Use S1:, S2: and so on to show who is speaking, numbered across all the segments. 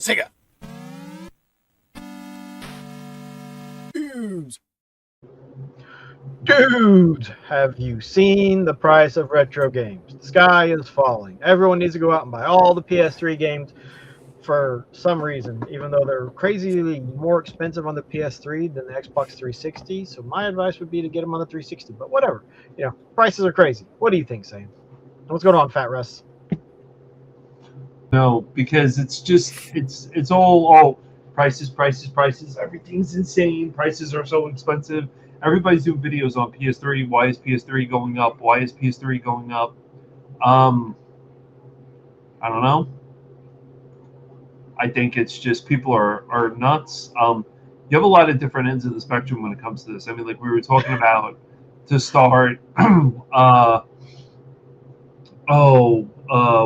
S1: Sega. Dudes.
S2: Dudes, have you seen the price of retro games? The sky is falling. Everyone needs to go out and buy all the PS3 games for some reason, even though they're crazily more expensive on the PS3 than the Xbox 360. So my advice would be to get them on the 360. But whatever, prices are crazy. What do you think, Sam? What's going on, Fat Russ?
S3: No, because it's all prices. Everything's insane. Prices are so expensive. Everybody's doing videos on PS3. Why is PS3 going up? Why is PS3 going up? I don't know. I think it's just people are nuts. You have a lot of different ends of the spectrum when it comes to this. I mean, like we were talking about to start. What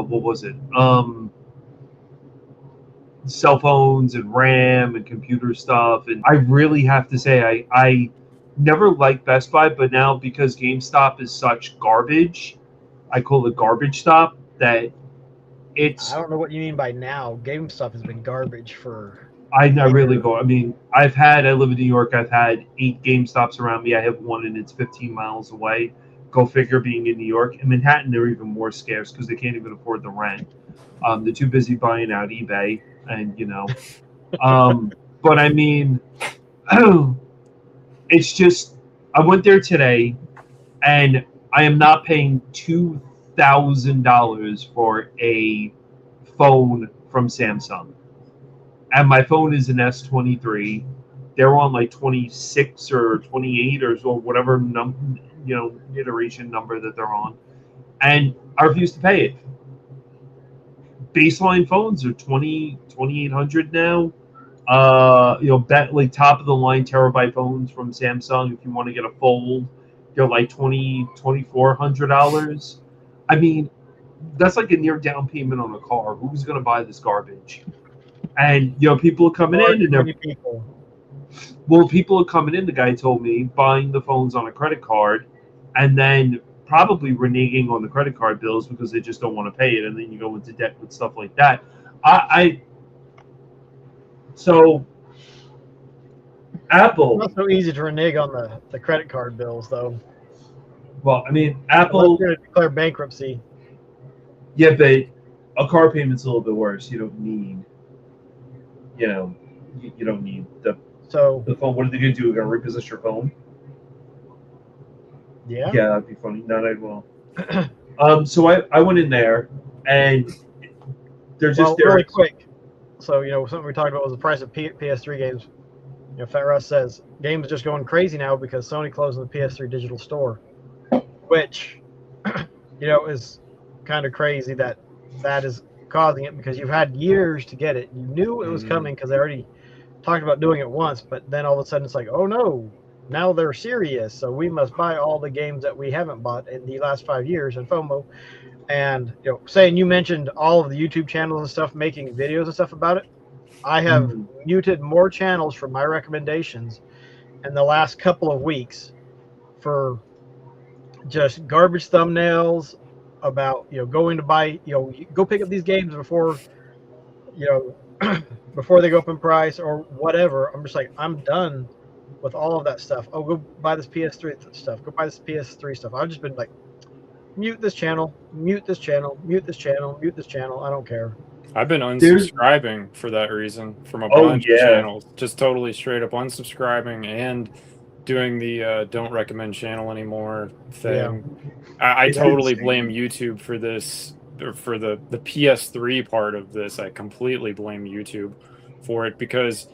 S3: was it? Cell phones and RAM and computer stuff. And I really have to say, I never liked Best Buy, but now because GameStop is such garbage, I call it garbage stop, that it's...
S2: I don't know what you mean by now. GameStop has been garbage for...
S3: I really go. I mean, I live in New York. I've had 8 GameStops around me. I have one and it's 15 miles away. Go figure, being in New York. In Manhattan, they're even more scarce because they can't even afford the rent. They're too busy buying out eBay. And but I mean, it's just, I went there today and I am not paying $2,000 for a phone from Samsung, and my phone is an S23. They're on like 26 or 28 or so, whatever iteration number that they're on, and I refuse to pay it. Baseline phones are $2,800 now. Like top of the line terabyte phones from Samsung, if you want to get a fold, they're like $2,400. I mean, that's like a near down payment on a car. Who's going to buy this garbage? And people are coming in, and people are coming in. The guy told me, buying the phones on a credit card, and then probably reneging on the credit card bills because they just don't want to pay it, and then you go into debt with stuff like that. So Apple...
S2: It's not so easy to renege on the credit card bills, though.
S3: Well, I mean, Apple...
S2: Unless you're going to declare bankruptcy.
S3: Yeah, but a car payment's a little bit worse. You don't need... you don't need the phone. What are they going to do? They're going to repossess your phone?
S2: Yeah.
S3: Yeah, that'd be funny. No, I will. So I went in there, and they're just there.
S2: Really quick. So, something we talked about was the price of PS3 games. Fat Russ says games are just going crazy now because Sony closed the PS3 digital store, which, is kind of crazy that is causing it, because you've had years to get it. You knew it was coming because they already talked about doing it once, but then all of a sudden it's like, oh no, now they're serious, so we must buy all the games that we haven't bought in the last 5 years in FOMO. And saying, you mentioned all of the YouTube channels and stuff making videos and stuff about it. I have muted more channels from my recommendations in the last couple of weeks for just garbage thumbnails about going to buy, go pick up these games before before they go up in price or whatever. I'm just like, I'm done with all of that stuff. Oh, go buy this PS3 stuff. Go buy this PS3 stuff. I've just been like, mute this channel, mute this channel, mute this channel, mute this channel. I don't care.
S4: I've been unsubscribing for that reason from a bunch of channels. Just totally straight up unsubscribing and doing the don't recommend channel anymore thing. Yeah. I totally blame YouTube for this, or for the PS3 part of this. I completely blame YouTube for it, because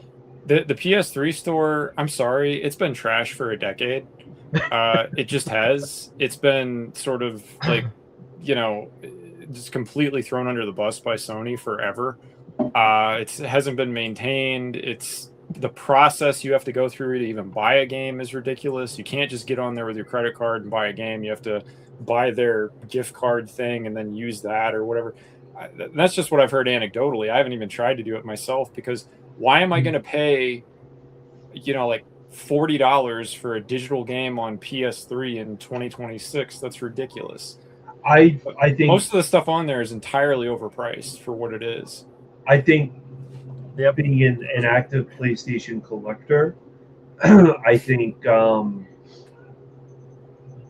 S4: the PS3 store, I'm sorry, it's been trash for a decade. It just has. It's been sort of like, just completely thrown under the bus by Sony forever. It hasn't been maintained. The process you have to go through to even buy a game is ridiculous. You can't just get on there with your credit card and buy a game. You have to buy their gift card thing and then use that or whatever. That's just what I've heard anecdotally. I haven't even tried to do it myself, because why am I going to pay, like $40 for a digital game on PS3 in 2026? That's ridiculous.
S3: I think
S4: most of the stuff on there is entirely overpriced for what it is.
S3: I think
S2: Yep.
S3: being an active PlayStation collector, I think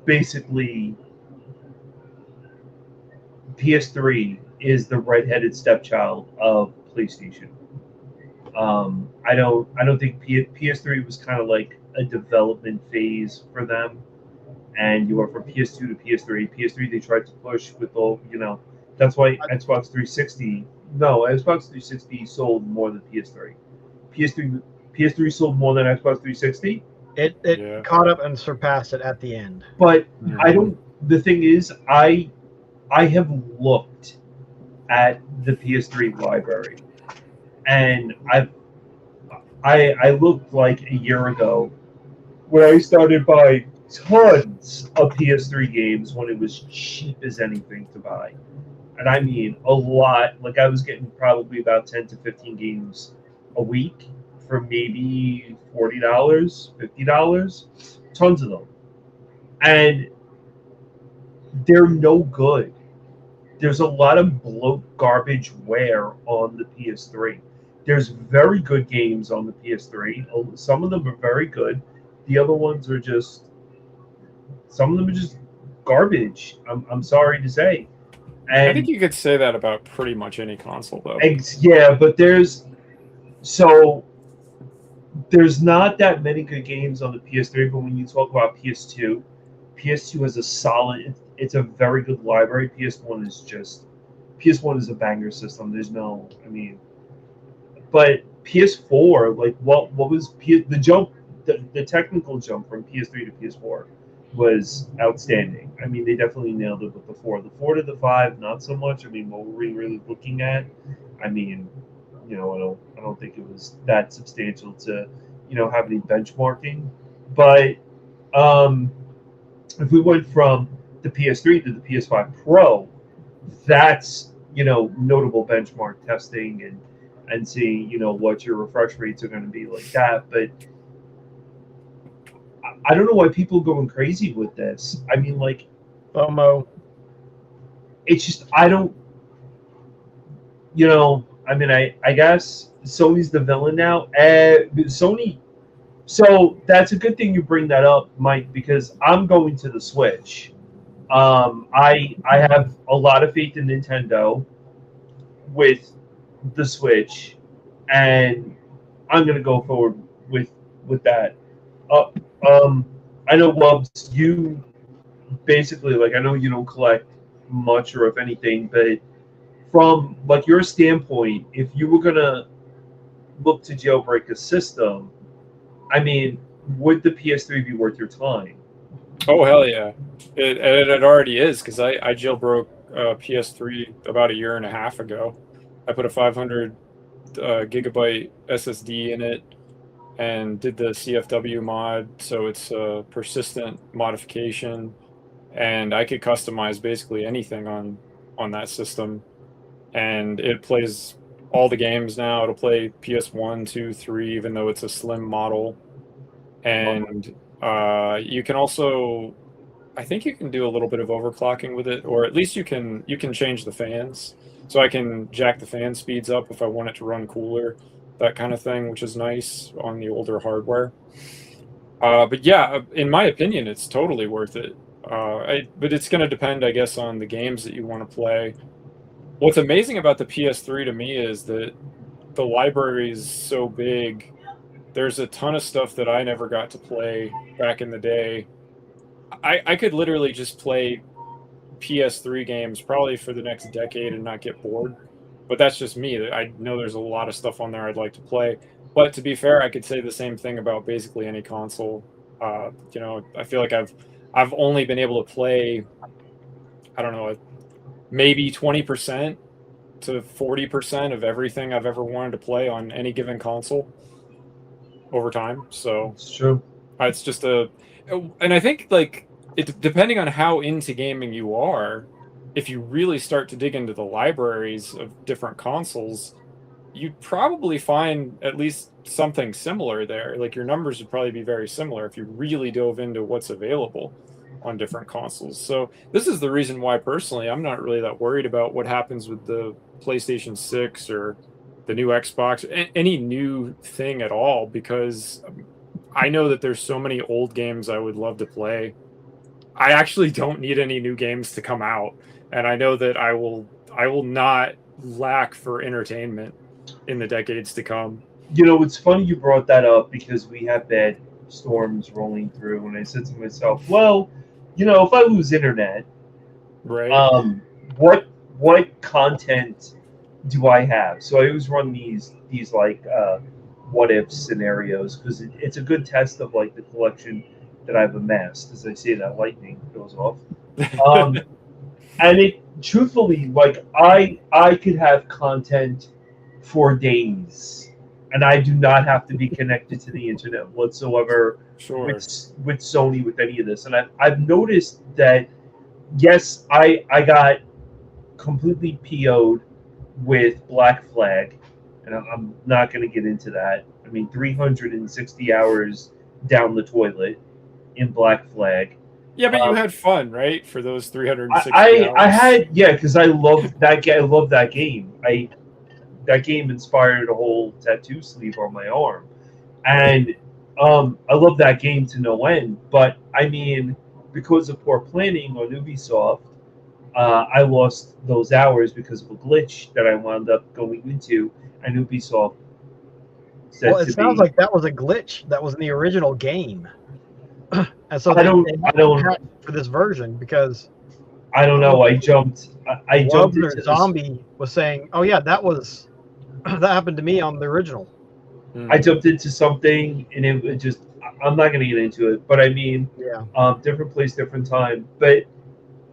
S3: basically PS3 is the redheaded stepchild of PlayStation. I don't think PS3 was kind of like a development phase for them, and you went from PS2 to PS3. PS3 they tried to push with all That's why Xbox 360 no Xbox 360 sold more than PS3. PS3 sold more than Xbox 360.
S2: It caught up and surpassed it at the end.
S3: But I don't. The thing is, I have looked at the PS3 library, and I looked like a year ago when I started buying tons of PS3 games when it was cheap as anything to buy, and I mean a lot. Like I was getting probably about 10 to 15 games a week for maybe $40, $50, tons of them, and they're no good. There's a lot of bloat garbage wear on the PS3. There's very good games on the PS3. Some of them are very good. The other ones are just, some of them are just garbage. I'm sorry to say. And
S4: I think you could say that about pretty much any console, though.
S3: Yeah, but there's not that many good games on the PS3. But when you talk about PS2 has a solid. It's a very good library. PS1 is a banger system. There's no, I mean, but PS4, like what was the jump, the technical jump from PS3 to PS4 was outstanding. I mean, they definitely nailed it with the 4. The 4 to the 5, not so much. I mean, what were we really looking at? I mean, I don't think it was that substantial to, have any benchmarking. But if we went from the PS3 to the PS5 Pro, that's notable benchmark testing and seeing what your refresh rates are going to be like that. But I don't know why people are going crazy with this. I mean, like
S2: FOMO.
S3: It's just I don't. I mean, I guess Sony's the villain now. Sony. So that's a good thing you bring that up, Mike, because I'm going to the Switch. I have a lot of faith in Nintendo with the Switch, and I'm gonna go forward with that. I know, Wubbs, you basically I know you don't collect much or if anything, but from your standpoint, if you were gonna look to jailbreak a system, I mean, would the PS3 be worth your time?
S4: Oh hell yeah, it already is, because I jailbroke PS3 about a year and a half ago. I put a 500 gigabyte SSD in it and did the CFW mod, so it's a persistent modification, and I could customize basically anything on that system, and it plays all the games now. It'll play PS1, 2, 3, even though it's a slim model, and you can also, I think you can do a little bit of overclocking with it, or at least you can change the fans. So I can jack the fan speeds up if I want it to run cooler, that kind of thing, which is nice on the older hardware. But yeah, in my opinion, it's totally worth it. But it's going to depend, I guess, on the games that you want to play. What's amazing about the PS3 to me is that the library is so big. There's a ton of stuff that I never got to play back in the day. I could literally just play PS3 games probably for the next decade and not get bored. But that's just me. I know there's a lot of stuff on there I'd like to play. But to be fair, I could say the same thing about basically any console. I feel like I've only been able to play, I don't know, maybe 20% to 40% of everything I've ever wanted to play on any given console over time. So
S3: it's true.
S4: It's just and I think depending on how into gaming you are, if you really start to dig into the libraries of different consoles, you'd probably find at least something similar there. Like your numbers would probably be very similar if you really dove into what's available on different consoles. So this is the reason why personally I'm not really that worried about what happens with the PlayStation 6 or the new Xbox, any new thing at all, because I know that there's so many old games I would love to play. I actually don't need any new games to come out, and I know that I will not lack for entertainment in the decades to come.
S3: You know, it's funny you brought that up because we have bad storms rolling through, and I said to myself, well, you know, if I lose internet,
S4: Right.
S3: What content do I have? So I always run these like what if scenarios because it's a good test of like the collection that I've amassed. As I say, that lightning goes off. Um, and it truthfully, like I could have content for days, and I do not have to be connected to the internet whatsoever
S4: Sure.
S3: with Sony with any of this. And I've noticed that yes, I got completely PO'd with Black Flag, and I'm not going to get into that. I mean, 360 hours down the toilet in Black Flag.
S4: Yeah, but you had fun, right? For those 360 hours.
S3: I had, yeah, because I love that game. I love that game. That game inspired a whole tattoo sleeve on my arm, and I love that game to no end. But I mean, because of poor planning on Ubisoft, I lost those hours because of a glitch that I wound up going into, and Ubisoft said
S2: Well, it sounds like that was a glitch that was in the original game, and so
S3: I don't
S2: for this version because
S3: I don't know. I jumped into
S2: Zombie was saying, "Oh yeah, that that happened to me on the original."
S3: I jumped into something, and it just I'm not going to get into it, but I mean,
S2: yeah,
S3: different place, different time, but.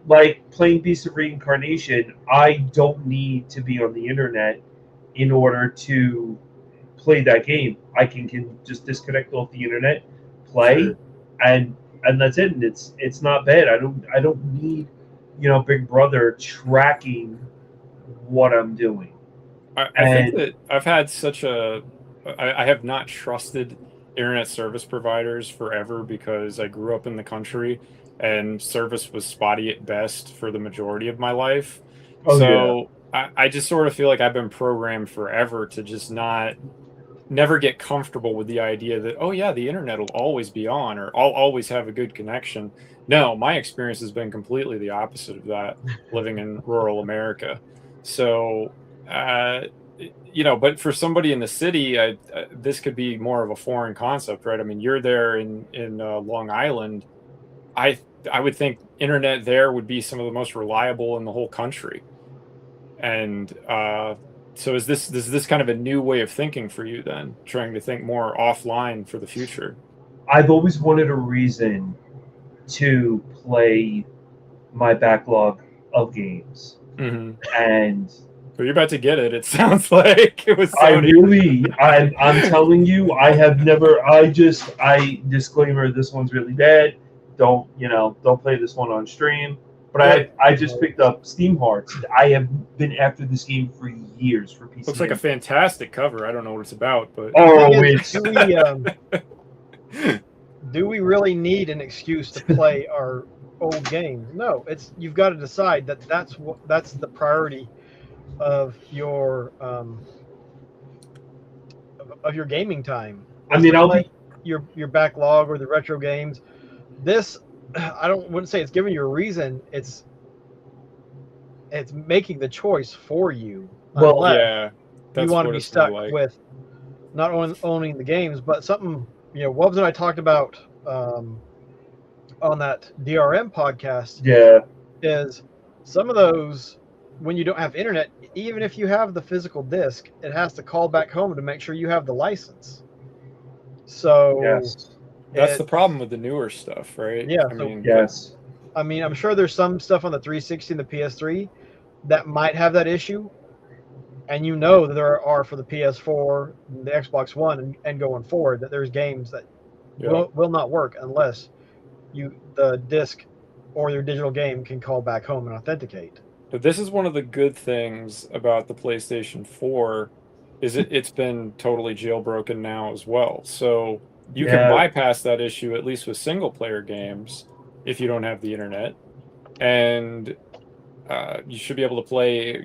S3: Like playing Beast of Reincarnation, I don't need to be on the internet in order to play that game. I can just disconnect off the internet, play,
S4: Sure.
S3: and that's it. And it's not bad. I don't need Big Brother tracking what I'm doing.
S4: I think that I've had I have not trusted internet service providers forever because I grew up in the country and service was spotty at best for the majority of my life. So I just sort of feel like I've been programmed forever to just never get comfortable with the idea that, oh yeah, the internet will always be on or I'll always have a good connection. No, my experience has been completely the opposite of that living in rural America. So, but for somebody in the city, this could be more of a foreign concept, right? I mean, you're there in Long Island. I would think internet there would be some of the most reliable in the whole country. And so is this kind of a new way of thinking for you then, trying to think more offline for the future?
S3: I've always wanted a reason to play my backlog of games.
S4: Mm-hmm.
S3: And
S4: well, you're about to get it. It sounds like it was.
S3: I'm telling you, I have never. Disclaimer: this one's really bad. Don't play this one on stream. But I just picked up Steam Hearts. I have been after this game for years for PC.
S4: Looks like a fantastic cover. I don't know what it's about, but
S2: do we really need an excuse to play our old games? No, you've got to decide that's the priority of your gaming time.
S3: I mean,
S2: your backlog or the retro games. This wouldn't say it's giving you a reason. It's making the choice for you.
S3: Well,
S4: yeah,
S2: you want to be stuck with not only owning the games, but something Wubbs and I talked about on that DRM podcast.
S3: Yeah,
S2: is some of those when you don't have internet, even if you have the physical disc, it has to call back home to make sure you have the license. So
S3: yes.
S4: That's the problem with the newer stuff, right?
S2: Yeah.
S3: Yes.
S2: I mean, I'm sure there's some stuff on the 360 and the PS3 that might have that issue, and that there are for the PS4, the Xbox One, and going forward that there's games that will not work unless the disc or your digital game can call back home and authenticate.
S4: But this is one of the good things about the PlayStation 4 is it's been totally jailbroken now as well. So you can bypass that issue, at least with single-player games, if you don't have the internet. And you should be able to play,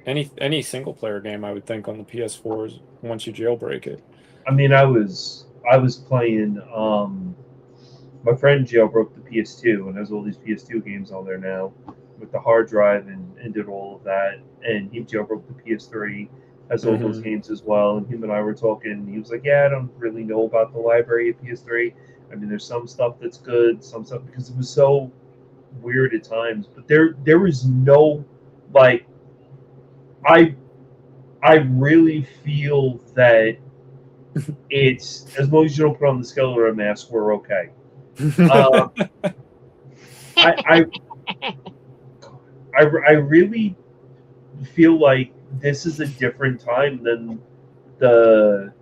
S4: any single player game, I would think, on the PS4 is once you jailbreak it.
S3: I mean, I was playing. My friend jailbroke the PS2 and has all these PS2 games on there now with the hard drive and did all of that. And he jailbroke the PS3, has all those games as well. And him and I were talking. And he was like, "Yeah, I don't really know about the library of PS3. I mean, there's some stuff that's good, some stuff because it was so weird at times. But there was no like, I really feel that it's as long as you don't put on the skeleton mask, we're okay." I really feel like this is a different time than the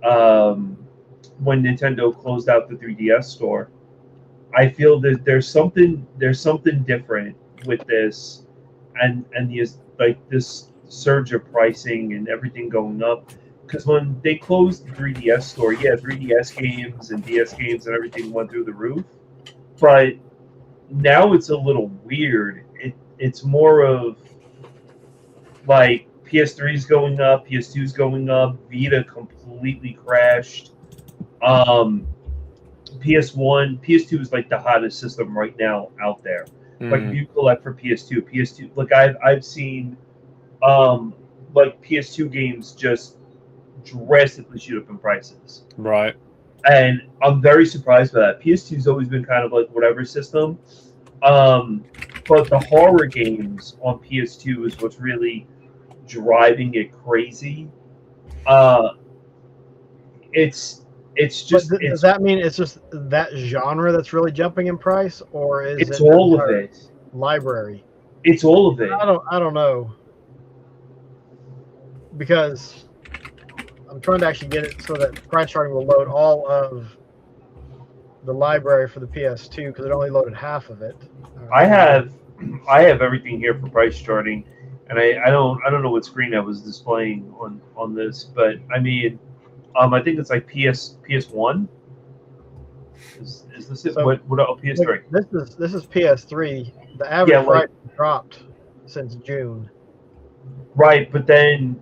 S3: when Nintendo closed out the 3DS store. I feel that there's something different with this, and this surge of pricing and everything going up. Because when they closed the 3DS store, 3DS games and DS games and everything went through the roof. But now it's a little weird. It's more of like PS3's going up, PS2's going up, Vita completely crashed. PS2 is like the hottest system right now out there. Like if you collect for PS2, like I've seen like PS2 games just drastically shoot up in prices.
S4: Right.
S3: And I'm very surprised by that. PS2's always been kind of like whatever system. But the horror games on PS2 is what's really driving it crazy. It's just.
S2: Does that mean it's just that genre that's really jumping in price, or is
S3: it's all of it?
S2: Library.
S3: It's all of it.
S2: I don't know, because I'm trying to actually get it so that price charting will load all of the library for the PS2 because it only loaded half of it.
S3: I have everything here for price charting, and I don't know what screen I was displaying on this, but I mean, I think it's like PS1. Is this it?
S2: So,
S3: what PS3?
S2: This is PS3. The average price dropped since June.
S3: Right, but then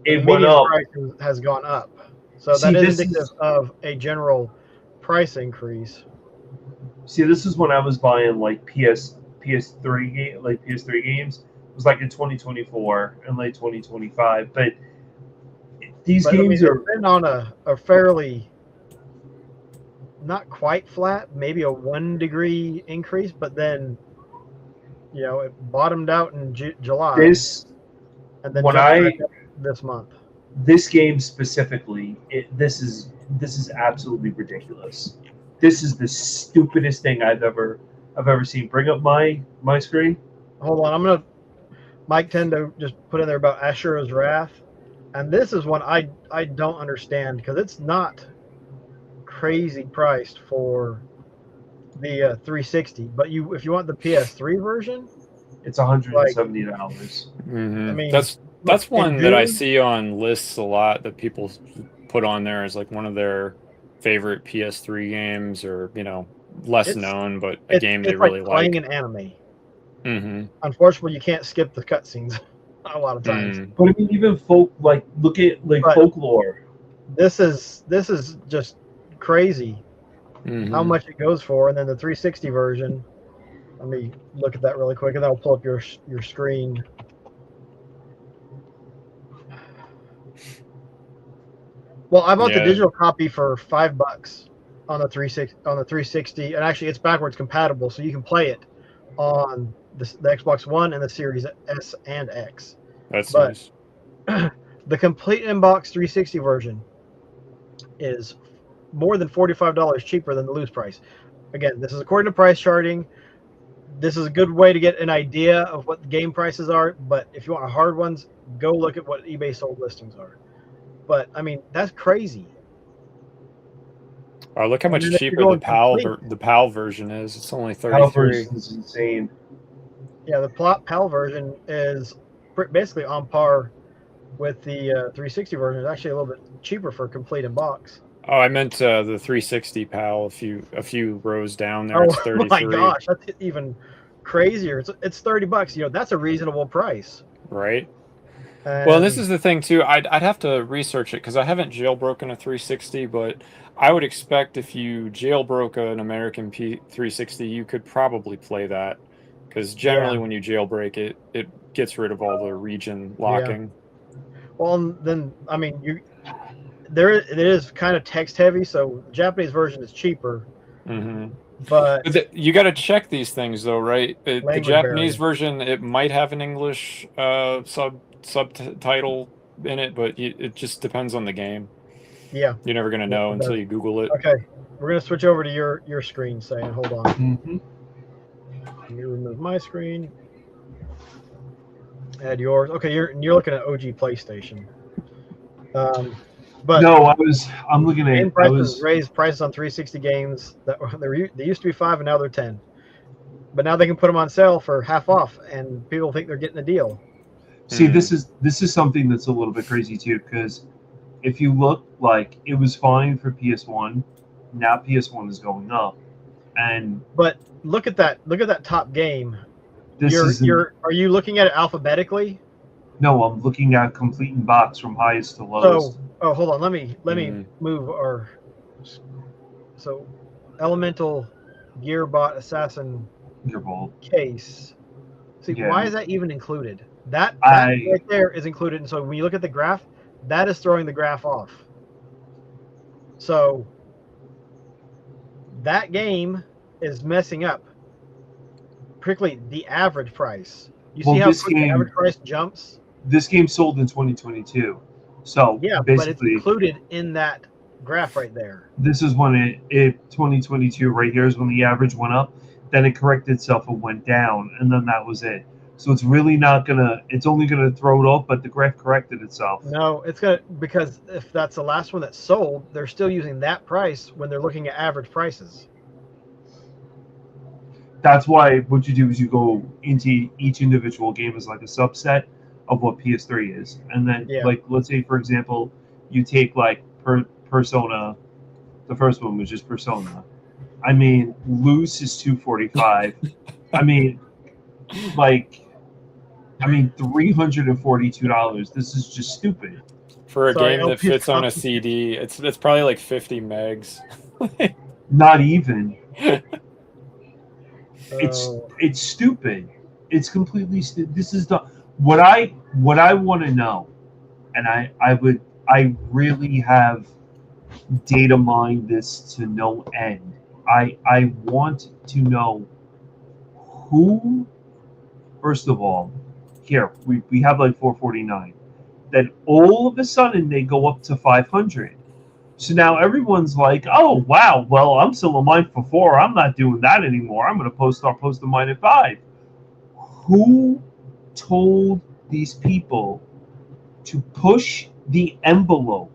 S3: it went up.
S2: Price has gone up, so that is indicative of a general price increase.
S3: See, this is when I was buying like PS3 games. It was like in 2024 and late 2025, but these games are
S2: been on a fairly not quite flat, maybe a 1 degree increase, but then it bottomed out in July. And then this month.
S3: This game specifically, this is absolutely ridiculous. This is the stupidest thing I've ever seen. Bring up my screen.
S2: Hold on, I'm gonna Mike Tendo just put in there about Ashura's Wrath, and this is one I don't understand because it's not crazy priced for the 360, but if you want the PS3 version,
S3: it's $170.
S4: Mm-hmm. I mean, that's one that I see on lists a lot that people put on there as like one of their favorite PS3 games, or less known, but a game they really like.
S2: Playing an anime.
S4: Mm-hmm.
S2: Unfortunately, you can't skip the cutscenes a lot of times.
S3: But I mean, even look at Folklore.
S2: This is just crazy how much it goes for, and then the 360 version. Let me look at that really quick, and then I'll pull up your screen. Well, I bought the digital copy for $5 on the 360, and actually it's backwards compatible, so you can play it on the Xbox One and the Series S and X.
S4: That's nice.
S2: The complete inbox 360 version is more than $45 cheaper than the loose price. Again, this is according to price charting. This is a good way to get an idea of what the game prices are, but if you want hard ones, go look at what eBay sold listings are. But I mean, that's crazy.
S4: Oh, look how much cheaper the PAL version is. It's only $33.
S3: PAL version is insane.
S2: Yeah, the PAL version is basically on par with the 360 version. It's actually a little bit cheaper for a complete in box.
S4: Oh, I meant the 360 PAL. A few rows down there. It's $33.
S2: Oh my gosh, that's even crazier. It's $30. You know, that's a reasonable price.
S4: Right.
S2: And,
S4: Well, this is the thing too. I'd have to research it because I haven't jailbroken a 360, but I would expect if you jailbroke an American 360, you could probably play that because generally when you jailbreak it, it gets rid of all the region locking.
S2: Well, then I mean, it is kind of text heavy, so the Japanese version is cheaper.
S4: Mm-hmm.
S2: But
S4: you got to check these things though, right? The Japanese
S2: barrier.
S4: version, it might have an English subtitle in it, but it just depends on the game.
S2: Yeah,
S4: you're never gonna know until you Google it.
S2: Okay, we're gonna switch over to your screen, Sam. Hold on.
S3: Mm-hmm.
S2: Let me remove my screen. Add yours. Okay, you're looking at OG PlayStation. But
S3: no, I'm looking at
S2: game prices raised prices on 360 games that they used to be $5 and now they're $10. But now they can put them on sale for half off, and people think they're getting a deal.
S3: See, this is something that's a little bit crazy too, because if you look, like, it was fine for PS1, now PS1 is going up,
S2: but look at that top game. Are you looking at it alphabetically?
S3: No, I'm looking at complete in box from highest to lowest.
S2: Oh, hold on. Let me move our. So, Elemental Gearbot Assassin case. See, why is that even included? That right there is included, and so when you look at the graph, that is throwing the graph off. So that game is messing up, particularly the average price. You see how quick the average price jumps?
S3: This game sold in 2022. So
S2: yeah,
S3: basically,
S2: but it's included in that graph right there.
S3: This is when it 2022 right here is when the average went up. Then it corrected itself and went down, and then that was it. So it's really not gonna. It's only gonna throw it off, but the graph corrected itself.
S2: No, it's gonna, because if that's the last one that sold, they're still using that price when they're looking at average prices.
S3: That's why what you do is you go into each individual game as like a subset of what PS3 is, and then like, let's say for example, you take like Persona, the first one, which is Persona. I mean, loose is $245. I mean, $342. This is just stupid.
S4: For a game that fits on a CD, it's probably like 50 megs.
S3: Not even. It's stupid. It's completely stupid. This is what I want to know, and I really have data mined this to no end. I want to know who, first of all, here we have like 449. Then all of a sudden they go up to 500. So now everyone's like, oh wow, well I'm selling mine for 4. I'm not doing that anymore. I'm gonna start posting mine at 5. Who told these people to push the envelope?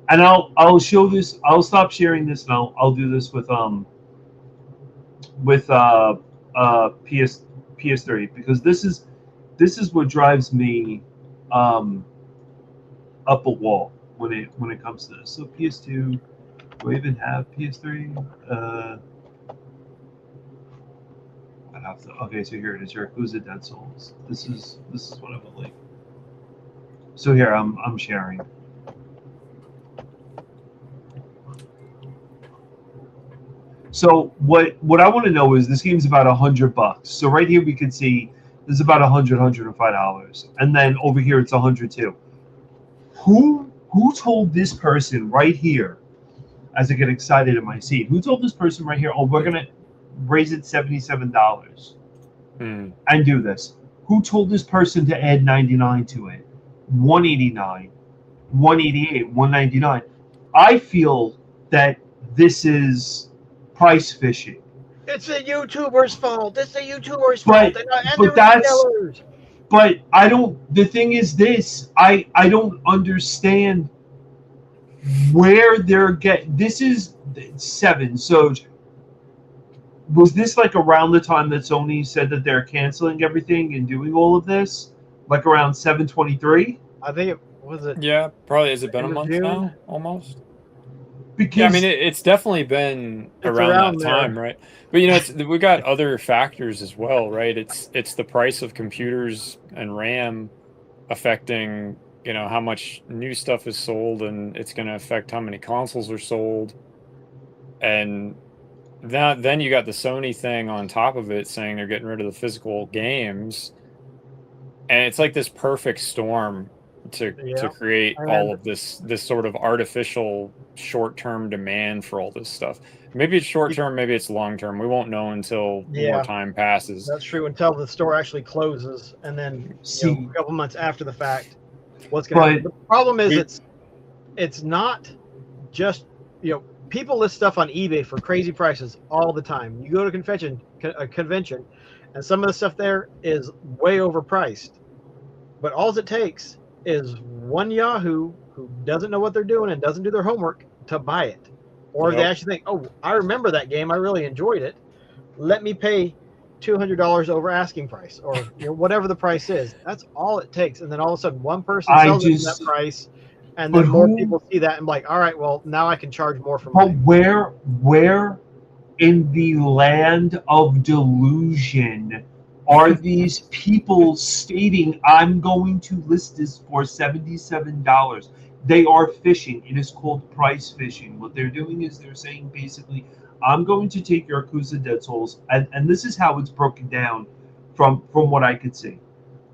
S3: And I'll show this. I'll stop sharing this now. I'll do this with PS3, because this is what drives me up a wall when it comes to this. So PS2, do I even have PS3? I'd have to. Okay, so here it is. Yakuza Dead Souls. This is what I would like. So here I'm sharing. So what I want to know is, this game's about $100. So right here we can see this is about $105, and then over here it's $102. Who told this person right here, as I get excited in my seat? Who told this person right here? Oh, we're gonna raise it $77 and do this. Who told this person to add 99 to it? 189, 188, 199. I feel that this is price fishing.
S2: It's a YouTuber's fault. It's a YouTuber's fault.
S3: But I don't. The thing is this. I don't understand where they're getting. This is 7. So was this like around the time that Sony said that they're canceling everything and doing all of this? Like around 7/23?
S2: I think it was it.
S4: Yeah, probably. Has it been a month now? Almost.
S3: Because
S4: Yeah, I mean, it's definitely been around that time, right? But we got other factors as well, right? It's the price of computers and RAM affecting, how much new stuff is sold, and it's going to affect how many consoles are sold. And then you got the Sony thing on top of it saying they're getting rid of the physical games. And it's like this perfect storm to create all of this sort of artificial short-term demand for all this stuff. Maybe it's short-term, maybe it's long-term. We won't know until more time passes.
S2: That's true, until the store actually closes, and then a couple months after the fact, what's going to happen. The problem is it's not just people list stuff on eBay for crazy prices all the time. You go to a convention, and some of the stuff there is way overpriced. But all it takes is one Yahoo who doesn't know what they're doing and doesn't do their homework to buy it. Or they actually think, oh, I remember that game. I really enjoyed it. Let me pay $200 over asking price, or whatever the price is. That's all it takes. And then all of a sudden one person sells it at that price, and then more people see that and like, all right, well, now I can charge more for mine.
S3: But where in the land of delusion are these people stating, I'm going to list this for $77? They are fishing. It is called price fishing. What they're doing is they're saying basically, I'm going to take Yakuza Dead Souls, and this is how it's broken down from what I could see.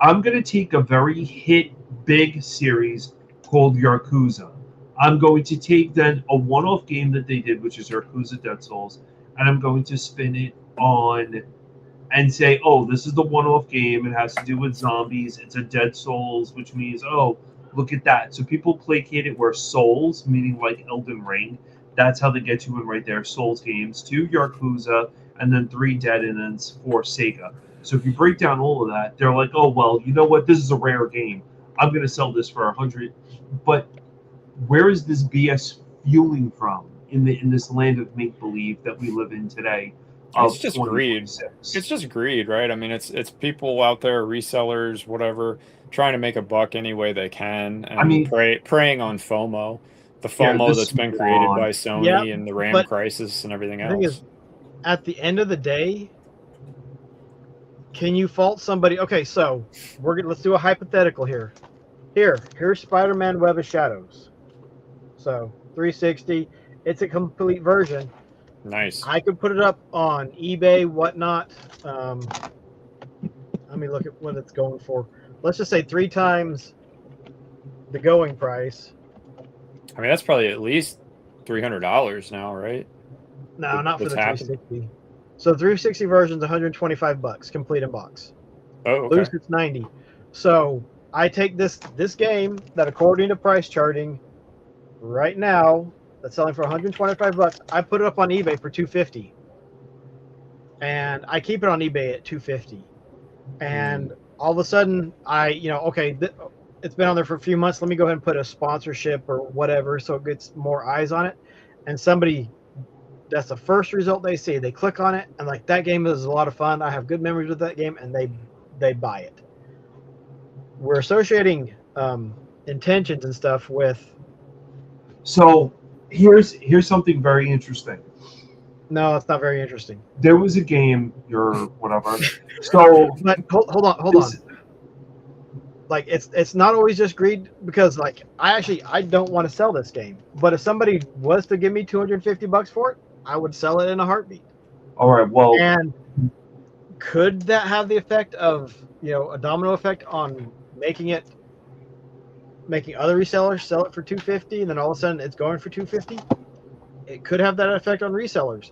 S3: I'm going to take a very big series called Yakuza. I'm going to take then a one-off game that they did, which is Yakuza Dead Souls, and I'm going to spin it on and say, oh, this is the one-off game. It has to do with zombies. It's a Dead Souls, which means, oh, look at that. So people placate it where Souls, meaning like Elden Ring, that's how they get you in right there. Souls games, 2 Yakuza, and then 3 Dead, and then 4 Sega. So if you break down all of that, they're like, oh, well, you know what? This is a rare game. I'm going to sell this for $100. But where is this BS fueling from in this land of make-believe that we live in today?
S4: It's just greed. It's just greed, right? I mean, it's people out there, resellers, whatever, trying to make a buck any way they can, and preying on FOMO, the FOMO that's been created by Sony and the RAM crisis and everything else.
S2: The thing is, at the end of the day, can you fault somebody? Okay, so let's do a hypothetical here. Here's Spider-Man Web of Shadows. So 360, it's a complete version.
S4: Nice.
S2: I could put it up on eBay, whatnot. Let me look at what it's going for. Let's just say 3 times the going price.
S4: I mean, that's probably at least $300 now, right?
S2: No, not for the 360. So the 360 version's $125, complete in box.
S4: Oh, okay.
S2: Loose, it's $90. So I take this game that, according to price charting, right now, that's selling for $125. I put it up on eBay for $250, and I keep it on eBay at $250. And all of a sudden, it's been on there for a few months. Let me go ahead and put a sponsorship or whatever, so it gets more eyes on it. And somebody, that's the first result they see. They click on it, and like, that game is a lot of fun. I have good memories with that game, and they buy it. We're associating intentions and stuff with.
S3: So here's something very interesting.
S2: No, it's not very interesting.
S3: There was a game, whatever. So,
S2: but hold on. Like, it's not always just greed, because like I don't want to sell this game, but if somebody was to give me $250 for it, I would sell it in a heartbeat.
S3: All right. Well,
S2: and could that have the effect of a domino effect on making other resellers sell it for $250, and then all of a sudden it's going for $250? It could have that effect on resellers.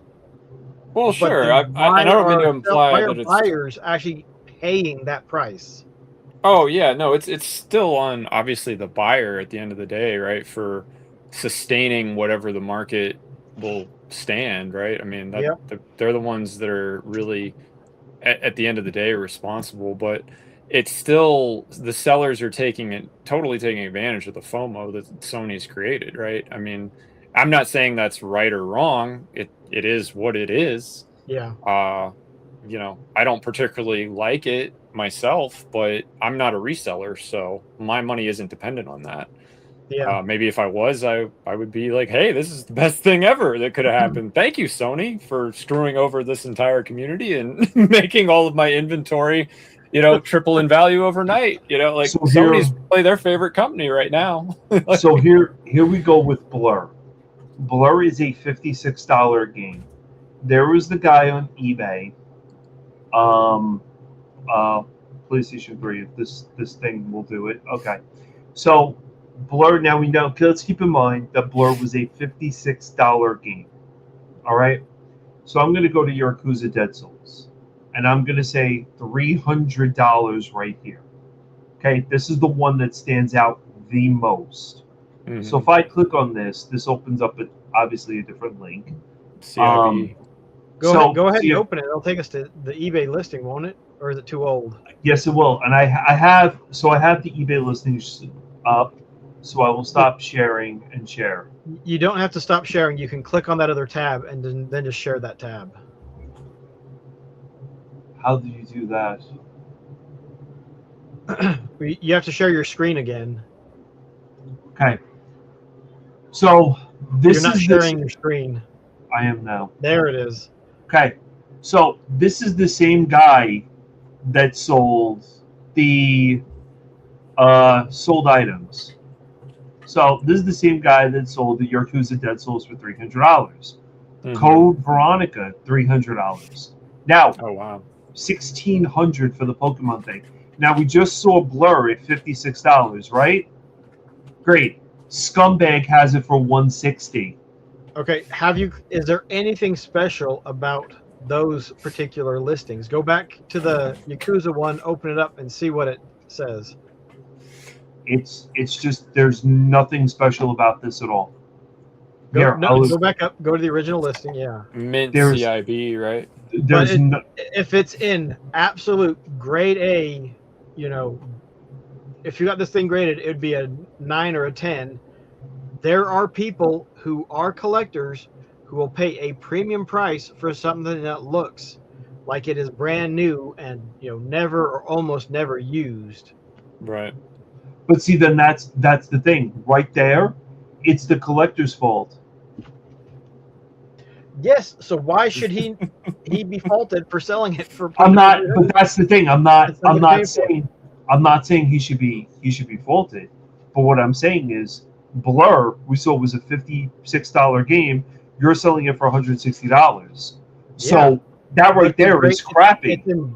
S4: Well, sure. I don't mean to imply that it's
S2: buyers actually paying that price.
S4: Oh yeah, no, it's still on, obviously, the buyer at the end of the day, right? For sustaining whatever the market will stand, right? I mean, they're the ones that are really at the end of the day responsible, but it's still, the sellers are totally taking advantage of the FOMO that Sony's created, right? I mean, I'm not saying that's right or wrong. It is what it is.
S2: Yeah.
S4: I don't particularly like it myself, but I'm not a reseller, so my money isn't dependent on that.
S2: Yeah.
S4: Maybe if I was, I would be like, hey, this is the best thing ever that could have happened. Thank you, Sony, for screwing over this entire community and making all of my inventory, triple in value overnight. Like
S3: So
S4: Sony's probably their favorite company right now.
S3: So here we go with Blur. Blur is a $56 game. There was the guy on eBay. PlayStation 3. This thing will do it. Okay. So Blur. Now we know. Let's keep in mind that Blur was a $56 game. All right. So I'm going to go to Yakuza Dead Souls, and I'm going to say $300 right here. Okay. This is the one that stands out the most. Mm-hmm. So if I click on this opens up obviously a different link.
S4: CIB.
S2: Go ahead and open it. It'll take us to the eBay listing, won't it? Or is it too old?
S3: Yes, it will. And I have the eBay listings up, so I will stop sharing and share.
S2: You don't have to stop sharing. You can click on that other tab and then just share that tab.
S3: How do you do that?
S2: You have to share your screen again.
S3: Okay. So
S2: you're not sharing your screen.
S3: I am now.
S2: There it is.
S3: Okay. So this is the same guy that sold the sold items. So this is the same guy that sold the Yakuza Dead Souls for $300. Mm-hmm. Code Veronica, $300. Now,
S4: oh wow,
S3: $1,600 for the Pokemon thing. Now we just saw Blur at $56, right? Great. Scumbag has it for $160.
S2: Okay. Is there anything special about those particular listings? Go back to the Yakuza one, open it up, and see what it says.
S3: It's just there's nothing special about this at all.
S2: Go back up. Go to the original listing. Yeah.
S4: Mint CIB, right?
S2: If it's in absolute grade A, if you got this thing graded, it would be a 9 or a 10. There are people who are collectors who will pay a premium price for something that looks like it is brand new and never or almost never used.
S4: Right.
S3: But see, then that's the thing right there. It's the collector's fault.
S2: Yes. So why should he be faulted for selling it for?
S3: I'm not. But that's the thing. I'm not saying he should be faulted. But what I'm saying is, Blur we saw was a $56 game. You're selling it for $160. So that right there is crappy.
S2: It's in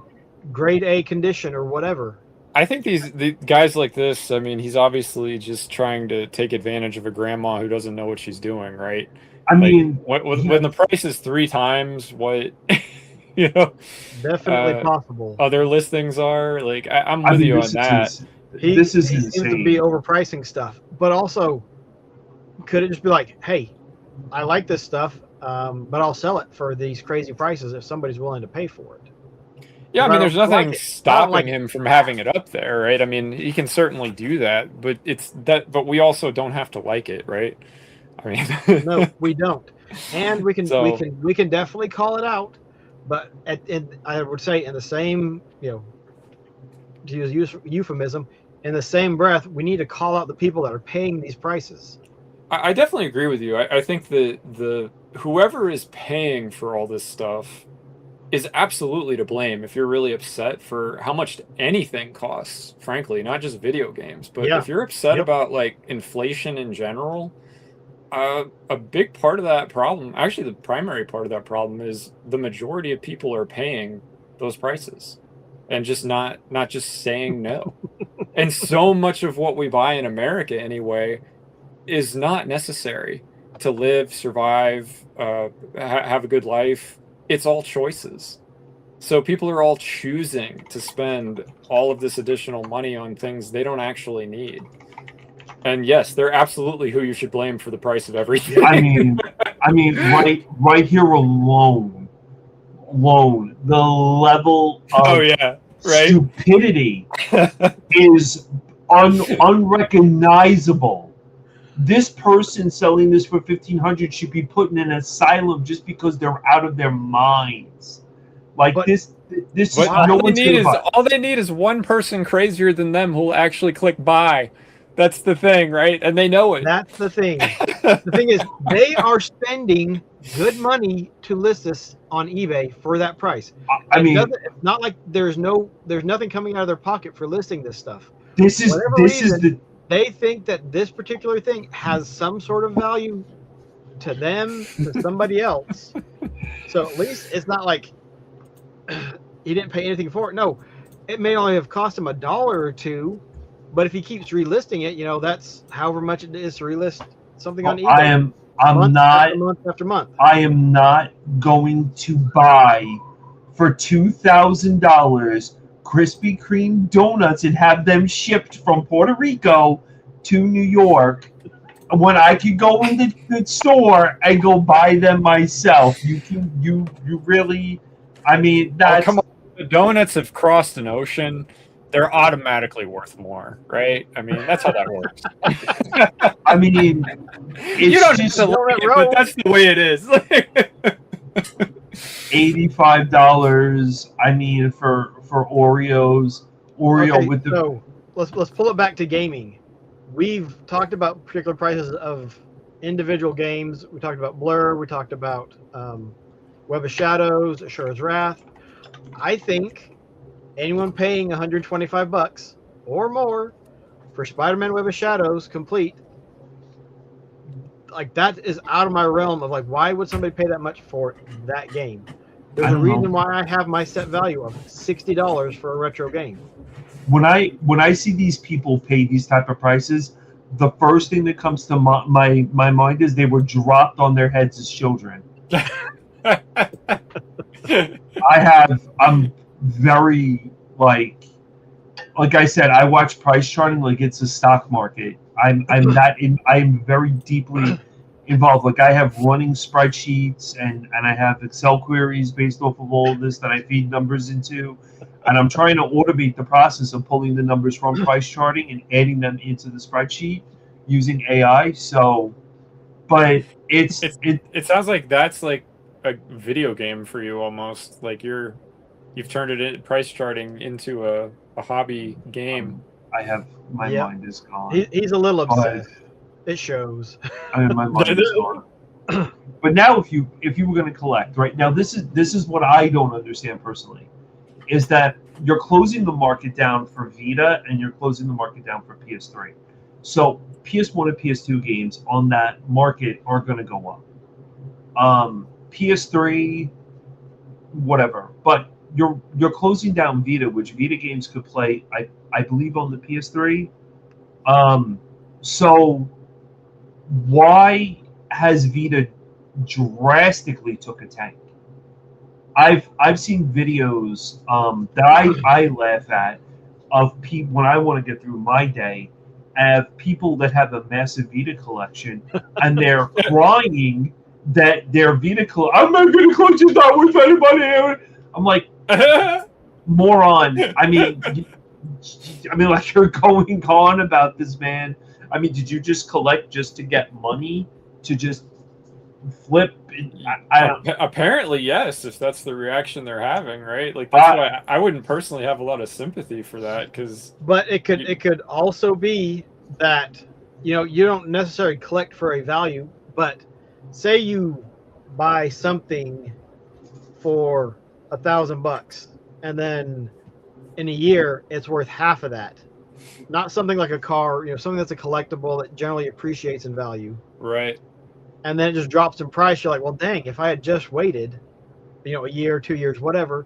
S2: grade A condition or whatever.
S4: I think the guys like this, I mean, he's obviously just trying to take advantage of a grandma who doesn't know what she's doing, right?
S3: I mean,
S4: when the price is 3 times what,
S2: definitely possible.
S4: Other listings are like, I'm with you on that.
S3: This is
S2: he
S3: insane.
S2: seems to be overpricing stuff, but also, could it just be like, hey, I like this stuff, but I'll sell it for these crazy prices if somebody's willing to pay for it.
S4: Yeah, I mean, there's nothing stopping him from having it up there, right? I mean, he can certainly do that, but but we also don't have to like it, right? I mean,
S2: no, we don't, and we can definitely call it out, but I would say in the same, to use euphemism, in the same breath, we need to call out the people that are paying these prices.
S4: I definitely agree with you. I think the whoever is paying for all this stuff is absolutely to blame if you're really upset for how much anything costs, frankly, not just video games. But if you're upset about like inflation in general, a big part of that problem, actually the primary part of that problem, is the majority of people are paying those prices and just not just saying no. And so much of what we buy in America anyway is not necessary to live, survive, have a good life. It's all choices. So people are all choosing to spend all of this additional money on things they don't actually need. And yes, they're absolutely who you should blame for the price of everything.
S3: I mean, right here alone, the level of stupidity is unrecognizable. This person selling this for $1,500 should be put in an asylum just because they're out of their minds. All they need is one person crazier than them who will actually click buy.
S4: That's the thing, right? And they know it.
S2: That's the thing. The thing is, they are spending good money to list this on eBay for that price.
S3: I mean,
S2: it's not like there's nothing coming out of their pocket for listing this stuff.
S3: This is
S2: they think that this particular thing has some sort of value to them, to somebody else. So at least it's not like he didn't pay anything for it. No, it may only have cost him $1 or $2, but if he keeps relisting it, that's however much it is to relist something on eBay. Month after month.
S3: I am not going to buy for $2,000 Krispy Kreme donuts and have them shipped from Puerto Rico to New York when I could go in the store and go buy them myself. You really, I mean, that's...
S4: come on. The donuts have crossed an ocean. They're automatically worth more, right? I mean, that's how that works.
S3: I mean,
S4: you don't just like it, but that's the way it is.
S3: $85. I mean, for Oreos,
S2: okay,
S3: with the.
S2: So let's pull it back to gaming. We've talked about particular prices of individual games. We talked about Blur. We talked about Web of Shadows, Asura's Wrath. I think anyone paying $125 or more for Spider-Man Web of Shadows complete, like, that is out of my realm of, like, why would somebody pay that much for that game? There's a reason why I have my set value of $60 for a retro game.
S3: When I see these people pay these type of prices, the first thing that comes to my mind is they were dropped on their heads as children. I'm very, like I said, I watch price charting like it's a stock market. I'm very deeply involved. Like, I have running spreadsheets and I have Excel queries based off of all of this that I feed numbers into, and I'm trying to automate the process of pulling the numbers from price charting and adding them into the spreadsheet using AI. So, but it
S4: sounds like that's like a video game for you almost. Like you've turned it in price charting into a hobby game.
S3: I have my mind is gone.
S2: He's a little obsessed. It shows.
S3: I mean, my mind is gone. But now, if you were going to collect right now, this is what I don't understand personally, is that you're closing the market down for Vita and you're closing the market down for PS3. So PS1 and PS2 games on that market are going to go up. PS3, whatever, but you're closing down Vita, which Vita games could play, I believe, on the PS3. So why has Vita drastically took a tank? I've seen videos that I laugh at of people when I want to get through my day, of people that have a massive Vita collection and they're crying that their Vita I'm not going to collection not worth anybody. I'm like, moron. I mean, like, you're going on about this, man. I mean, did you just collect just to get money to just flip?
S4: Apparently, yes. If that's the reaction they're having, right? Like, that's why I wouldn't personally have a lot of sympathy for that.
S2: But it could also be that you don't necessarily collect for a value, but say you buy something for $1,000 and then in a year it's worth half of that. Not something like a car, something that's a collectible that generally appreciates in value.
S4: Right.
S2: And then it just drops in price. You're like, well, dang, if I had just waited, a year, 2 years, whatever,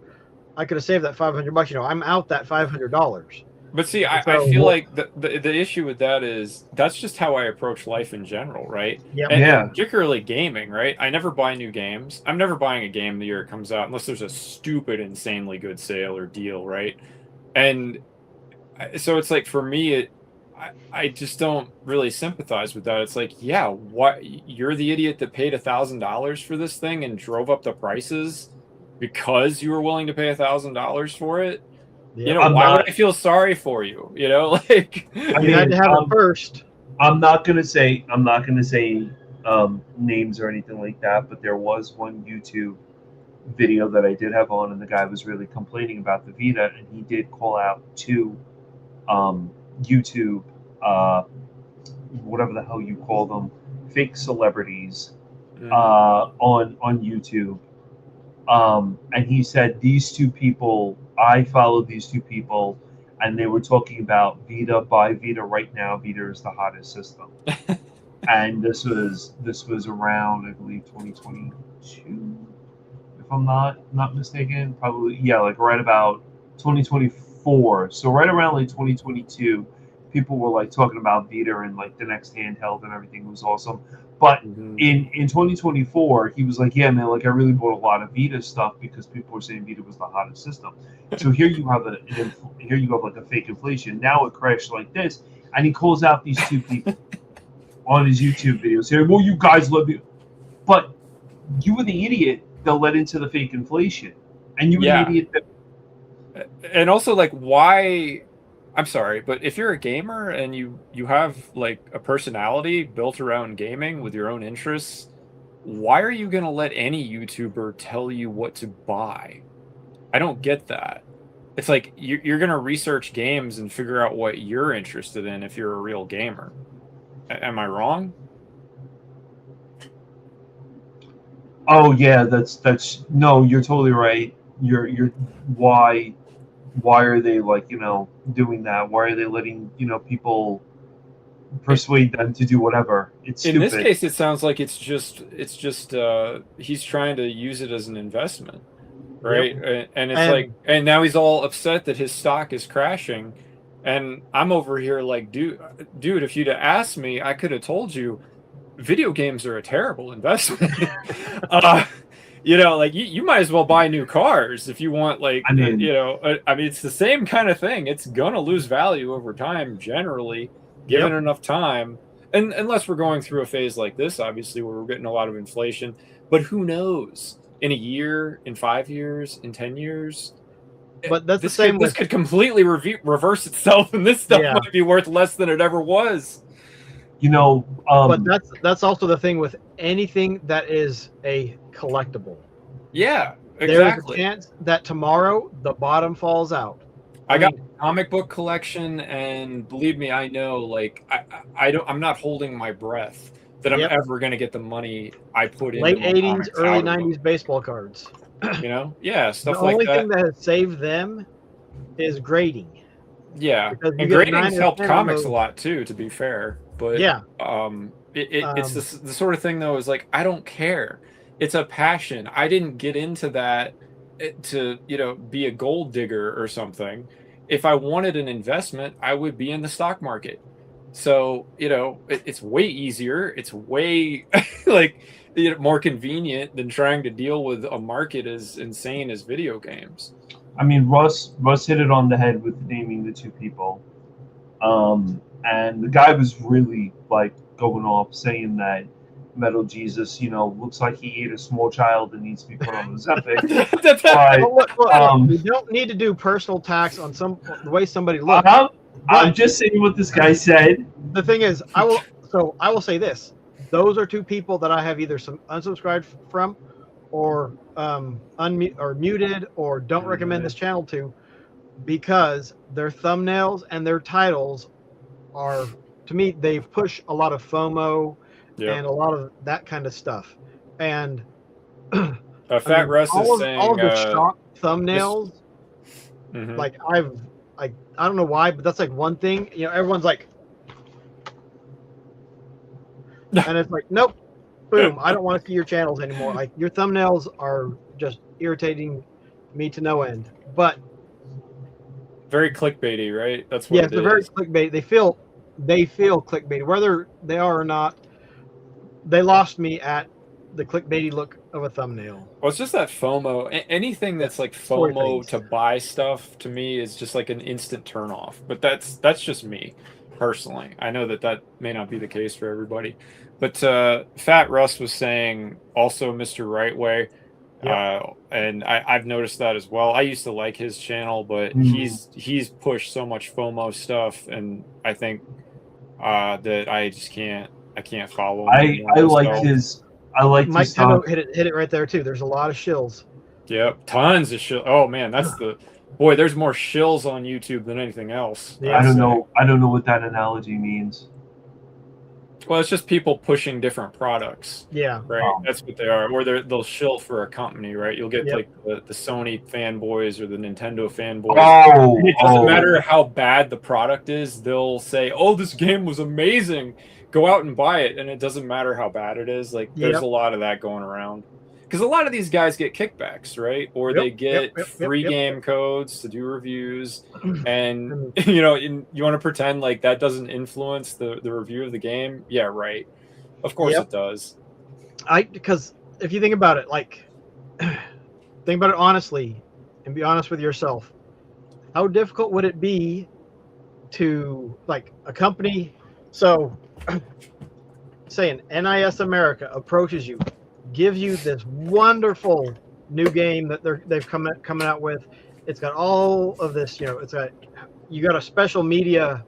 S2: I could have saved that $500. I'm out that $500.
S4: But see, I feel like the issue with that is that's just how I approach life in general, right?
S2: Yep.
S4: And particularly gaming, right? I never buy new games. I'm never buying a game the year it comes out unless there's a stupid, insanely good sale or deal, right? And so it's like, for me, I just don't really sympathize with that. It's like, yeah, what, you're the idiot that paid $1,000 for this thing and drove up the prices because you were willing to pay $1,000 for it?
S2: Yeah,
S4: why would I feel sorry for you? Like,
S2: you had to have it first.
S3: I'm not gonna say names or anything like that, but there was one YouTube video that I did have on, and the guy was really complaining about the Vita, and he did call out to YouTube whatever the hell you call them, fake celebrities
S4: Mm.
S3: on YouTube. And he said these two people, I followed these two people, and they were talking about Vita. Buy Vita right now. Vita is the hottest system. And this was around, I believe, 2022, if I'm not mistaken. Probably, yeah, like right about 2024. So right around like 2022, people were like talking about Vita and like the next handheld and everything was awesome. But in 2024, he was like, yeah, man, like I really bought a lot of Vita stuff because people were saying Vita was the hottest system. So here you have like a fake inflation. Now it crashed like this, and he calls out these two people on his YouTube videos saying, well, you guys let me, but you were the idiot that led into the fake inflation, and you were the idiot that.
S4: And also, like, why? I'm sorry, but if you're a gamer and you have like a personality built around gaming with your own interests, why are you gonna let any YouTuber tell you what to buy? I don't get that. It's like you're gonna research games and figure out what you're interested in if you're a real gamer. Am I wrong?
S3: Oh yeah, that's no, you're totally right. You're why are they like, doing that? Why are they letting, people persuade them to do whatever? It's stupid.
S4: In this case, it sounds like it's just he's trying to use it as an investment, right? Yep. And it's and now he's all upset that his stock is crashing. And I'm over here like, dude, if you'd have asked me, I could have told you video games are a terrible investment. Like you might as well buy new cars if you want, like, I mean, it's the same kind of thing. It's going to lose value over time, generally, given enough time. And unless we're going through a phase like this, obviously, where we're getting a lot of inflation. But who knows? In a year, in 5 years, in 10 years.
S2: But that's the same.
S4: This could completely reverse itself, and this stuff might be worth less than it ever was.
S2: But that's also the thing with anything that is a collectible.
S4: Yeah, exactly.
S2: There's a chance that tomorrow the bottom falls out.
S4: I got a comic book collection, and believe me, I know. Like, I'm not holding my breath that I'm ever going to get the money I put in.
S2: Late 80s, early 90s baseball cards.
S4: Stuff like that.
S2: The only thing that has saved them is grading.
S4: Yeah, and grading's helped comics a lot too, to be fair. But it's the sort of thing though, is like, I don't care. It's a passion. I didn't get into that to be a gold digger or something. If I wanted an investment, I would be in the stock market. So it's way easier. It's way more convenient than trying to deal with a market as insane as video games.
S3: I mean, Russ hit it on the head with naming the two people. And the guy was really like going off saying that Metal Jesus, looks like he ate a small child and needs to be put on Ozempic.
S2: We don't need to do personal attacks on the way somebody looks.
S3: I'm just saying what this guy said.
S2: The thing is, I will say this: those are two people that I have either unsubscribed from, or muted, or don't recommend this channel to, because their thumbnails and their titles are, to me, they've pushed a lot of FOMO and a lot of that kind of stuff. And
S4: Fat Russ is saying
S2: all of the shock thumbnails. Like I don't know why, but that's like one thing. Everyone's like, and it's like, nope, boom, I don't want to see your channels anymore. Like, your thumbnails are just irritating me to no end. But
S4: very clickbaity, right? That's what.
S2: Yeah, they're very clickbait. They feel clickbaity, whether they are or not. They lost me at the clickbaity look of a thumbnail.
S4: Well, it's just that FOMO. Anything that's like FOMO to buy stuff, to me, is just like an instant turnoff. But that's just me personally. I know that may not be the case for everybody. But Fat Russ was saying also Mr. Rightway. And I've noticed that as well. I used to like his channel, but he's pushed so much FOMO stuff, and I think that I just can't follow him.
S3: I like his
S2: Mike Tenno hit it right there too. There's a lot of shills.
S4: Yep, tons of shills. Oh man, that's Boy, there's more shills on YouTube than anything else.
S2: Yeah.
S3: I don't know. I don't know what that analogy means.
S4: Well, it's just people pushing different products.
S2: Yeah.
S4: Right. That's what they are. Or they'll shill for a company, right? You'll get
S2: Yep.
S4: like the Sony fanboys or the Nintendo fanboys.
S3: Oh,
S4: And it doesn't matter how bad the product is. They'll say, "Oh, this game was amazing. Go out and buy it." And it doesn't matter how bad it is. Like there's
S2: Yep.
S4: a lot of that going around. Because a lot of these guys get kickbacks, right? Or they get free game codes to do reviews, and you know, you want to pretend like that doesn't influence the review of the game. Yeah, right. Of course it does.
S2: Because if you think about it, like, think about it honestly, and be honest with yourself. How difficult would it be to, like, a company? So, say an NIS America approaches you, gives you this wonderful new game that they've coming out with. It's got all of this, you know, you got a special media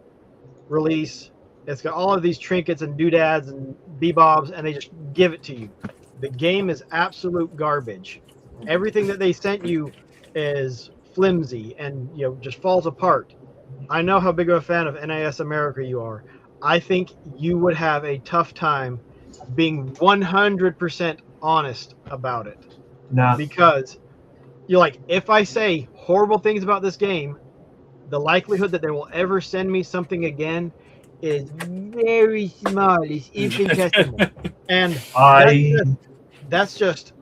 S2: release. It's got all of these trinkets and doodads and bebobs, and they just give it to you. The game is absolute garbage. Everything that they sent you is flimsy and, you know, just falls apart. I know how big of a fan of NIS America you are. I think you would have a tough time being 100% honest about it.
S3: Nah.
S2: Because you're like, if I say horrible things about this game, the likelihood that they will ever send me something again is very small. It's infinitesimal. And that's just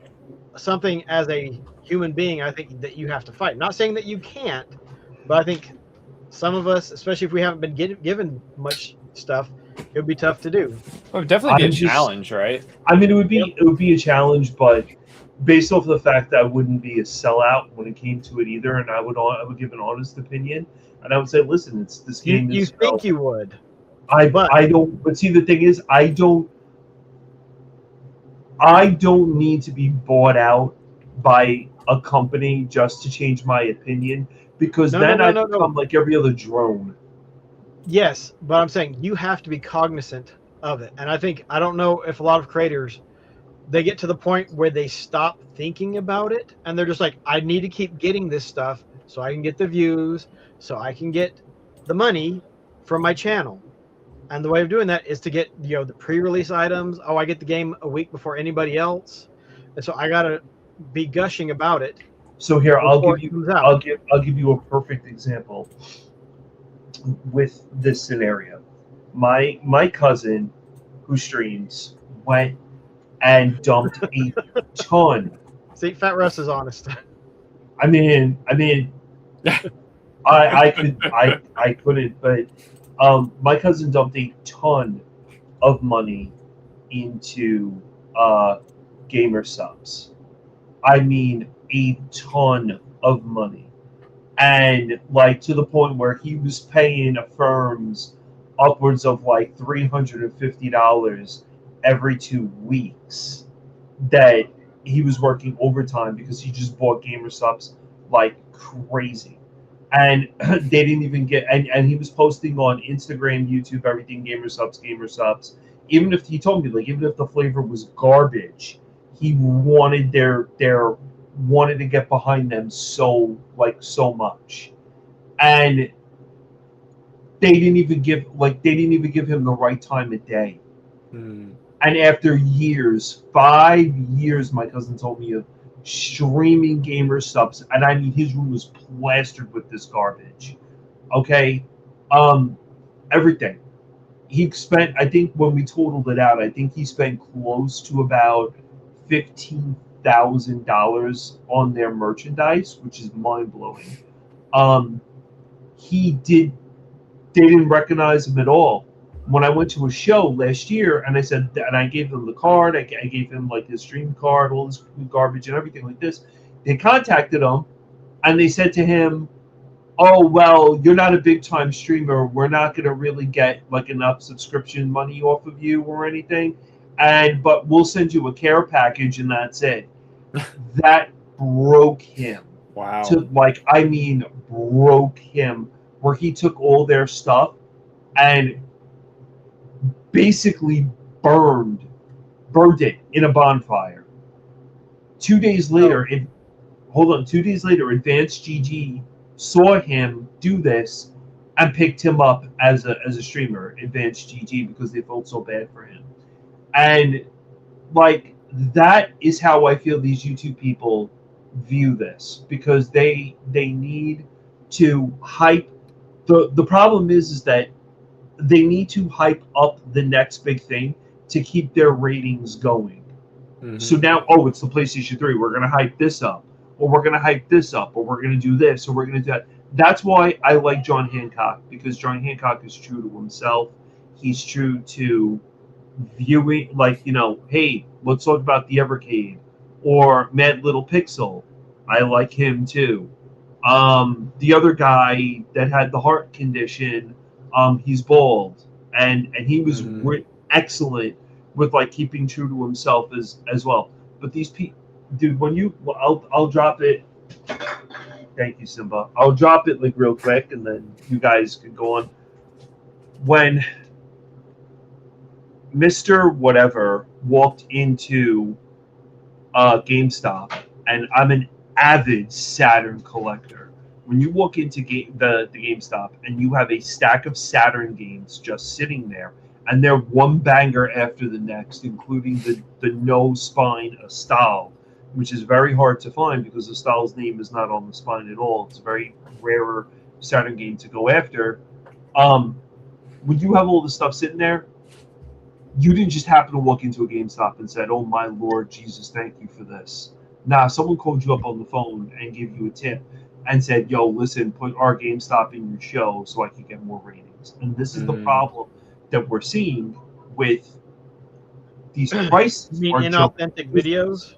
S2: something as a human being, I think, that you have to fight. Not saying that you can't, but I think some of us, especially if we haven't been given much stuff, it would be tough to do.
S4: Well, definitely be a challenge, right?
S3: I mean, it would be a challenge, but based off of the fact that I wouldn't be a sellout when it came to it either, and I would give an honest opinion, and I would say, listen, it's this game.
S2: You think you would?
S3: I don't. But see, the thing is, I don't need to be bought out by a company just to change my opinion, because I become like every other drone.
S2: Yes, but I'm saying you have to be cognizant of it. And I don't know if a lot of creators, they get to the point where they stop thinking about it and they're just like, I need to keep getting this stuff so I can get the views, so I can get the money from my channel. And the way of doing that is to get, you know, the pre-release items. Oh, I get the game a week before anybody else. And so I got to be gushing about it.
S3: So here, I'll give you a perfect example with this scenario. My cousin, who streams, went and dumped a ton.
S2: See, Fat Russ is honest.
S3: I mean, I couldn't, but my cousin dumped a ton of money into gamer subs. I mean, a ton of money. And like to the point where he was paying firms upwards of like $350 every 2 weeks that he was working overtime because he just bought gamer subs like crazy. And they didn't even get, and he was posting on Instagram, YouTube, everything, gamer subs. Even if he told me, like, even if the flavor was garbage, he wanted wanted to get behind them so much. And they didn't even give him the right time of day. And after years, 5 years, my cousin told me, of streaming gamer subs, and I mean, his room was plastered with this garbage. Okay, everything. He spent, I think, when we totaled it out, I think he spent close to about $15,000 on their merchandise, which is mind blowing. They didn't recognize him at all. When I went to a show last year, and I gave them the card, I gave him like his stream card, all this garbage and everything like this. They contacted him, and they said to him, "Oh, well, you're not a big time streamer. We're not going to really get like enough subscription money off of you or anything, but we'll send you a care package, and that's it." That broke him.
S4: Wow.
S3: Broke him, where he took all their stuff and basically burned it in a bonfire. 2 days later, Advanced GG saw him do this and picked him up as a streamer, Advanced GG, because they felt so bad for him. And like that is how I feel these YouTube people view this, because they need to hype. The problem is that they need to hype up the next big thing to keep their ratings going. Mm-hmm. So now, it's the PlayStation 3. We're going to hype this up, or we're going to hype this up, or we're going to do this, or we're going to do that. That's why I like John Hancock, because John Hancock is true to himself. He's true to viewing, like, hey, let's talk about the Evercade or Mad Little Pixel. I like him too. The other guy that had the heart condition, he's bald, and he was excellent with like keeping true to himself as well. But these people, dude, I'll drop it. Thank you, Simba. I'll drop it like real quick, and then you guys can go on. When Mr. Whatever walked into GameStop, and I'm an avid Saturn collector. When you walk into the GameStop and you have a stack of Saturn games just sitting there, and they're one banger after the next, including the No Spine Astal, which is very hard to find because Astal's name is not on the spine at all. It's a very rarer Saturn game to go after. When you have all this stuff sitting there, you didn't just happen to walk into a GameStop and said, "Oh my Lord Jesus, thank you for this." Nah, someone called you up on the phone and gave you a tip and said, "Yo, listen, put our GameStop in your show so I can get more ratings." And this is the problem that we're seeing with these prices.
S2: You mean inauthentic videos?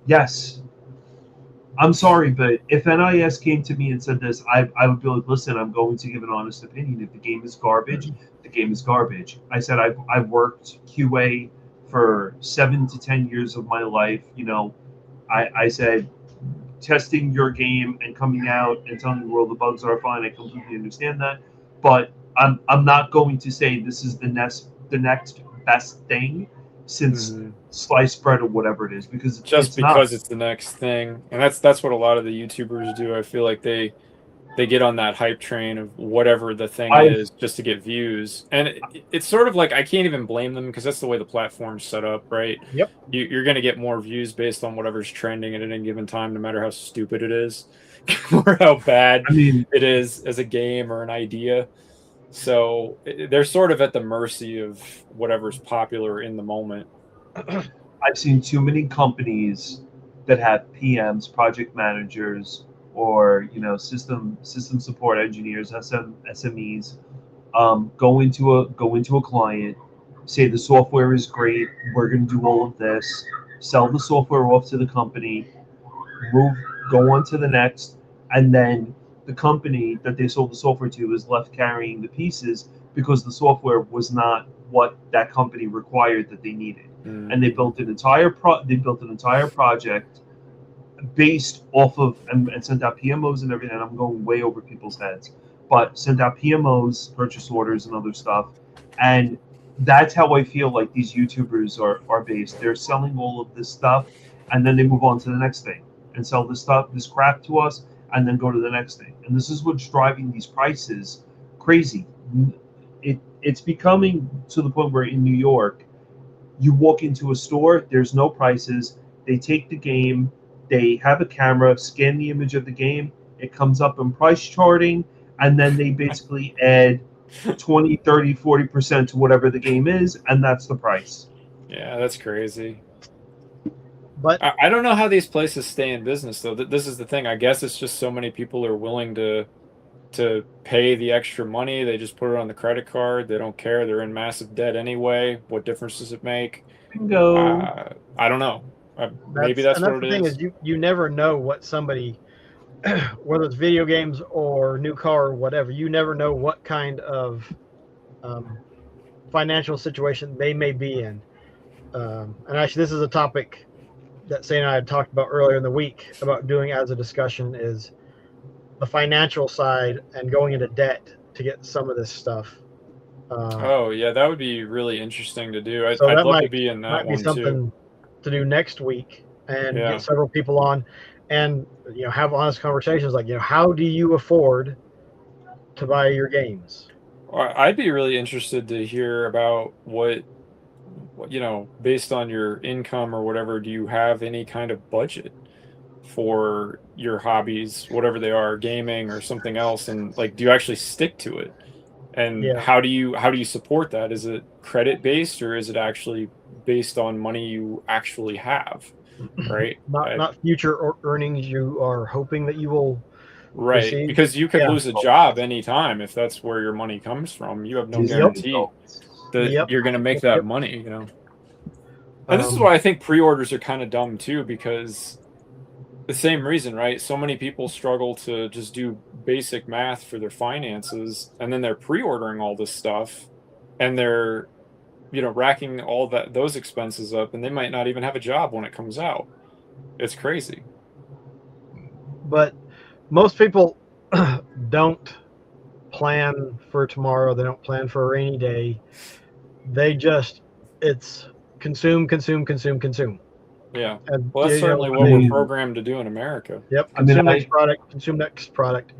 S3: Yes. I'm sorry, but if NIS came to me and said this, I would be like, listen, I'm going to give an honest opinion. If the game is garbage, the game is garbage. I said I've worked QA for 7 to 10 years of my life. I said testing your game and coming out and telling the world the bugs are fine. I completely understand that, but I'm not going to say this is the next best thing since sliced bread or whatever it is, because it's
S4: the next thing. And that's what a lot of the YouTubers do. I feel like they get on that hype train of whatever the thing is just to get views. And it's sort of like, I can't even blame them because that's the way the platform's set up, right?
S2: Yep.
S4: You're going to get more views based on whatever's trending at any given time, no matter how stupid it is or how bad it is as a game or an idea. So they're sort of at the mercy of whatever's popular in the moment.
S3: I've seen too many companies that have PMs, project managers, or system support engineers, SMEs, go into a client, say the software is great, we're going to do all of this, sell the software off to the company, go on to the next, and then the company that they sold the software to is left carrying the pieces because the software was not what that company required that they needed. And they built an entire project based off of and sent out PMOs and everything. And I'm going way over people's heads, but sent out PMOs, purchase orders, and other stuff. And that's how I feel like these YouTubers are based. They're selling all of this stuff, and then they move on to the next thing and sell this crap to us, and then go to the next thing. And this is what's driving these prices crazy. It's becoming to the point where in New York, you walk into a store, there's no prices. They take the game, they have a camera, scan the image of the game, it comes up in price charting, and then they basically add 20, 30, 40% to whatever the game is, and that's the price.
S4: Yeah, that's crazy.
S2: But
S4: I don't know how these places stay in business, though. This is the thing. I guess it's just so many people are willing to pay the extra money. They just put it on the credit card. They don't care. They're in massive debt anyway. What difference does it make?
S3: Bingo.
S4: I don't know. Maybe that's what it is.
S2: The thing is, you never know what somebody, whether it's video games or new car or whatever, you never know what kind of financial situation they may be in. And actually, this is a topic that Say and I had talked about earlier in the week about doing as a discussion, is the financial side and going into debt to get some of this stuff.
S4: Oh yeah, that would be really interesting to do. I'd love to be in that one too.
S2: Something to do next week and get several people on and have honest conversations like how do you afford to buy your games?
S4: I'd be really interested to hear about what based on your income or whatever, do you have any kind of budget for your hobbies, whatever they are, gaming or something else, and like, do you actually stick to it? And
S2: Yeah.
S4: how do you support that? Is it credit based, or is it actually based on money you actually have? Right.
S2: Not future earnings you are hoping that you will
S4: Right,
S2: receive.
S4: because you could
S2: Yeah.
S4: lose a job anytime if that's where your money comes from. You have no guarantee that
S2: Yep.
S4: you're going to make that
S2: Yep.
S4: money, And this is why I think pre-orders are kind of dumb too, because the same reason, right? So many people struggle to just do basic math for their finances, and then they're pre-ordering all this stuff, and they're, racking all those expenses up, and they might not even have a job when it comes out. It's crazy.
S2: But most people don't plan for tomorrow. They don't plan for a rainy day. They just, it's consume, consume, consume, consume.
S4: Yeah.
S2: And,
S4: Well, that's certainly what we're programmed to do in America.
S2: Yep. Consume next product, consume next product.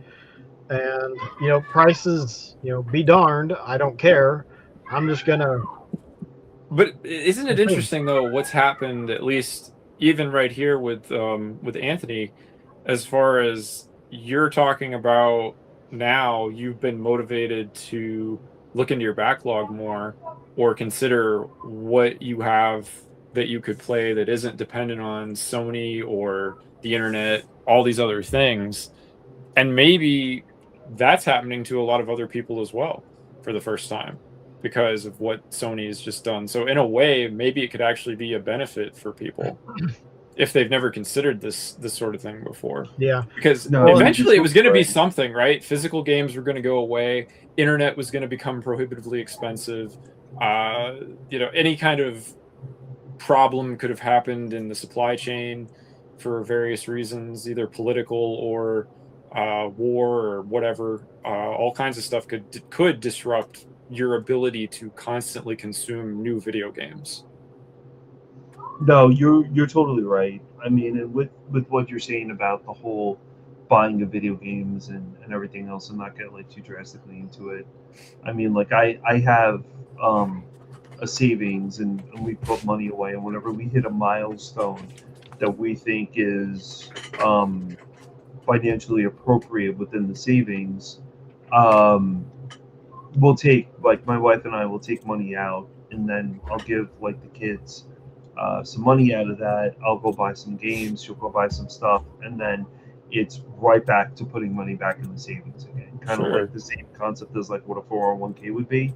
S2: And, prices, be darned. I don't care. I'm just going to.
S4: But isn't it interesting, though, what's happened, at least even right here with Anthony, as far as you're talking about now, you've been motivated to look into your backlog more or consider what you have that you could play that isn't dependent on Sony or the internet, all these other things. And maybe that's happening to a lot of other people as well for the first time because of what Sony has just done. So in a way, maybe it could actually be a benefit for people if they've never considered this sort of thing before.
S2: Yeah.
S4: Because eventually it was going to be something, right? Physical games were going to go away. Internet was going to become prohibitively expensive. Any kind of problem could have happened in the supply chain for various reasons, either political or war or whatever. All kinds of stuff could disrupt your ability to constantly consume new video games.
S3: No, you're totally right. I mean, and with what you're saying about the whole buying of video games and everything else, and not get like too drastically into it. I mean, like I have a savings and we put money away, and whenever we hit a milestone that we think is financially appropriate within the savings, we'll take, like, my wife and I will take money out, and then I'll give like the kids some money out of that. I'll go buy some games, she'll go buy some stuff, and then it's right back to putting money back in the savings again. Kind of like the same concept as like what a 401k would be.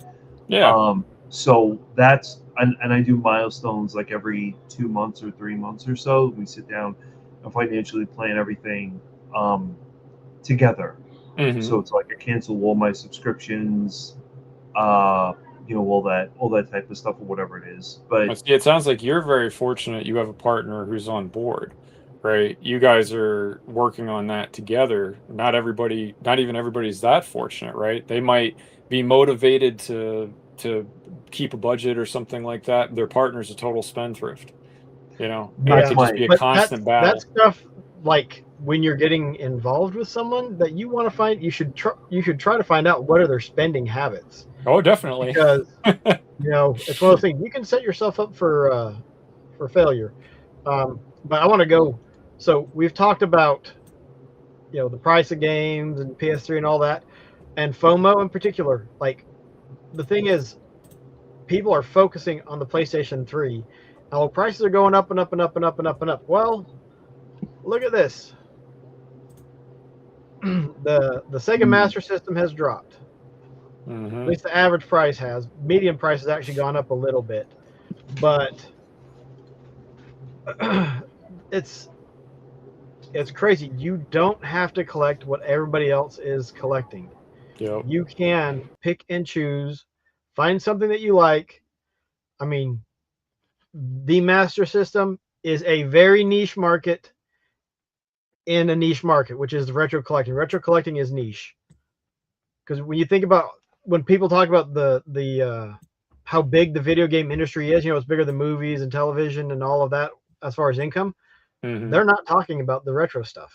S4: Yeah.
S3: So that's, and I do milestones like every 2 months or 3 months or so. We sit down and financially plan everything together.
S4: Mm-hmm.
S3: So it's like I cancel all my subscriptions, all that type of stuff or whatever it is. But
S4: it sounds like you're very fortunate you have a partner who's on board, right? You guys are working on that together. Not even everybody's that fortunate, right? They might be motivated to keep a budget or something like that. Their partner's a total spendthrift. It could just be a constant battle.
S2: That stuff, like when you're getting involved with someone that you want to find, you should try to find out what are their spending habits.
S4: Oh, definitely.
S2: Because it's one of those things you can set yourself up for failure. But I want to go. So we've talked about the price of games and PS3 and all that, and FOMO in particular. Like the thing is, people are focusing on the PlayStation 3. Now prices are going up and up and up and up and up and up. Well, look at this. The Sega Master System has dropped.
S4: Mm-hmm.
S2: At least the average price has. Median price has actually gone up a little bit, but it's crazy. You don't have to collect what everybody else is collecting.
S4: Yep.
S2: You can pick and choose, find something that you like. I mean, the Master System is a very niche market in a niche market, which is retro collecting. Retro collecting is niche. Because when you think about, when people talk about the how big the video game industry is, it's bigger than movies and television and all of that as far as income. they're not talking about the retro stuff.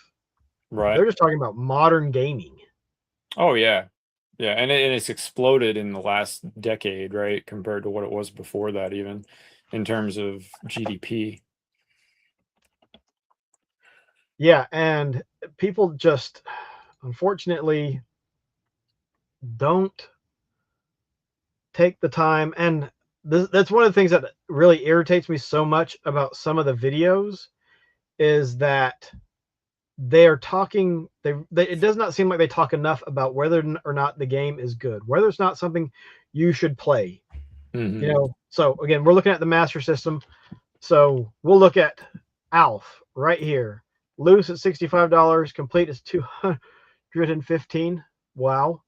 S4: Right.
S2: They're just talking about modern gaming.
S4: Oh yeah, yeah, and it's exploded in the last decade, right, compared to what it was before that, even in terms of GDP.
S2: Yeah, and people just unfortunately don't take the time, and that's one of the things that really irritates me so much about some of the videos is that they are talking it does not seem like they talk enough about whether or not the game is good, whether it's not something you should play. So again, we're looking at the Master System, so we'll look at Alf right here. Loose at $65, complete is $215. Wow.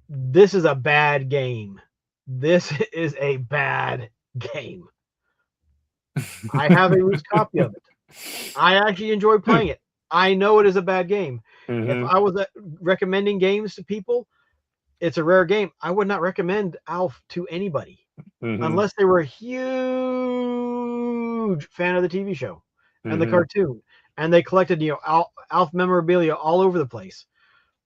S2: This is a bad game. This is a bad game. I have a loose copy of it. I actually enjoy playing it. I know it is a bad game. If I was recommending games to people, it's a rare game. I would not recommend Alf to anybody unless they were a huge fan of the TV show and the cartoon, and they collected Alf memorabilia all over the place.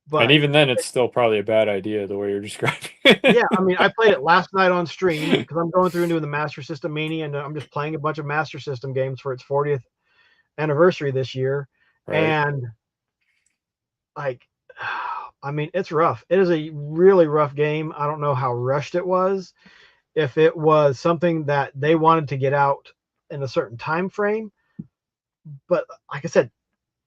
S2: But
S4: and even then, it's still probably a bad idea the way you're describing it.
S2: Yeah, I mean, I played it last night on stream because I'm going through and doing the Master System Mania, and I'm just playing a bunch of Master System games for its 40th anniversary this year. Right. And like, I mean, it's rough. It is a really rough game. I don't know how rushed it was. If it was something that they wanted to get out in a certain time frame, but like I said,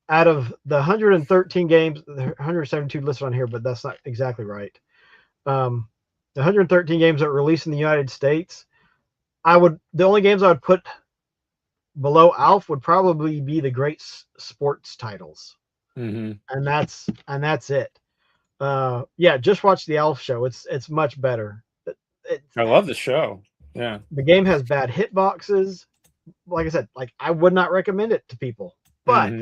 S2: out of the 113 games, 172 listed on here, but that's not exactly right. The 113 games that were released in the United States, the only games I would put below Alf would probably be the great sports titles, and that's it. Yeah, just watch the Alf show. It's much better.
S4: I love the show. Yeah,
S2: the game has bad hitboxes. Like I said, like I would not recommend it to people, but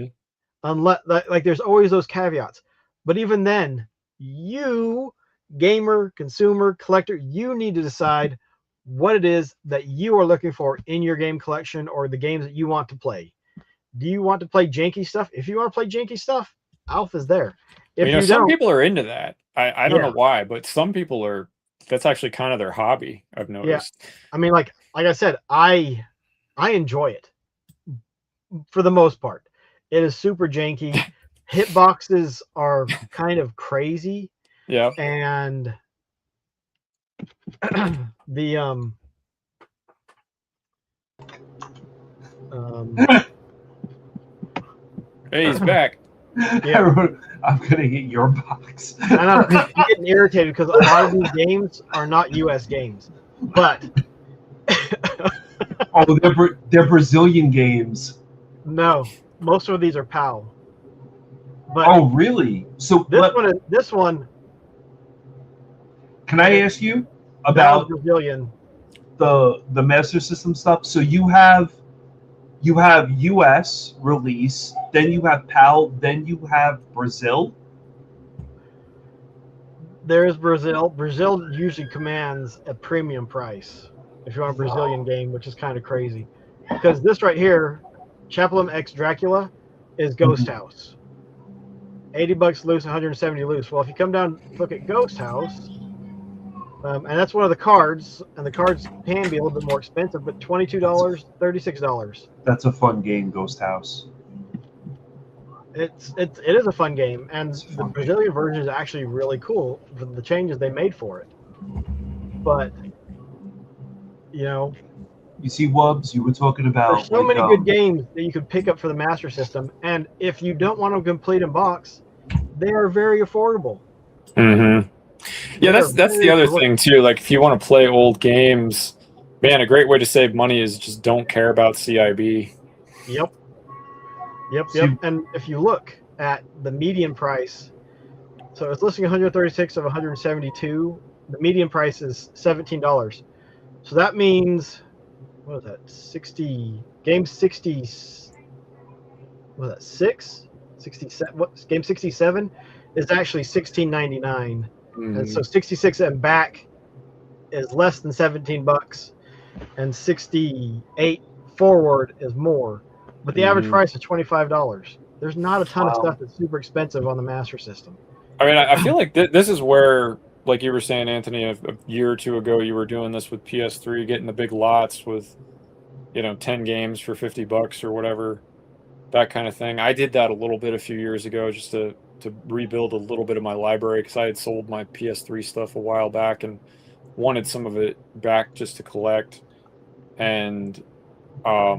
S2: unless like there's always those caveats. But even then, you gamer, consumer, collector, you need to decide what it is that you are looking for in your game collection or the games that you want to play. Do you want to play janky stuff? If you want to play janky stuff, Alf is there. If
S4: some people are into that. I don't know why, but some people are. That's actually kind of their hobby, I've noticed.
S2: Yeah. I mean, like I said, I enjoy it for the most part. It is super janky. Hitboxes are kind of crazy.
S4: Yeah.
S2: And the
S4: hey, he's back.
S3: Yeah. I'm gonna get your box.
S2: I know, I'm getting irritated because a lot of these games are not US games. But
S3: oh, they're Brazilian games.
S2: No, most of these are PAL. But
S3: oh, really? So
S2: this one.
S3: Can I ask you about
S2: Brazilian?
S3: The Master System stuff. So you have US release, then you have PAL, then you have Brazil.
S2: There's Brazil. Brazil usually commands a premium price if you want a Brazilian game, which is kind of crazy. Because this right here, Chaplin X Dracula, is Ghost House. $80 loose, 170 loose. Well, if you come down, look at Ghost House, and that's one of the cards, and the cards can be a little bit more expensive, but $22, $36.
S3: That's a fun game, Ghost House.
S2: It is a fun game, and the Brazilian version is actually really cool for the changes they made for it. But
S3: you see, Wubbs, you were talking about
S2: there's so many good games that you could pick up for the Master System, and if you don't want to complete in box, they are very affordable.
S4: Yeah, that's the other thing too. Like, if you want to play old games, man, a great way to save money is just don't care about CIB.
S2: Yep. And if you look at the median price, so it's listing 136 of 172. The median price is $17. So that means, what is that? 60 game 60. What is that? 67. What game 67 is actually $16.99. And so 66 and back is less than $17, and 68 forward is more, but the average
S4: Mhm.
S2: price is $25. There's not a ton of
S3: Wow.
S2: stuff that's super expensive on the Master System.
S4: I mean, I feel like this is where, like you were saying, Anthony, a year or two ago, you were doing this with PS3, getting the big lots with, 10 games for $50 or whatever, that kind of thing. I did that a little bit a few years ago just to rebuild a little bit of my library because I had sold my PS3 stuff a while back and wanted some of it back just to collect. And I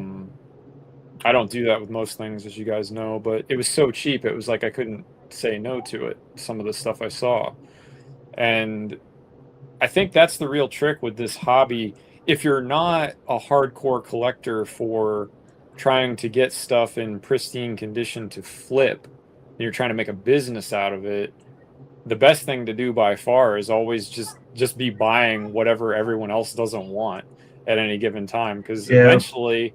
S4: don't do that with most things, as you guys know, but it was so cheap. It was like I couldn't say no to it, some of the stuff I saw. And I think that's the real trick with this hobby. If you're not a hardcore collector for trying to get stuff in pristine condition to flip, and you're trying to make a business out of it, the best thing to do by far is always just be buying whatever everyone else doesn't want at any given time, because
S3: Yeah.
S4: eventually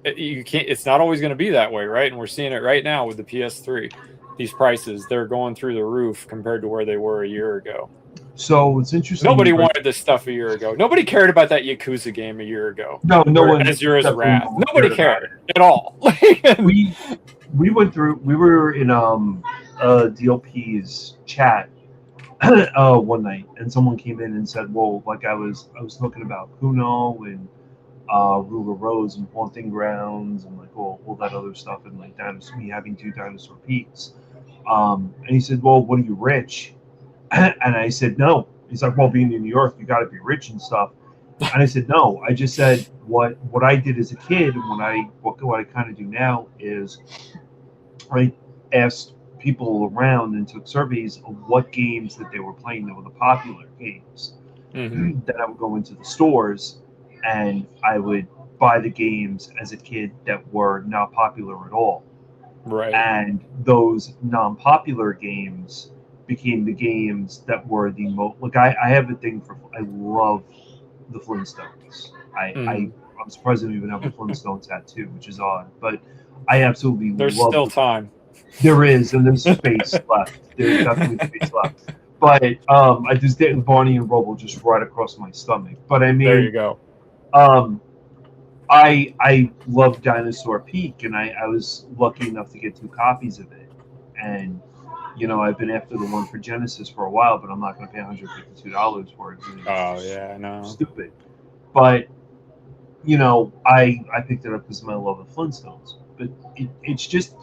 S4: you can't. It's not always going to be that way, right? And we're seeing it right now with the PS3. These prices, they're going through the roof compared to where they were a year ago.
S3: So it's interesting.
S4: Nobody wanted this stuff a year ago. Nobody cared about that Yakuza game a year ago.
S3: No one.
S4: Azura's
S3: definitely
S4: Wrath.
S3: no one
S4: Nobody
S3: cared
S4: cared at all.
S3: We went through. We were in DLP's chat one night, and someone came in and said, "Well, like I was talking about Kuno and Ruler Rose and Haunting Grounds and like all that other stuff, and like me having 2 Dinosaur Peaks." And he said, "Well, what are you, rich?" And I said, "No." He's like, "Well, being in New York, you got to be rich and stuff." And I said, "No." I just said what I did as a kid, and what I kind of do now is I asked people around and took surveys of what games that they were playing that were the popular games.
S4: Mhm.
S3: Then I would go into the stores and I would buy the games as a kid that were not popular at all.
S4: Right.
S3: And those non-popular games became the games that were the most. Like I have a thing for. I love the Flintstones. I'm surprised I don't even have a Flintstones tattoo, which is odd, but I absolutely
S4: There's
S3: love.
S4: still time.
S3: There is, and there's space left. There's definitely space left. But I just did Barney and Rubble just right across my stomach. But I mean,
S4: There you go.
S3: I love Dinosaur Peak, and I was lucky enough to get 2 copies of it. And I've been after the one for Genesis for a while, but I'm not going to pay $152 for it.
S4: Oh yeah, I know.
S3: Stupid. But I picked it up because of my love of Flintstones. But it's just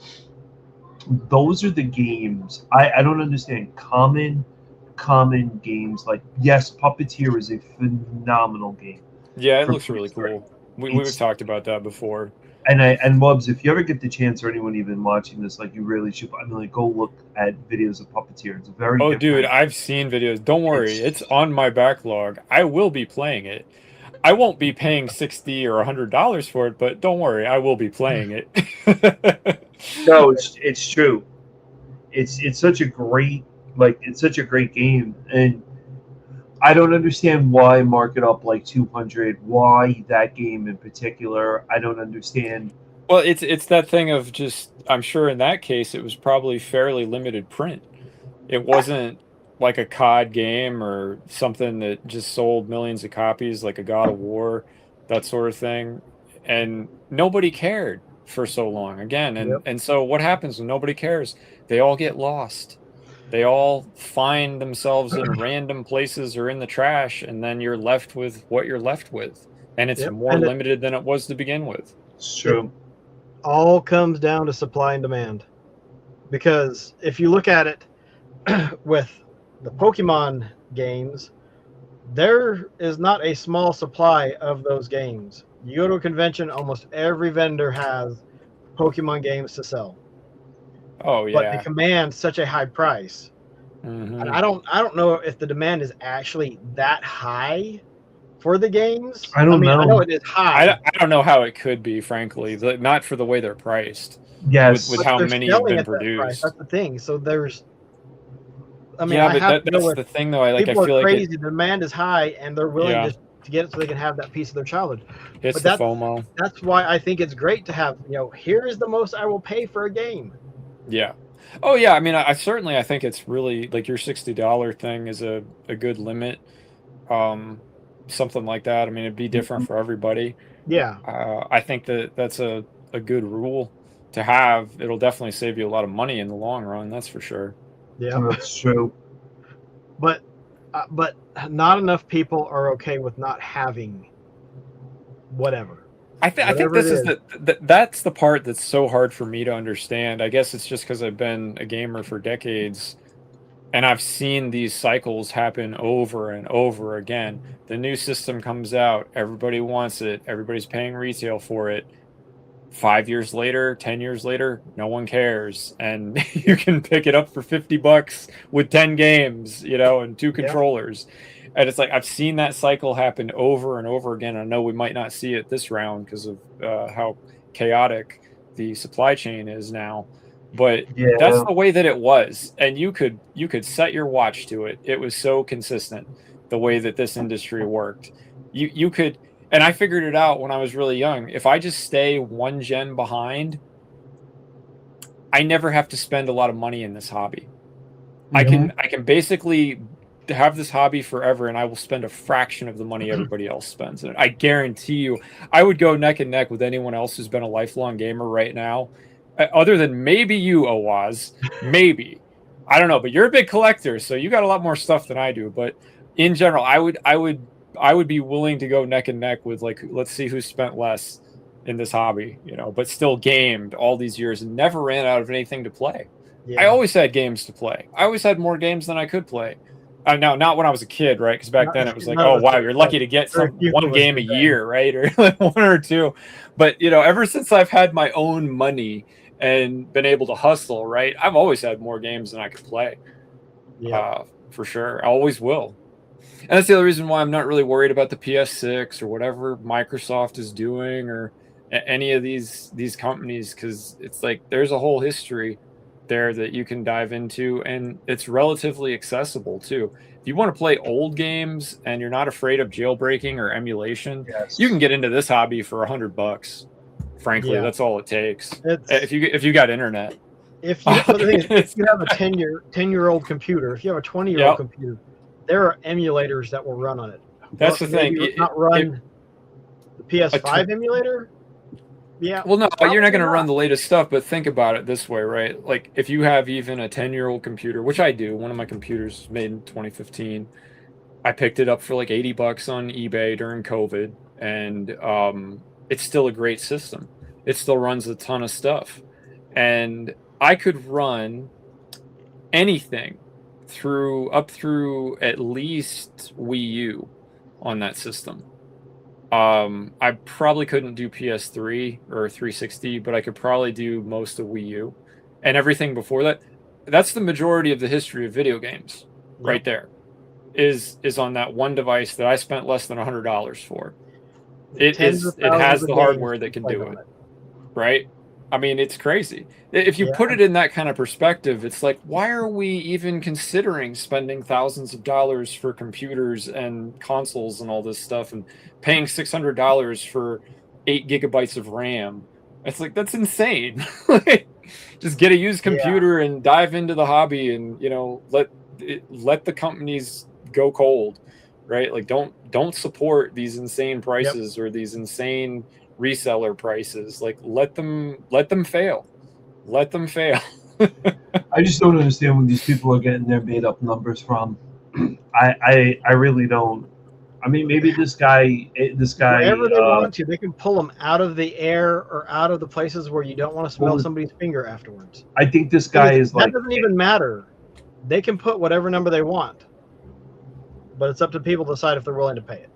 S3: those are the games I don't understand. Common games like, yes, Puppeteer is a phenomenal game.
S4: Yeah, it looks really cool. We've talked about that before.
S3: And Wubs, if you ever get the chance, or anyone even watching this, like, you really should. I mean, like, go look at videos of Puppeteer. It's very.
S4: Oh,
S3: different.
S4: dude, I've seen videos. Don't worry, it's on my backlog. I will be playing it. I won't be paying $60 or $100 for it, but don't worry, I will be playing it.
S3: No, it's true. It's such a great game, and I don't understand why mark it up like 200. Why that game in particular? I don't understand.
S4: Well, it's that thing of just. I'm sure in that case it was probably fairly limited print. It wasn't like a COD game or something that just sold millions of copies, like a God of War, that sort of thing, and nobody cared for so long. Again, and so what happens when nobody cares? They all get lost. They all find themselves in random places or in the trash, and then you're left with what you're left with. And it's more limited than it was to begin with.
S3: It's true.
S2: It all comes down to supply and demand. Because if you look at it with the Pokemon games, there is not a small supply of those games. You go to a convention, almost every vendor has Pokemon games to sell.
S4: Oh yeah.
S2: But they command such a high price.
S4: Mm-hmm.
S2: And I don't know if the demand is actually that high for the games.
S3: I don't know.
S2: I know it is high.
S4: I don't know how it could be, frankly. Not for the way they're priced.
S3: Yes.
S4: With how many have been produced.
S2: That's the thing. So there's.
S4: I mean, yeah, but that's the thing, though. I feel like
S2: crazy. The demand is high, and they're willing to get it so they can have that piece of their childhood.
S4: It's the FOMO.
S2: That's why I think it's great to have. Here is the most I will pay for a game.
S4: Yeah. Oh yeah. I mean, I think it's really like your $60 thing is a good limit. something like that. I mean, it'd be different for everybody.
S2: Yeah.
S4: I think that's a good rule to have. It'll definitely save you a lot of money in the long run. That's for sure.
S2: Yeah.
S3: That's true.
S2: But not enough people are okay with not having whatever.
S4: I think this is that's the part that's so hard for me to understand. I guess it's just because I've been a gamer for decades, and I've seen these cycles happen over and over again. The new system comes out, everybody wants it, everybody's paying retail for it. 5 years later, 10 years later, no one cares, and you can pick it up for $50 with 10 games, and 2 controllers. And it's like, I've seen that cycle happen over and over again. I know we might not see it this round because of how chaotic the supply chain is now, but that's the way that it was. And you could set your watch to it. It was so consistent the way that this industry worked. You could, and I figured it out when I was really young. If I just stay one gen behind, I never have to spend a lot of money in this hobby. Mm-hmm. I can basically have this hobby forever, and I will spend a fraction of the money everybody else spends. And I guarantee you, I would go neck and neck with anyone else who's been a lifelong gamer right now, other than maybe you, Owaz. Maybe. I don't know, but you're a big collector, so you got a lot more stuff than I do. But in general, I would be willing to go neck and neck with, like, let's see who spent less in this hobby, but still gamed all these years and never ran out of anything to play. Yeah. I always had games to play. I always had more games than I could play. No, not when I was a kid, right? Because back then it was like, oh, wow, you're lucky to get one game a year, right? Or like 1 or 2. But, ever since I've had my own money and been able to hustle, right, I've always had more games than I could play. Yeah. For sure. I always will. And that's the other reason why I'm not really worried about the PS6 or whatever Microsoft is doing or any of these companies, because it's like there's a whole history there that you can dive into, and it's relatively accessible too. If you want to play old games and you're not afraid of jailbreaking or emulation, you can get into this hobby for $100. Frankly, that's all it takes. If you got internet.
S2: If you have a 10-year-old computer, if you have a 20-year-old computer, there are emulators that will run on it.
S4: That's the thing.
S2: Not run the PS5 emulator. Yeah.
S4: Well, no, you're not going to run the latest stuff, but think about it this way, right? Like, if you have even a 10-year-old computer, which I do, one of my computers was made in 2015. I picked it up for like $80 on eBay during COVID, and it's still a great system. It still runs a ton of stuff. And I could run anything up through at least Wii U on that system. I probably couldn't do PS3 or 360, but I could probably do most of Wii U. And everything before that, that's the majority of the history of video games right there, is on that one device that I spent less than $100 for. It has the hardware that can do it, right? I mean, it's crazy. If you put it in that kind of perspective, it's like, why are we even considering spending thousands of dollars for computers and consoles and all this stuff and paying $600 for 8 gigabytes of RAM? It's like, that's insane. Just get a used computer and dive into the hobby, and let the companies go cold, right? Like, don't support these insane prices or these insane reseller prices. Like, let them fail. Let them fail.
S3: I just don't understand where these people are getting their made up numbers from. I really don't. I mean, maybe this guy
S2: wherever they want to, they can pull them out of the air or out of the places where you don't want to smell somebody's finger afterwards.
S3: I think this guy is
S2: that doesn't even matter. They can put whatever number they want, but it's up to people to decide if they're willing to pay it.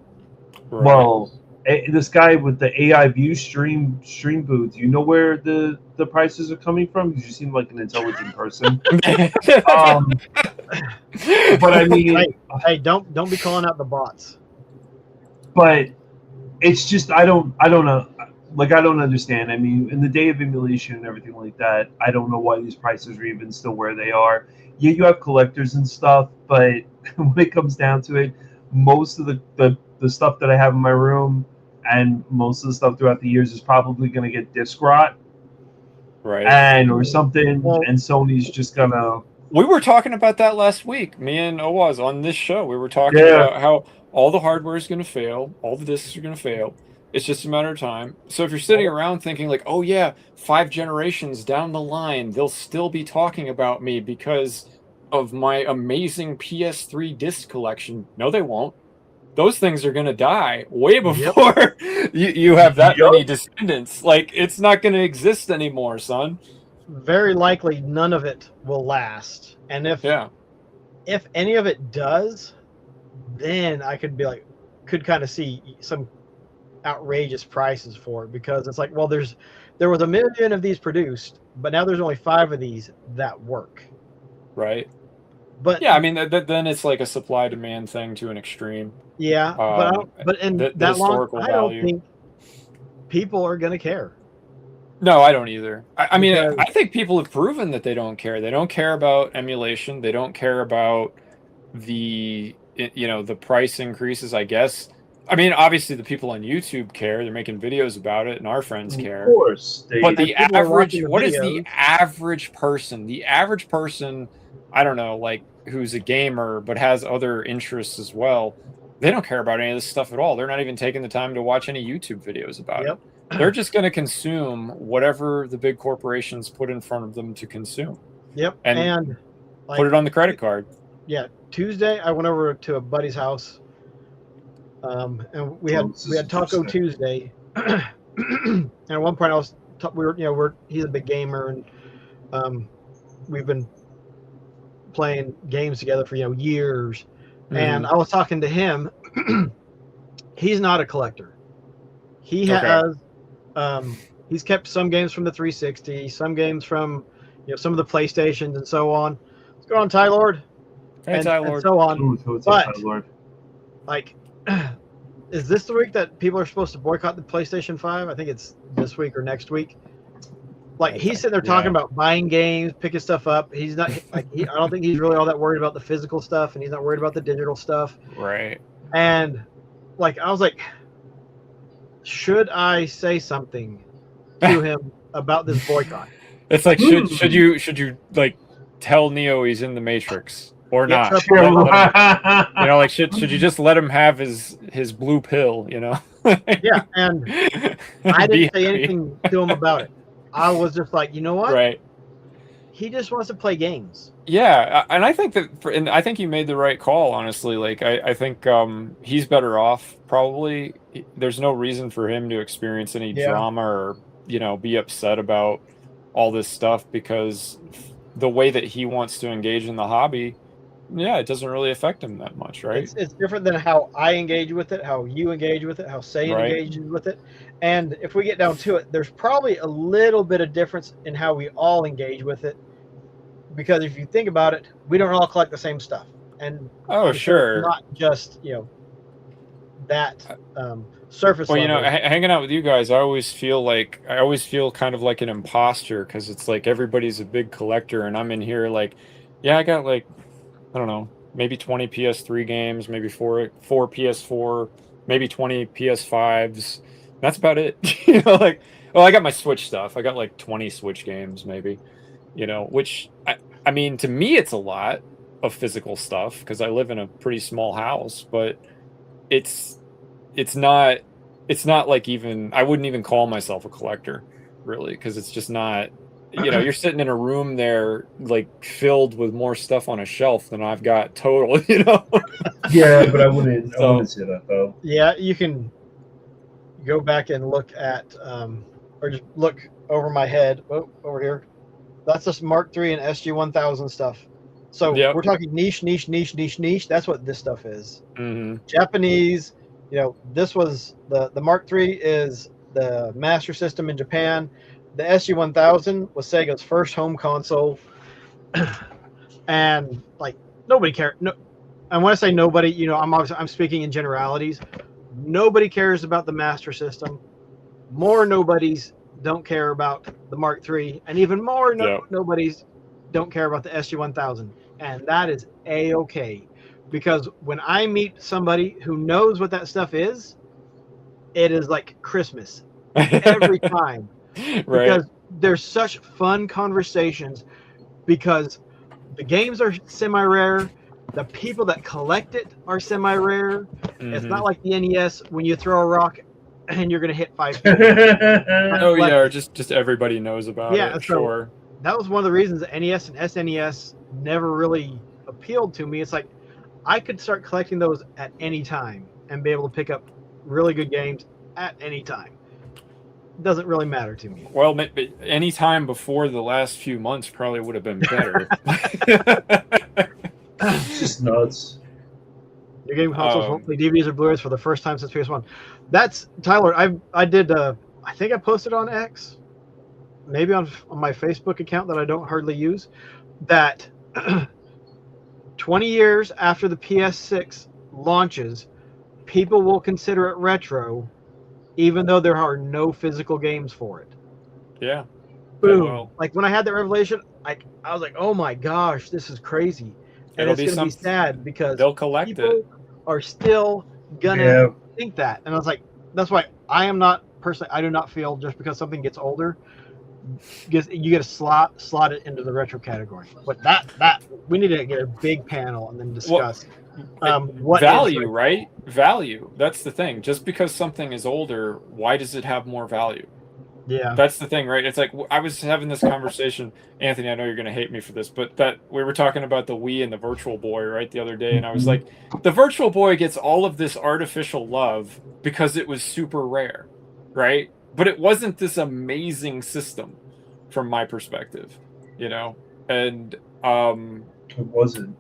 S3: Right. Well, this guy with the AI view stream booth, you know where the prices are coming from? Because you seem like an intelligent person. But I mean,
S2: hey, don't be calling out the bots.
S3: But it's just I don't know. Like, I don't understand. I mean, in the day of emulation and everything like that, I don't know why these prices are even still where they are. Yeah, you have collectors and stuff, but when it comes down to it, most of the stuff that I have in my room and most of the stuff throughout the years is probably going to get disc rot,
S4: right?
S3: Or something, and Sony's just gonna.
S4: We were talking about that last week. Me and Owaz on this show. We were talking about how all the hardware is going to fail, all the discs are going to fail. It's just a matter of time. So if you're sitting around thinking like, oh yeah, 5 generations down the line, they'll still be talking about me because of my amazing PS3 disc collection. No, they won't. Those things are going to die way before you have that many descendants. Like, it's not going to exist anymore, son.
S2: Very likely none of it will last. And if any of it does, then I could kind of see some outrageous prices for it, because it's like, well, there was 1 million of these produced, but now there's only 5 of these that work.
S4: Right.
S2: But
S4: yeah, I mean, then it's like a supply demand thing to an extreme.
S2: Yeah, but in that long, I don't think people are going to care.
S4: No, I don't either. I mean, I think people have proven that they don't care. They don't care about emulation. They don't care about the price increases, I guess. I mean, obviously the people on YouTube care. They're making videos about it, and our friends care.
S3: Of course.
S4: But the average, what is the average person? The average person, I don't know, like, who's a gamer but has other interests as well, they don't care about any of this stuff at all. They're not even taking the time to watch any YouTube videos about it. They're just going to consume whatever the big corporations put in front of them to consume.
S2: Yep.
S4: And put it on the credit card.
S2: Yeah. Tuesday, I went over to a buddy's house, and we had Taco Tuesday. And at one point, he's a big gamer, and we've been playing games together for years. And I was talking to him. He's not a collector. He has he's kept some games from the 360, some games from some of the PlayStations and so on. What's going on, Ty Lord?
S4: Hey, Ty Lord.
S2: And so on.
S3: What's up, Ty Lord?
S2: Like, is this the week that people are supposed to boycott the PlayStation 5? I think it's this week or next week. Like, he's sitting there talking about buying games, picking stuff up. He's not I don't think he's really all that worried about the physical stuff, and he's not worried about the digital stuff.
S4: Right.
S2: And like, I was like, should I say something to him about this boycott?
S4: It's like, should you like tell Neo he's in the Matrix or not? Like, should you just let him have his blue pill?
S2: Yeah, and I didn't say anything to him about it. I was just like, you know what?
S4: Right.
S2: He just wants to play games.
S4: Yeah, and I think I think you made the right call, honestly. Like, I think he's better off, probably. There's no reason for him to experience any drama or, be upset about all this stuff, because the way that he wants to engage in the hobby, it doesn't really affect him that much, right?
S2: It's different than how I engage with it, how you engage with it, how Saiyan engages with it. And if we get down to it, there's probably a little bit of difference in how we all engage with it. Because if you think about it, we don't all collect the same stuff. And
S4: sure.
S2: Not just, that surface level.
S4: Hanging out with you guys, I always feel kind of like an imposter, because it's like everybody's a big collector, and I'm in here like, I got like, I don't know, maybe 20 PS3 games, maybe four PS4, maybe 20 PS5s. That's about it. I got my Switch stuff. I got like 20 Switch games, maybe. Which I mean, to me, it's a lot of physical stuff because I live in a pretty small house, but it's not like, even I wouldn't even call myself a collector, really, because it's just not. You're sitting in a room there, like, filled with more stuff on a shelf than I've got total.
S3: Yeah, but I wouldn't say that, though.
S2: Yeah, you can go back and look at, or just look over my head. Oh, over here. That's just Mark III and SG-1000 stuff. So we're talking niche. That's what this stuff is.
S4: Mm-hmm.
S2: Japanese. This was the Mark III is the Master System in Japan. The SG-1000 was Sega's first home console, and like, nobody cared. No, and when I say nobody, I'm speaking in generalities. Nobody cares about the Master System. More nobodies don't care about the Mark III, and even more nobodies don't care about the SG-1000, and that is A-okay, because when I meet somebody who knows what that stuff is, it is like Christmas every time.
S4: Right.
S2: Because there's such fun conversations, because the games are semi-rare, the people that collect it are semi-rare. It's
S4: Mhm.
S2: not like the NES when you throw a rock and you're gonna hit 5 people.
S4: Oh yeah, or just everybody knows about
S2: Yeah,
S4: it.
S2: so
S4: Sure.
S2: that was one of the reasons that NES and SNES never really appealed to me. It's like I could start collecting those at any time and be able to pick up really good games at any time. Doesn't really matter to me.
S4: Well, any time before the last few months probably would have been better.
S3: It's just nuts.
S2: Your game consoles won't play DVDs or Blu-rays for the first time since PS1. That's Tyler. I did. I think I posted on X, maybe on my Facebook account that I don't hardly use. That 20 years after the PS6 launches, people will consider it retro, even though there are no physical games for it.
S4: Yeah.
S2: Boom!
S4: Well,
S2: like when I had that revelation, I was like, "Oh my gosh, this is crazy!" And it's gonna be sad because
S4: they'll collect
S2: people are still gonna think that. And I was like, that's why I am not personally. I do not feel just because something gets older, you get to slot it into the retro category. But that we need to get a big panel and then discuss
S4: what value, right? Value. That's the thing. Just because something is older, why does it have more value?
S2: Yeah,
S4: that's the thing, right? It's like I was having this conversation, Anthony. I know you're going to hate me for this, but that we were talking about the Wii and the Virtual Boy, right, the other day, and I was like, the Virtual Boy gets all of this artificial love because it was super rare, right? But it wasn't this amazing system, from my perspective, you know, and
S3: it wasn't.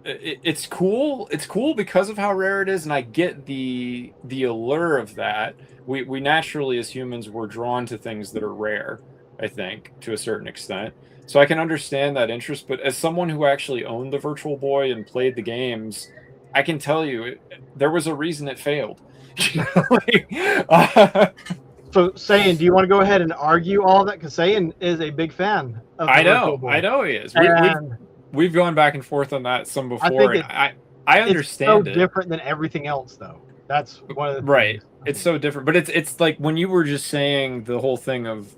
S4: It's cool. It's cool because of how rare it is, and I get the allure of that. We naturally, as humans, we're drawn to things that are rare, I think, to a certain extent. So I can understand that interest, but as someone who actually owned the Virtual Boy and played the games, I can tell you there was a reason it failed.
S2: So, Sayan, do you want to go ahead and argue all that? Because Sayan is a big fan of the Virtual Boy.
S4: I know he is. We've gone back and forth on that some before. I understand
S2: it's so different than everything else, though. That's one of the
S4: right. It's so different, but it's like when you were just saying the whole thing of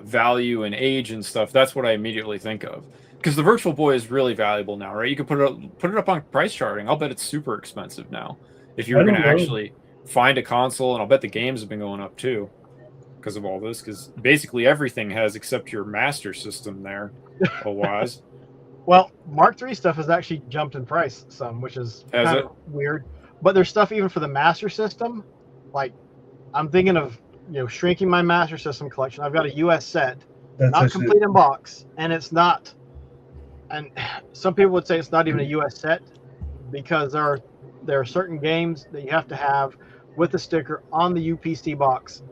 S4: value and age and stuff. That's what I immediately think of, because the Virtual Boy is really valuable now, right? You can put it up on price charting. I'll bet it's super expensive now if you were going to actually find a console, and I'll bet the games have been going up too because of all this. Because basically everything has except your Master System there, otherwise.
S2: Well, Mark III stuff has actually jumped in price some, which is kind of weird. But there's stuff even for the Master System. Like, I'm thinking of shrinking my Master System collection. I've got a US set, not complete in box, and it's not. And some people would say it's not even a US set because there are certain games that you have to have with the sticker on the UPC box.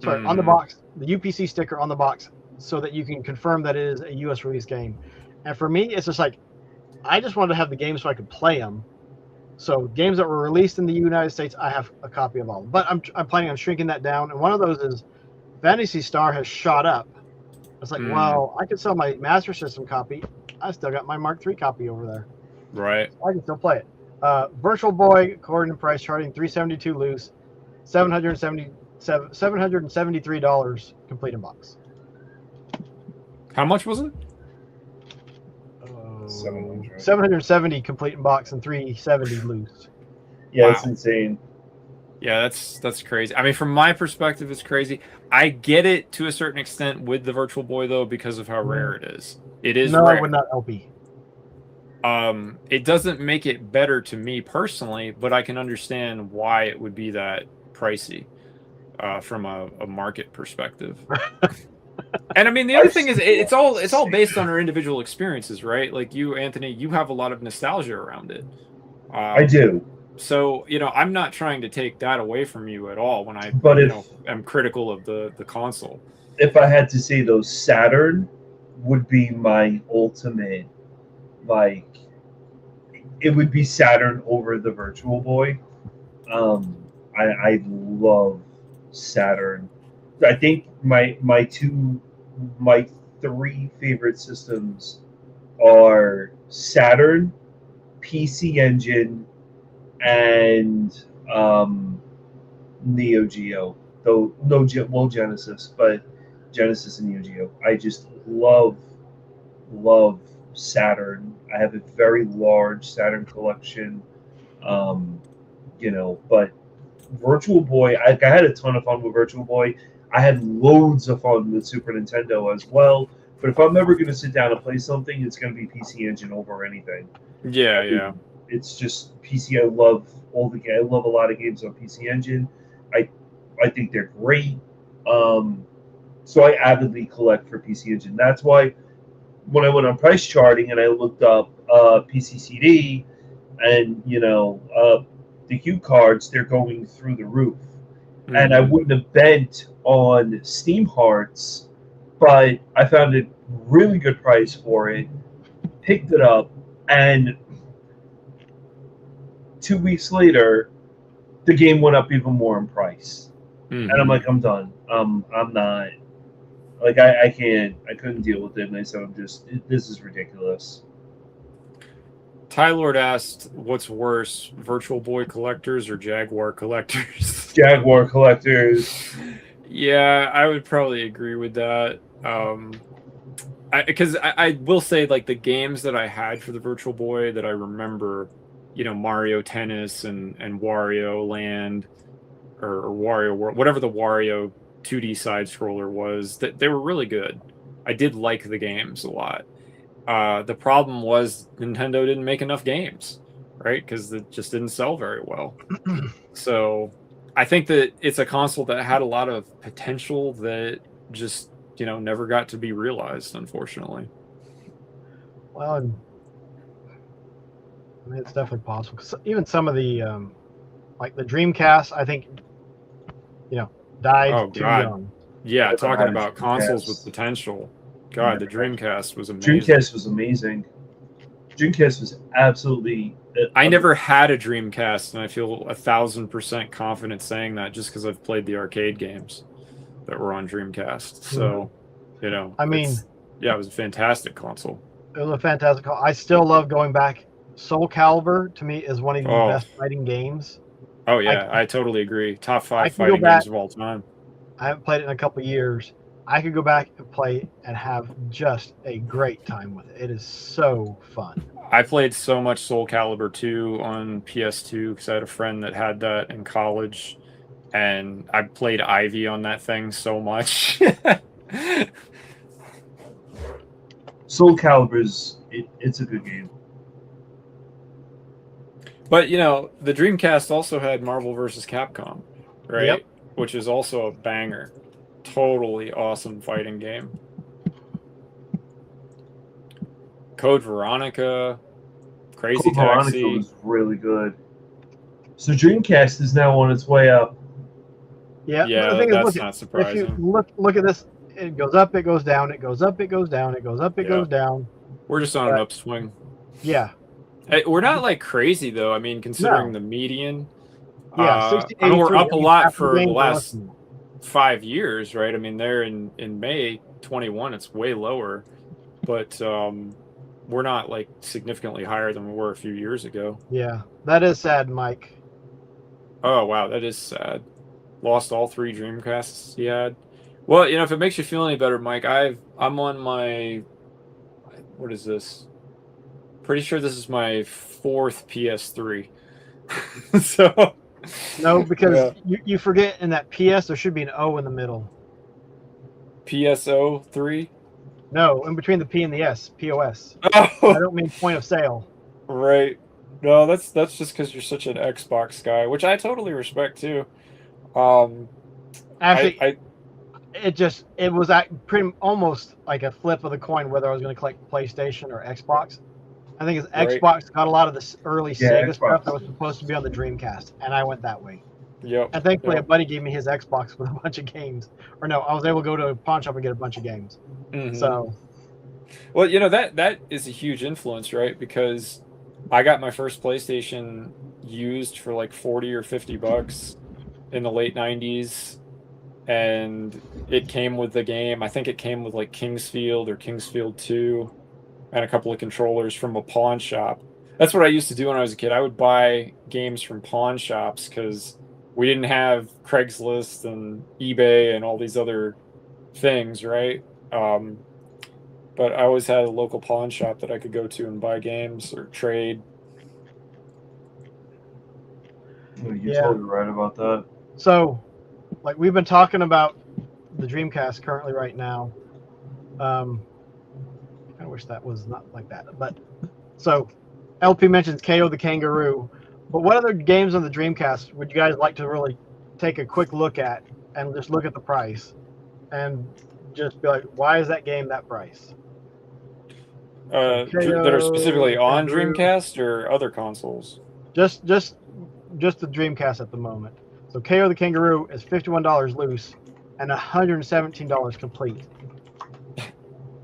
S2: Sorry, on the box, the UPC sticker on the box, so that you can confirm that it is a US release game. And for me, it's just like, I just wanted to have the games so I could play them. So games that were released in the United States, I have a copy of all. But I'm planning on shrinking that down. And one of those is Phantasy Star has shot up. It's like, well, I could sell my Master System copy. I still got my Mark III copy over there.
S4: Right.
S2: I can still play it. Virtual Boy, according to price charting, $372 loose, $773 complete in box.
S4: How much was it?
S2: 770 complete in box and 370 loose.
S3: Yeah, wow. It's insane.
S4: Yeah, that's crazy. I mean, from my perspective, it's crazy. I get it to a certain extent with the Virtual Boy, though, because of how rare it is. It is rare.
S2: No, with not LP.
S4: It doesn't make it better to me personally, but I can understand why it would be that pricey from a market perspective. And I mean, the other thing is, it's all based on our individual experiences, right? Like you, Anthony, you have a lot of nostalgia around it.
S3: I do.
S4: So I'm not trying to take that away from you at all when I, am critical of the console.
S3: If I had to say, though, Saturn would be my ultimate. Like, it would be Saturn over the Virtual Boy. I love Saturn. I think my three favorite systems are Saturn, PC Engine, and Neo Geo. Genesis, but Genesis and Neo Geo. I just love Saturn. I have a very large Saturn collection. But Virtual Boy, I had a ton of fun with Virtual Boy. I had loads of fun with Super Nintendo as well. But if I'm ever going to sit down and play something, it's going to be PC Engine over anything.
S4: Yeah.
S3: It's just PC. I love I love a lot of games on PC Engine. I think they're great. So I avidly collect for PC Engine. That's why when I went on price charting and I looked up PCCD and the Hue cards, they're going through the roof. Mm-hmm. And I wouldn't have bent on Steam Hearts, but I found a really good price for it, picked it up, and 2 weeks later, the game went up even more in price. Mm-hmm. And I'm like, I'm done. I'm not. Like, I couldn't deal with it. And I said, this is ridiculous.
S4: Tylord asked, what's worse, Virtual Boy collectors or Jaguar collectors?
S3: Jaguar collectors.
S4: Yeah, I would probably agree with that. Because I will say, like, the games that I had for the Virtual Boy that I remember, Mario Tennis and Wario Land or Wario World, whatever the Wario 2D side scroller was, that they were really good. I did like the games a lot. The problem was Nintendo didn't make enough games, right? Because it just didn't sell very well. So I think that it's a console that had a lot of potential that just, never got to be realized, unfortunately.
S2: Well, I mean, it's definitely possible. 'Cause even some of the, like the Dreamcast, I think, died too young.
S4: Yeah, talking about consoles with potential. God, the Dreamcast was amazing.
S3: Dreamcast was amazing. Dreamcast was absolutely.
S4: I never had a Dreamcast, and I feel 1,000% confident saying that just because I've played the arcade games that were on Dreamcast. So,
S2: I mean,
S4: it was a fantastic console.
S2: It was a fantastic console. I still love going back. Soul Calibur to me is one of the best fighting games.
S4: Oh yeah, I totally agree. Top 5 fighting games of all time.
S2: I haven't played it in a couple of years. I could go back and play and have just a great time with it. It is so fun.
S4: I played so much Soul Calibur 2 on PS2 because I had a friend that had that in college, and I played Ivy on that thing so much.
S3: Soul Calibur's it's a good game.
S4: But the Dreamcast also had Marvel vs. Capcom, right?
S2: Yep.
S4: Which is also a banger. Totally awesome fighting game. Code Veronica, Crazy
S3: Code
S4: Taxi.
S3: Veronica was really good. So Dreamcast is now on its way up.
S2: Yeah,
S4: that's not surprising.
S2: If you look at this, it goes up, it goes down, it goes up, it goes down, it goes up, it goes down.
S4: We're just on an upswing.
S2: Yeah.
S4: Hey, we're not like crazy though. I mean, considering the median.
S2: Yeah,
S4: we're up a lot for the last 5 years, right? I mean, they're in May 21, it's way lower, but we're not like significantly higher than we were a few years ago.
S2: Yeah, that is sad, Mike.
S4: Oh wow, that is sad. Lost all 3 Dreamcasts he had. Well, if it makes you feel any better, Mike, I'm on my, what is this? Pretty sure this is my 4th PS3. So.
S2: No, because you forget in that PS there should be an O in the middle.
S4: PSO 3?
S2: No, in between the P and the S, POS.
S4: Oh.
S2: I don't mean point of sale.
S4: Right. No, that's just because you're such an Xbox guy, which I totally respect too.
S2: Actually, it was pretty almost like a flip of the coin whether I was going to collect PlayStation or Xbox. I think Xbox got a lot of the early Sega stuff that was supposed to be on the Dreamcast, and I went that way.
S4: Yep.
S2: And thankfully, a buddy gave me his Xbox with a bunch of games. Or no, I was able to go to a pawn shop and get a bunch of games. Mm-hmm. So,
S4: well, that is a huge influence, right? Because I got my first PlayStation used for like $40 or $50 in the late 90s, and it came with the game. I think it came with like Kingsfield or Kingsfield 2 and a couple of controllers from a pawn shop. That's what I used to do when I was a kid. I would buy games from pawn shops because we didn't have Craigslist and eBay and all these other things, right? But but I always had a local pawn shop that I could go to and buy games or trade.
S3: You're totally right about that.
S2: So, like, we've been talking about the Dreamcast currently right now. I wish that was not like that. But so, LP mentions KO the Kangaroo. But what other games on the Dreamcast would you guys like to really take a quick look at and just look at the price and just be like, why is that game that price?
S4: That are specifically on Dreamcast or other consoles?
S2: Just the Dreamcast at the moment. So KO the Kangaroo is $51 loose and $117 complete.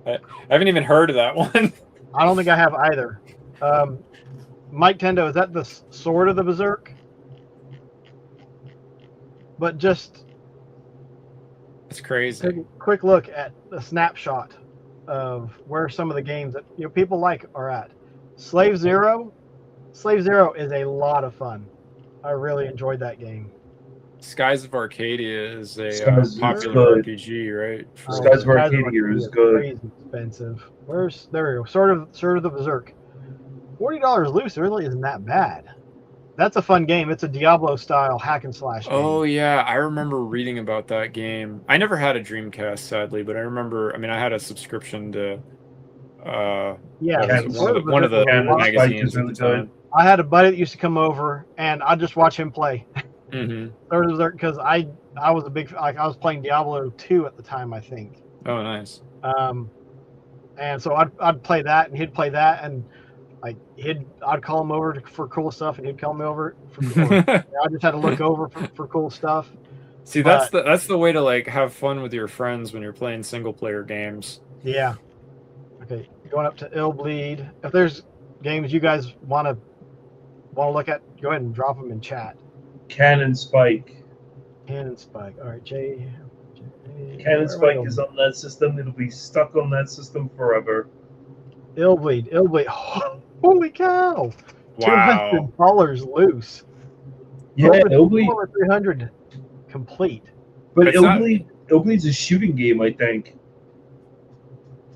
S4: I haven't even heard of that one.
S2: I don't think I have either. Mike Tendo, is that the Sword of the Berserk? But just
S4: it's crazy.
S2: take a quick look at the snapshot of where some of the games that people like are at. Slave Zero is a lot of fun. I really enjoyed that game.
S4: Skies of Arcadia is a
S3: good.
S4: popular RPG, right?
S3: Skies of Arcadia is good.
S2: Crazy expensive. There we go. Sword of the Berserk. $40 loose really isn't that bad. That's a fun game. It's a Diablo style hack and slash game.
S4: Oh yeah, I remember reading about that game. I never had a Dreamcast, sadly, but I remember. I mean, I had a subscription to one of the magazines at the time.
S2: I had a buddy that used to come over, and I'd just watch him play.
S4: Mm-hmm.
S2: Because I was a big I was playing Diablo 2 at the time, I think.
S4: Oh, nice.
S2: And so I'd play that, and he'd play that, and like I'd call him over for cool stuff, and he'd call me over. I just had to look over for cool stuff.
S4: See, that's the way to like have fun with your friends when you're playing single player games.
S2: Yeah. Okay, going up to Illbleed. If there's games you guys want to look at, go ahead and drop them in chat.
S3: Cannon Spike.
S2: All right, Jay.
S3: Cannon Spike is on that system. It'll be stuck on that system forever.
S2: Illbleed. Holy cow!
S4: Wow.
S2: $200 loose.
S3: Yeah, Illbleed.
S2: 300 complete.
S3: But Illbleed's a shooting game, I think.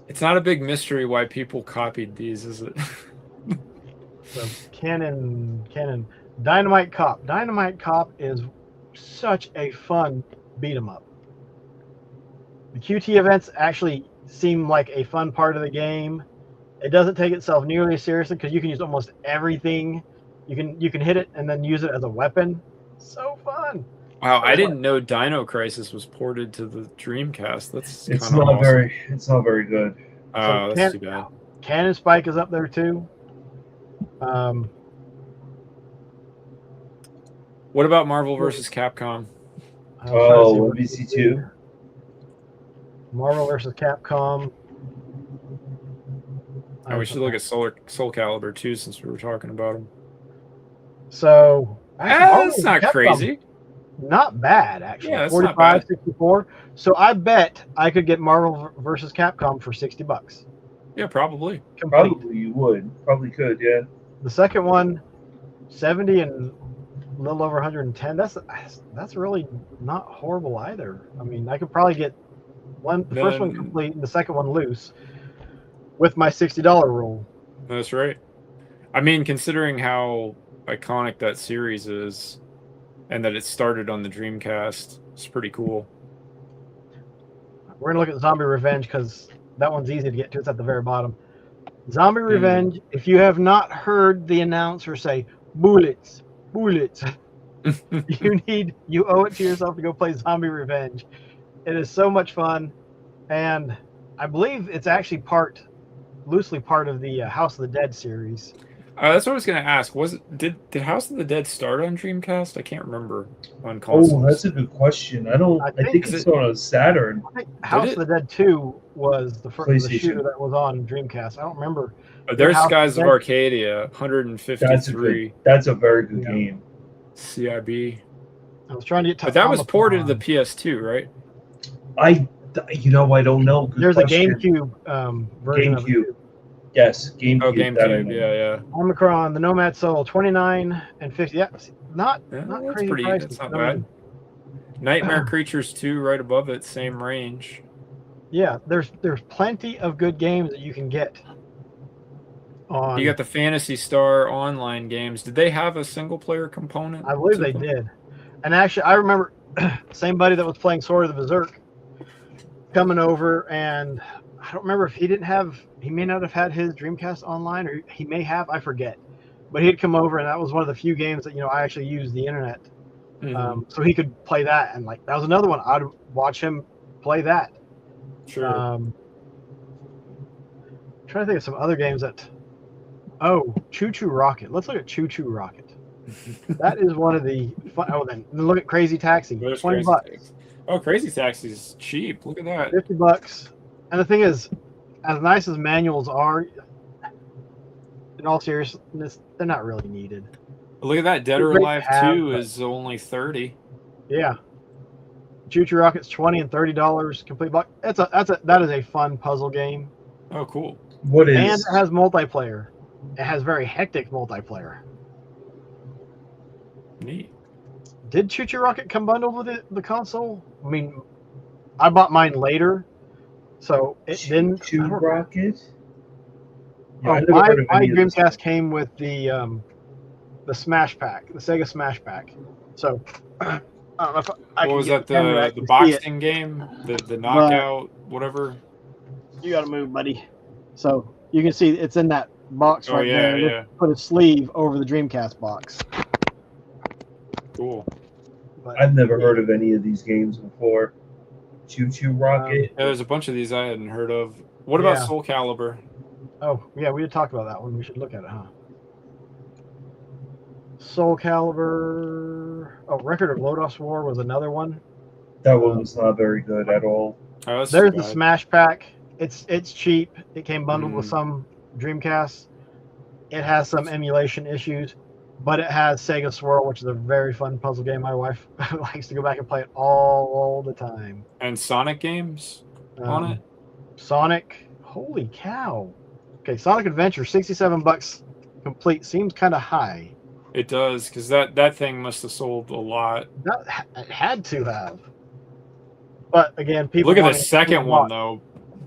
S4: It's not a big mystery why people copied these, is it?
S2: So Cannon. Dynamite Cop. Dynamite Cop is such a fun beat 'em up. The QT events actually seem like a fun part of the game. It doesn't take itself nearly as seriously because you can use almost everything. You can hit it and then use it as a weapon. So fun.
S4: Wow, I didn't know Dino Crisis was ported to the Dreamcast.
S3: It's not awesome. It's not very good.
S4: Oh,
S2: so
S4: that's too bad.
S2: Cannon Spike is up there too.
S4: What about Marvel vs. Capcom?
S3: MVC2.
S2: Marvel vs. Capcom.
S4: We should look at Soul Calibur too, since we were talking about them.
S2: So
S4: that's not Capcom, crazy.
S2: Not bad, actually.
S4: Yeah,
S2: 45, 64. So I bet I could get Marvel vs. Capcom for $60.
S4: Yeah, probably.
S2: Complete.
S3: Probably you would. Probably could, yeah.
S2: The second one, 70 and a little over 110. That's really not horrible either. I mean, I could probably get the first one complete and the second one loose with my $60 rule.
S4: That's right. I mean, considering how iconic that series is and that it started on the Dreamcast, it's pretty cool.
S2: We're going to look at Zombie Revenge because that one's easy to get to. It's at the very bottom. Zombie Revenge, if you have not heard the announcer say, bullets, you owe it to yourself to go play Zombie Revenge. It is so much fun, and I believe it's actually loosely part of the House of the Dead series.
S4: That's what I was going to ask. Did House of the Dead start on Dreamcast? I can't remember on consoles.
S3: Oh, that's a good question. I think it's on a Saturn.
S2: I think House of the Dead 2 was the first shooter that was on Dreamcast. I don't remember.
S4: There's Skies of Arcadia, 153.
S3: That's a very good game.
S4: CIB.
S2: I was trying to get to.
S4: But that was ported to the PS2, right?
S3: I don't know. Good
S2: There's
S3: question.
S2: a GameCube version of it.
S3: Yes, GameCube.
S4: Oh, GameCube. Yeah.
S2: Omicron, the Nomad Soul, 29 and 50. Yeah, not crazy
S4: pretty.
S2: prices.
S4: That's not bad. Nightmare Creatures 2 right above it, same range.
S2: Yeah, there's plenty of good games that you can get.
S4: You got the Phantasy Star online games. Did they have a single player component?
S2: I believe
S4: to
S2: they
S4: them?
S2: did. And actually, I remember same buddy that was playing Sword of the Berserk coming over, and I don't remember if he may not have had his Dreamcast online, or he may have, I forget. But he'd come over, and that was one of the few games that I actually used the internet, so he could play that. And like that was another one I'd watch him play that.
S4: Sure.
S2: Trying to think of some other games that. Oh, Choo Choo Rocket. Let's look at Choo Choo Rocket. That is one of the fun. Oh, then look at Crazy Taxi.
S4: There's
S2: $20.
S4: Taxi. Oh, Crazy Taxi's cheap. Look at that.
S2: $50. And the thing is, as nice as manuals are, in all seriousness, they're not really needed.
S4: Look at that. Dead or Alive 2 is only $30.
S2: Yeah. Choo Choo Rocket's $20 and $30 complete box. That is a fun puzzle game.
S4: Oh, cool.
S3: What is?
S2: And it has multiplayer. It has very hectic multiplayer.
S4: Neat.
S2: Did Choo Choo Rocket come bundled with the console? I mean, I bought mine later, so it didn't.
S3: Choo Rocket.
S2: Yeah, my Dreamcast came with the Smash Pack, the Sega Smash Pack. So I don't know if
S4: what was that? The boxing game, the knockout, whatever.
S2: You got to move, buddy. So you can see it's in that box right there.
S4: Yeah.
S2: Put a sleeve over the Dreamcast box.
S4: Cool.
S3: But, I've never heard of any of these games before. Choo Choo Rocket.
S4: Yeah, there's a bunch of these I hadn't heard of. What about Soul Calibur?
S2: Oh, yeah, we had talked about that one. We should look at it, huh? Soul Calibur. Oh, Record of Lodoss War was another one.
S3: That one was not very good at all.
S2: Oh, there's the Smash Pack. It's cheap. It came bundled with some Dreamcasts. It has some emulation issues, but it has Sega Swirl, which is a very fun puzzle game. My wife likes to go back and play it all the time.
S4: And Sonic games on it?
S2: Sonic. Holy cow. Okay, Sonic Adventure, $67 complete. Seems kind of high.
S4: It does, because that thing must have sold a lot.
S2: It had to have. But again, people
S4: look at the second one though,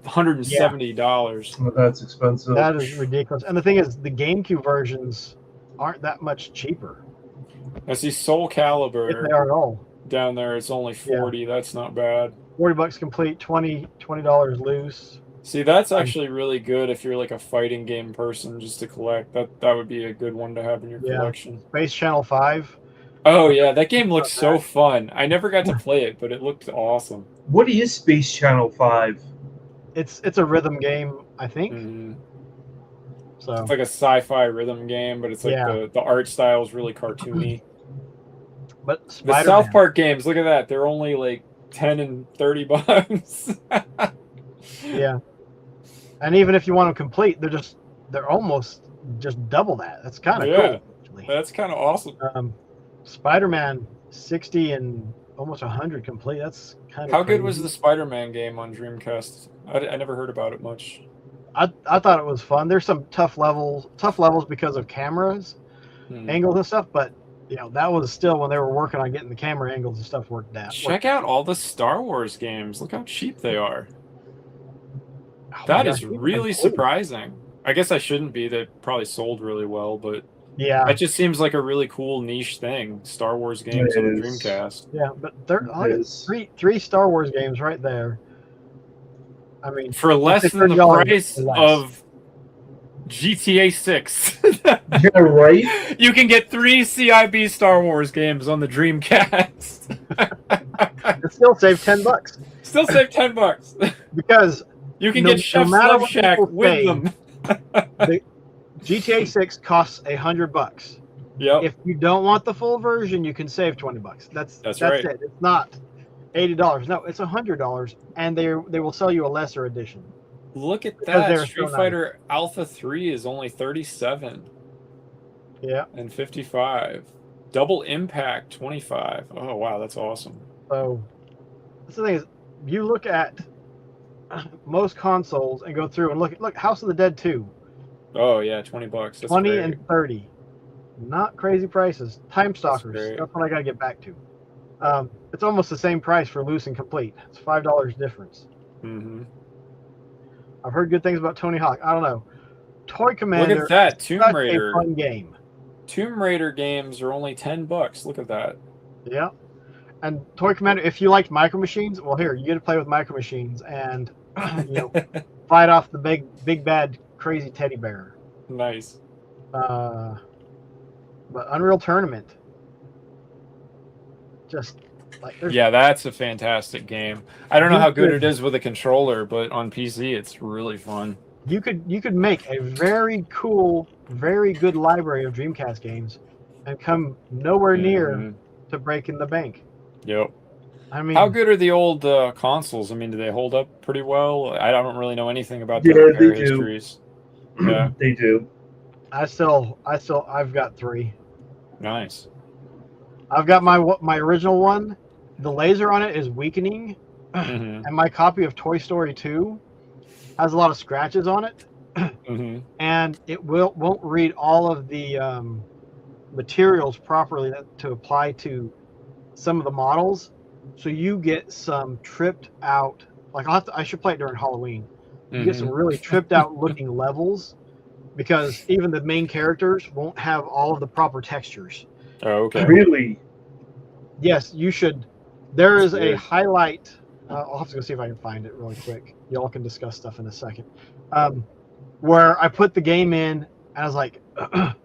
S4: $170.
S3: Well, that's expensive.
S2: That is ridiculous. And the thing is, the GameCube versions aren't that much cheaper.
S4: I see Soul Calibur.
S2: If they are at all.
S4: Down there, it's only $40. Yeah. That's not bad.
S2: $40 complete, $20 loose.
S4: See, that's actually really good if you're like a fighting game person just to collect. That would be a good one to have in your collection.
S2: Space Channel 5.
S4: Oh yeah, that game looks so fun. I never got to play it, but it looked awesome.
S3: What is Space Channel 5?
S2: It's a rhythm game, I think.
S4: Mm-hmm.
S2: So
S4: it's like a sci-fi rhythm game, but it's like the art style is really cartoony.
S2: But
S4: the South Park games, look at that. They're only like $10 and $30.
S2: Yeah. And even if you want them complete, they're almost just double that. That's kind of cool. Actually.
S4: That's kind of awesome.
S2: Spider-Man 60 and almost 100 complete. That's kind of
S4: How good was the Spider-Man game on Dreamcast? I never heard about it much.
S2: I thought it was fun. There's some tough levels because of cameras, angles and stuff, but that was still when they were working on getting the camera angles and stuff worked out.
S4: Check out all the Star Wars games. Look how cheap they are. That is really surprising. I guess I shouldn't be. They probably sold really well, but
S2: yeah,
S4: that just seems like a really cool niche thing. Star Wars games on the Dreamcast.
S2: Yeah, but three Star Wars games right there. I mean,
S4: for less than the price of GTA 6.
S3: Yeah, right.
S4: You can get 3 CIB Star Wars games on the Dreamcast.
S2: And still save $10.
S4: Still save $10
S2: because.
S4: You can get Chef's Love Shack with them.
S2: The GTA 6 costs $100.
S4: Yep.
S2: If you don't want the full version, you can save $20. That's
S4: right.
S2: it. It's not $80. No, it's $100, and they will sell you a lesser edition.
S4: Look at that. Street Fighter Alpha 3 is only $37.
S2: Yeah.
S4: And $55. Double Impact $25. Oh wow, that's awesome.
S2: So that's the thing is, you look at most consoles and go through and look House of the Dead 2.
S4: Oh yeah, $20. That's
S2: 20
S4: great.
S2: and 30. Not crazy prices. Time Stalkers. That's what I gotta get back to. It's almost the same price for loose and complete. It's $5 difference.
S4: Mm-hmm.
S2: I've heard good things about Tony Hawk. I don't know. Toy Commander.
S4: Look at that,
S2: is
S4: Tomb
S2: such
S4: Raider.
S2: a fun game.
S4: Tomb Raider games are only $10. Look at that.
S2: Yeah. And Toy Commander, if you liked Micro Machines, well, here you get to play with Micro Machines and fight off the big bad crazy teddy bear.
S4: Nice.
S2: But Unreal Tournament, just like
S4: yeah, that's a fantastic game. I don't know how good it is with a controller, but on PC it's really fun.
S2: You could make a very cool, very good library of Dreamcast games, and come nowhere near to breaking the bank.
S4: Yep.
S2: I mean,
S4: how good are the old consoles? I mean, do they hold up pretty well? I don't really know anything about their repair histories.
S3: Yeah, they do.
S2: I've got 3.
S4: Nice.
S2: I've got my original one. The laser on it is weakening, and my copy of Toy Story 2 has a lot of scratches on it, and it won't read all of the materials properly to apply to some of the models. So you get some tripped out. Like I should play it during Halloween. You get some really tripped out looking levels, because even the main characters won't have all of the proper textures.
S4: Oh, okay.
S3: Really?
S2: Yes, you should. There is a highlight. I'll have to go see if I can find it really quick. Y'all can discuss stuff in a second. Where I put the game in, and I was like, I'm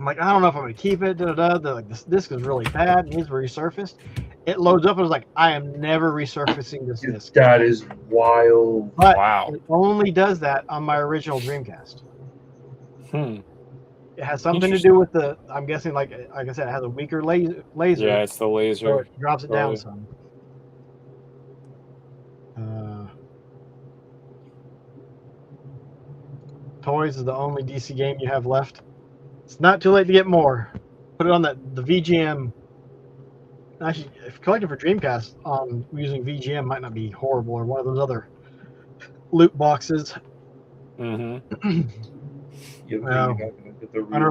S2: like, I don't know if I'm going to keep it. They're like, this disc is really bad. It needs resurfaced. It loads up and I was like, I am never resurfacing this disc.
S3: That is wild.
S2: But
S4: wow.
S2: It only does that on my original Dreamcast. It has something to do with the, I'm guessing, like I said, it has a weaker laser.
S4: Yeah, it's the laser.
S2: So it drops it down some. Toys is the only DC game you have left. It's not too late to get more. Put it on the VGM. Actually, if collecting for Dreamcast using VGM might not be horrible, or one of those other loot boxes.
S3: Unreal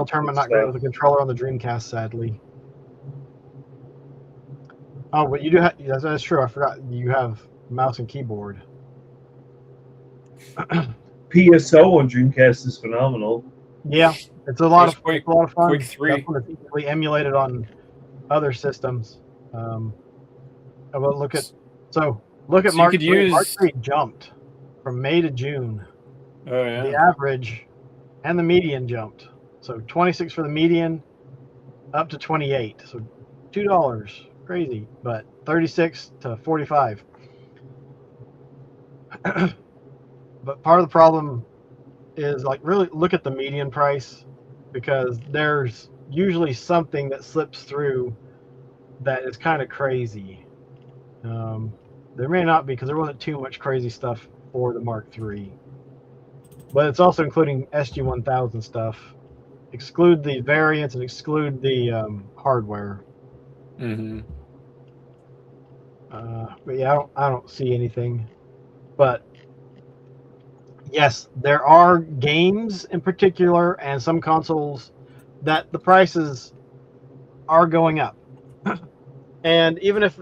S2: Tournament not great with a controller on the Dreamcast, sadly. Oh, but you do have. That's true. I forgot you have mouse and keyboard.
S3: PSO on Dreamcast is phenomenal.
S2: Yeah, it's a lot of fun.
S4: Quake 3.
S2: That's when it's easily emulated on other systems. Look at Mark 3. Mark 3 jumped from May to June.
S4: Oh yeah.
S2: The average and the median jumped. So 26 for the median, up to 28. So $2, crazy, but 36 to 45. But part of the problem is, like, really look at the median price, because there's usually something that slips through that is kind of crazy. There may not be, because there wasn't too much crazy stuff for the Mark III. But it's also including SG-1000 stuff. Exclude the variants and exclude the hardware. But yeah, I don't see anything. But yes, there are games in particular and some consoles that the prices are going up. And even if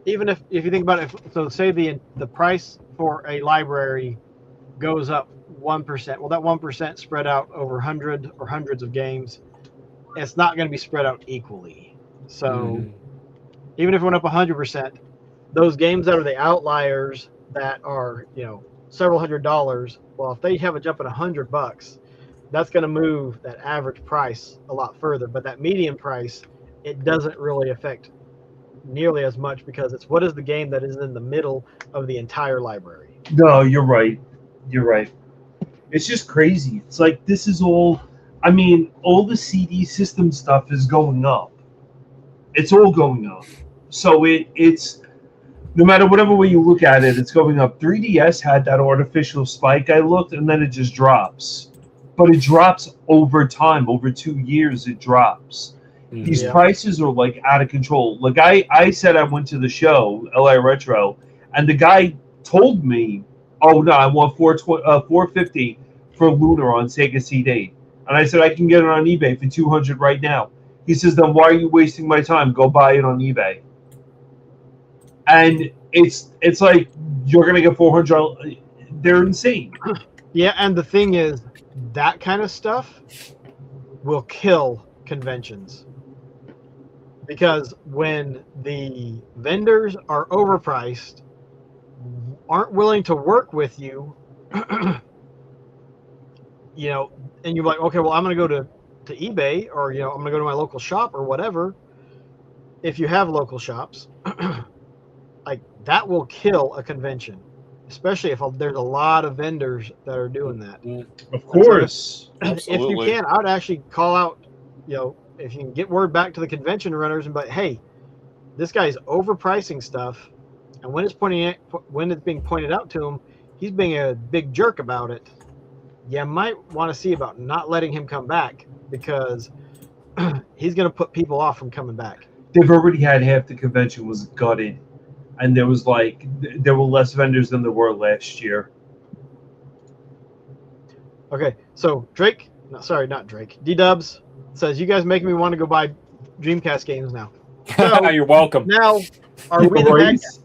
S2: you think about it, so say the price for a library goes up 1%. Well, that 1% spread out over hundreds of games. It's not going to be spread out equally. So even if it went up 100%, those games that are the outliers that are, several $100s, well, if they have a jump at $100, that's going to move that average price a lot further. But that median price, it doesn't really affect nearly as much, because it's what is the game that is in the middle of the entire library.
S3: No, you're right. It's just crazy. It's like, this is all, all the CD system stuff is going up. It's all going up. So it's, no matter whatever way you look at it, it's going up. 3DS had that artificial spike, I looked, and then it just drops. But it drops over time. Over 2 years, it drops. These prices are, like, out of control. Like, I said I went to the show, LA Retro, and the guy told me, oh, no, I want $450 for Lunar on Sega CD. And I said, I can get it on eBay for $200 right now. He says, then why are you wasting my time? Go buy it on eBay. And it's like you're gonna get 400. They're insane.
S2: Yeah, and the thing is, that kind of stuff will kill conventions. Because when the vendors are overpriced, aren't willing to work with you, you know, and you're like, okay, well, I'm going to go to eBay, or, you know, I'm going to go to my local shop or whatever. If you have local shops, like that will kill a convention, especially if there's a lot of vendors that are doing that.
S3: Of course.
S2: So if you can, I would actually call out, you know, if you can get word back to the convention runners and be like, hey, this guy's overpricing stuff, and when it's being pointed out to him, he's being a big jerk about it. You might want to see about not letting him come back, because he's going to put people off from coming back.
S3: They've already had half the convention was gutted, and there were less vendors than there were last year.
S2: Okay, so not Drake. D-Dubs says, you guys making me want to go buy Dreamcast games now. So,
S4: you're welcome.
S2: Now, are we the bad guys?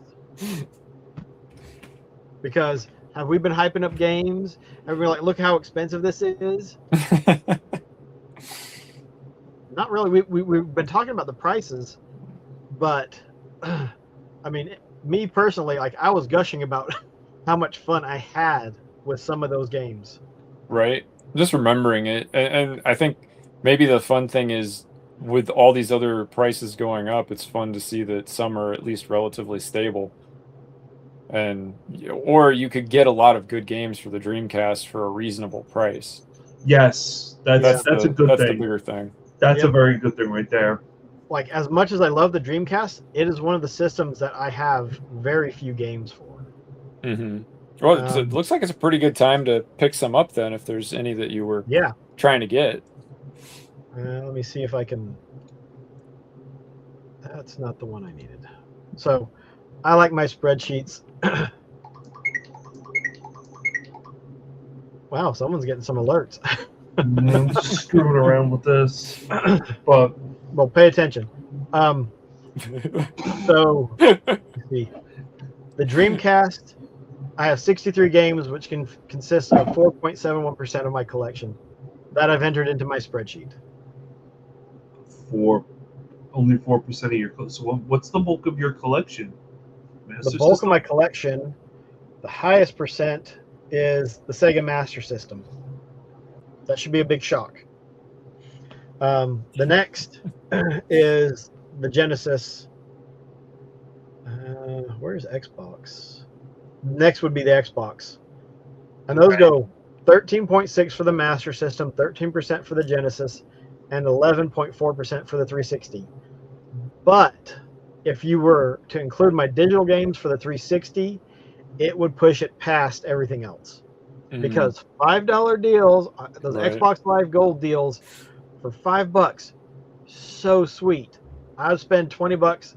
S2: Because have we been hyping up games? Have we like, look how expensive this is? Not really. We've been talking about the prices, but I mean, me personally, like I was gushing about how much fun I had with some of those games.
S4: Right. Just remembering it. And I think maybe the fun thing is with all these other prices going up, it's fun to see that some are at least relatively stable. And or you could get a lot of good games for the Dreamcast for a reasonable price.
S3: Yes, that's a good thing.
S4: That's the bigger thing.
S3: That's a very good thing right there.
S2: Like, as much as I love the Dreamcast, it is one of the systems that I have very few games for.
S4: Mm-hmm. Well, it looks like it's a pretty good time to pick some up then, if there's any that you were trying to get.
S2: Let me see if I can. That's not the one I needed. So, I like my spreadsheets. Wow, someone's getting some alerts.
S3: I'm just screwing around with this, but
S2: well, pay attention. So, let's see. The Dreamcast, I have 63 games, which can consist of 4.71% of my collection that I've entered into my spreadsheet.
S3: Only 4% of your collection. So what's the bulk of your collection?
S2: The bulk of my collection, the highest percent, is the Sega Master System. That should be a big shock. The next is the Genesis. Where's Xbox? Next would be the Xbox. And those go 13.6 for the Master System, 13% for the Genesis, and 11.4% for the 360. But if you were to include my digital games for the 360, it would push it past everything else. Mm-hmm. Because $5 deals, those Xbox Live Gold deals for $5, so sweet. I would spend $20,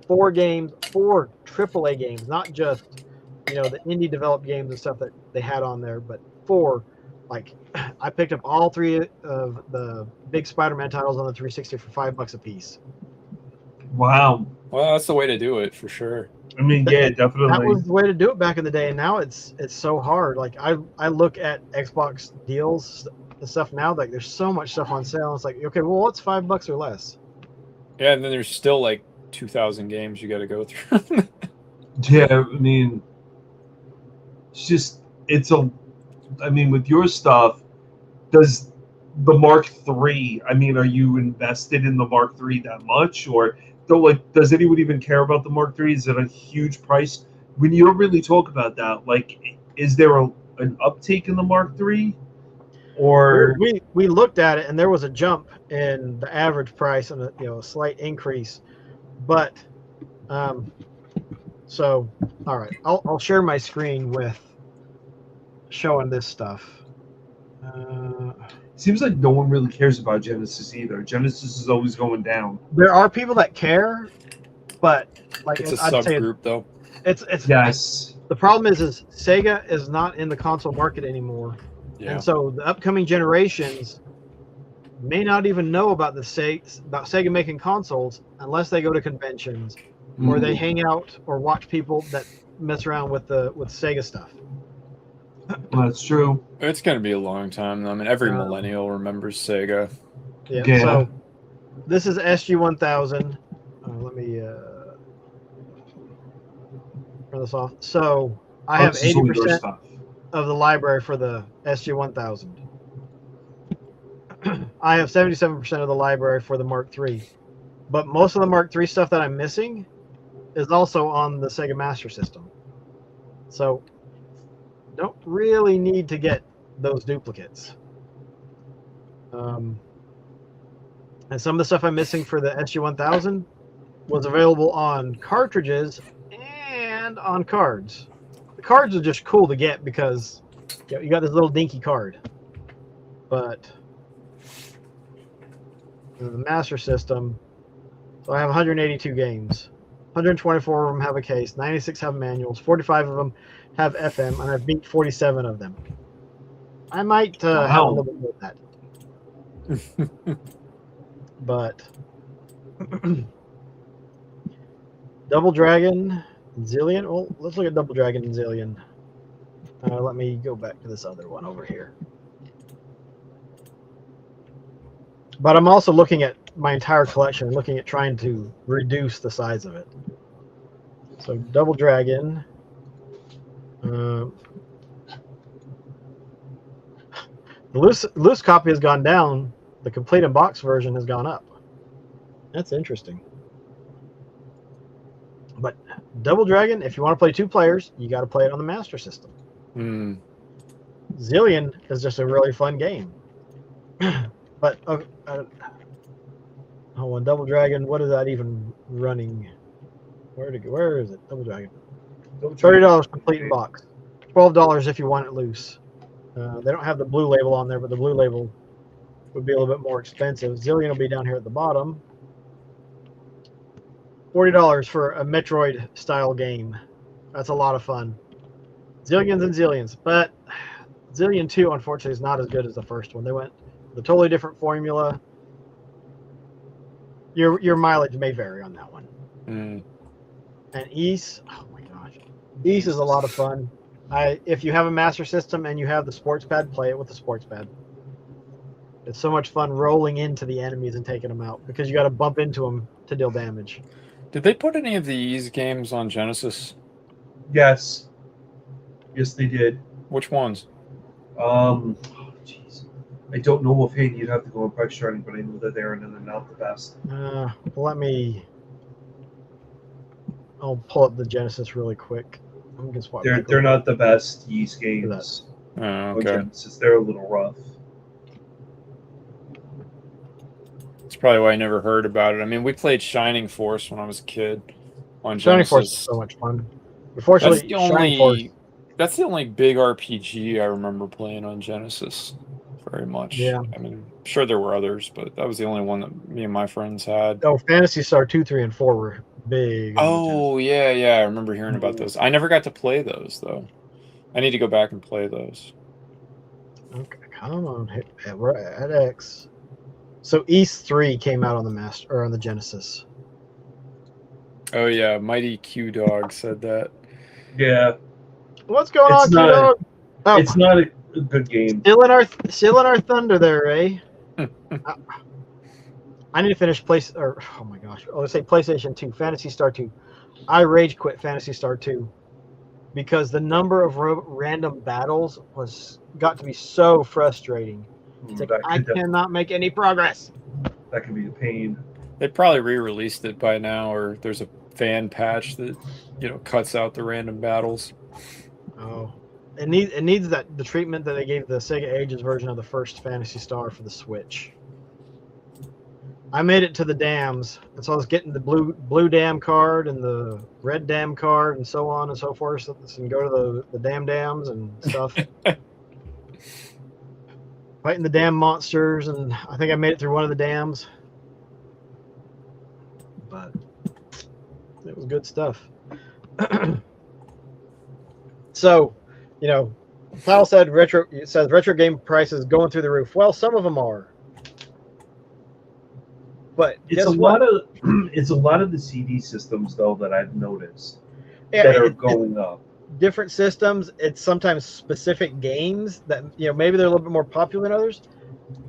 S2: 4 games, 4 AAA games, not just, you know, the indie developed games and stuff that they had on there, but 4. Like, I picked up all 3 of the big Spider-Man titles on the 360 for $5 a piece.
S3: Wow.
S4: Well, that's the way to do it for sure.
S3: I mean, yeah, definitely.
S2: That was the way to do it back in the day, and now it's so hard. Like, I look at Xbox deals and stuff now, like there's so much stuff on sale. It's like, okay, well, what's $5 or less?
S4: Yeah, and then there's still like 2,000 games you got to go through.
S3: Yeah, I mean, I mean, with your stuff, does the Mark III, I mean, are you invested in the Mark III that much? Or does anyone even care about the Mark III? Is it a huge price? When you don't really talk about that, like, is there an uptake in the Mark III? Or
S2: we looked at it, and there was a jump in the average price and a slight increase. But so all right, I'll share my screen with showing this stuff.
S3: Seems like no one really cares about Genesis either. Genesis is always going down.
S2: There are people that care, but like
S4: it's a subgroup though.
S2: It's
S3: yes.
S2: The problem is Sega is not in the console market anymore. Yeah. And so the upcoming generations may not even know about Sega making consoles unless they go to conventions or they hang out or watch people that mess around with Sega stuff.
S3: Well, that's true.
S4: It's going to be a long time. I mean, every millennial remembers Sega.
S2: Yeah. So this is SG-1000. Let me turn this off. So I have 80% of the library for the SG-1000. I have 77% of the library for the Mark III. But most of the Mark III stuff that I'm missing is also on the Sega Master System. So don't really need to get those duplicates. And some of the stuff I'm missing for the SG-1000 was available on cartridges and on cards. The cards are just cool to get because you got this little dinky card. But the Master System, so I have 182 games. 124 of them have a case, 96 have manuals, 45 of them have FM, and I've beat 47 of them. I might have a little bit more of that. But Double Dragon, Zillion. Well, let's look at Double Dragon and Zillion. Let me go back to this other one over here. But I'm also looking at my entire collection, looking at trying to reduce the size of it. So Double Dragon. The loose copy has gone down. The complete in box version has gone up. That's interesting. But Double Dragon, if you want to play 2 players, you got to play it on the Master System. Zillion is just a really fun game. But Double Dragon, what is that even running? Where is it? Double Dragon. $30 complete in box. $12 if you want it loose. They don't have the blue label on there, but the blue label would be a little bit more expensive. Zillion will be down here at the bottom. $40 for a Metroid style game. That's a lot of fun. Zillions and Zillions, but Zillion 2 unfortunately is not as good as the first one. They went with a totally different formula. Your mileage may vary on that one. And Ys, oh my gosh, Ys is a lot of fun. If you have a Master System and you have the sports pad, play it with the sports pad. It's so much fun rolling into the enemies and taking them out because you got to bump into them to deal damage.
S4: Did they put any of the Ys games on Genesis?
S3: Yes. Yes, they did.
S4: Which ones?
S3: Jeez. I don't know offhand. You'd have to go on price charting, but I know that they're in and they're not the best.
S2: I'll pull up the Genesis really quick.
S3: They're not the best Ys games.
S4: Oh, okay.
S3: Genesis. They're a little rough.
S4: That's probably why I never heard about it. I mean, we played Shining Force when I was a kid on Genesis.
S2: Shining Force is so much fun. Unfortunately,
S4: that's the only big RPG I remember playing on Genesis very much.
S2: Yeah.
S4: I mean, I'm sure there were others, but that was the only one that me and my friends had.
S2: Oh, Phantasy Star 2, 3, and 4 were big.
S4: Oh, yeah. I remember hearing about those. I never got to play those, though. I need to go back and play those.
S2: Okay, come on. We're at X. So Ys 3 came out on the Genesis.
S4: Oh yeah, Mighty Q Dog said that.
S3: Yeah.
S2: What's going on, Q Dog?
S3: It's not a good game.
S2: Still in our thunder there, eh? I need to finish let's say PlayStation 2, Phantasy Star 2. I rage quit Phantasy Star 2 because the number of random battles got to be so frustrating. It's like, I cannot make any progress.
S3: That can be a pain.
S4: They probably re-released it by now, or there's a fan patch that cuts out the random battles.
S2: Oh, it needs the treatment that they gave the Sega Ages version of the first Phantasy Star for the Switch. I made it to the dams, and so I was getting the blue dam card and the red dam card and so on and so forth, and go to the dams and stuff. Fighting the dam monsters, and I think I made it through one of the dams. But it was good stuff. So, Kyle said retro game prices going through the roof. Well, some of them are. But
S3: It's
S2: guess
S3: a
S2: what?
S3: lot of it's a lot of the CD systems though that I've noticed
S2: Yeah,
S3: that are
S2: it's
S3: going up.
S2: different systems. It's sometimes specific games that maybe they're a little bit more popular than others.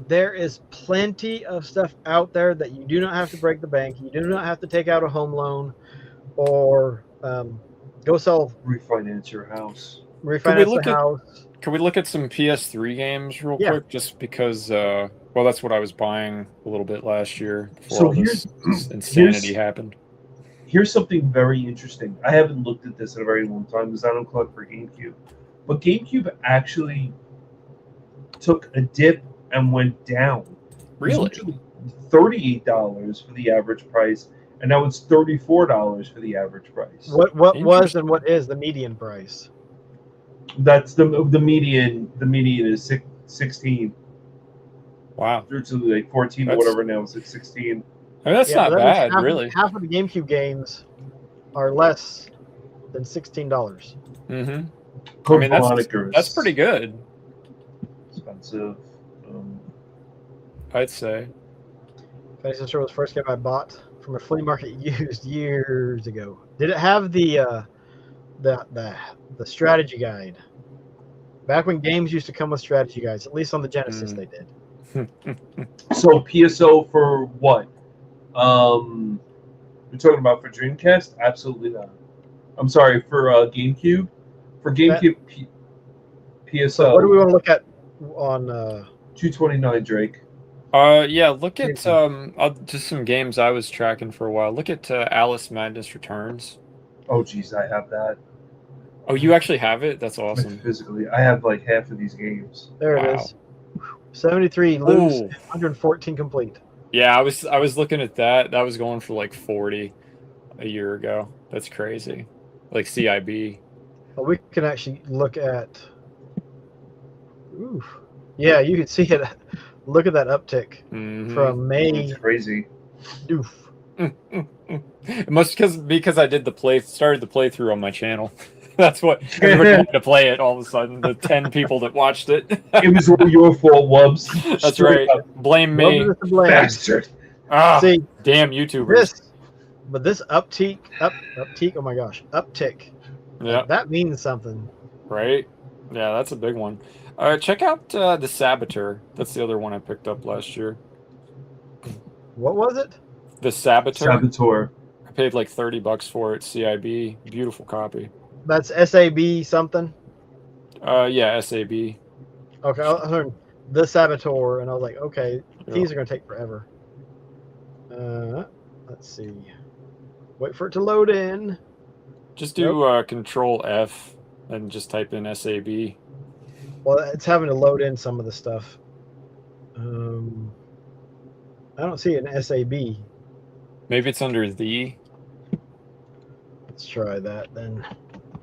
S2: There is plenty of stuff out there that you do not have to break the bank. You do not have to take out a home loan or go
S3: Refinance your house.
S2: refinance the house.
S4: Can we look at some PS3 games real
S2: Yeah.
S4: quick? Just because, well, that's what I was buying a little bit last year before
S3: So
S4: all this insanity happened.
S3: Here's something very interesting. I haven't looked at this in a very long time because I don't collect for GameCube. But GameCube actually took a dip and went down.
S4: Really?
S3: $38 for the average price, and now it's $34 for the average price.
S2: What was and what is the median price?
S3: That's the median. The median is 16.
S4: Wow.
S3: Through to like 14 or whatever now. It's like 16.
S4: I mean, that's not bad, really.
S2: Half of the GameCube games are less than $16.
S4: Mm-hmm. I mean, that's pretty good.
S3: Expensive.
S4: I'd say.
S2: Fantasy Star was the first game I bought from a flea market used years ago. Did it have the strategy guide? Back when games used to come with strategy guides, at least on the Genesis they did.
S3: So PSO for what? You're talking about for Dreamcast? Absolutely not. I'm sorry, for GameCube? For GameCube, PSO.
S2: So what do we want to look at on
S3: $229, Drake?
S4: Yeah, look at just some games I was tracking for a while. Look at Alice Madness Returns.
S3: Oh, geez, I have that.
S4: Oh, you actually have it? That's awesome.
S3: Physically, I have like half of these games.
S2: There it is. 73 loose, 114 complete.
S4: Yeah, I was looking at that. That was going for like 40 a year ago. That's crazy. Like CIB.
S2: Well, we can actually look at. Oof. Yeah, you can see it. Look at that uptick from May.
S3: It's crazy.
S2: Oof.
S4: It must because I did started the playthrough on my channel. That's what everybody wanted to play it all of a sudden. The 10 people that watched it.
S3: It was all your fault, Wubs.
S4: That's right. Blame me.
S3: Bastard.
S4: Ah, see, damn YouTubers.
S2: But this uptick. Oh my gosh, uptick.
S4: Yeah,
S2: that means something.
S4: Right. Yeah, that's a big one. Check out the Saboteur. That's the other one I picked up last year.
S2: What was it?
S4: The Saboteur.
S3: Saboteur.
S4: I paid like $30 for it. CIB. Beautiful copy.
S2: That's SAB something.
S4: Yeah, SAB.
S2: Okay, I heard the Saboteur, and I was like, okay, these are gonna take forever. Let's see. Wait for it to load in.
S4: Just do Control F and just type in SAB.
S2: Well, it's having to load in some of the stuff. I don't see an SAB.
S4: Maybe it's under the.
S2: Let's try that then.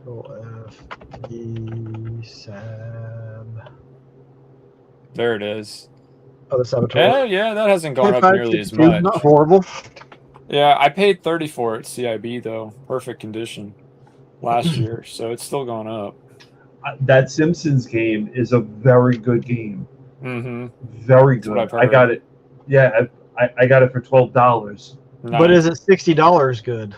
S2: Control F, the Sab.
S4: There it is.
S2: Oh, the Saboteur.
S4: Yeah, that hasn't gone up nearly as much.
S2: Not horrible.
S4: Yeah, I paid 30 for it, CIB though, perfect condition, last year, so it's still gone up.
S3: That Simpsons game is a very good game.
S4: Mm-hmm.
S3: Very good. I got it. Yeah, I got it for $12.
S4: Nice.
S2: But is it $60 good?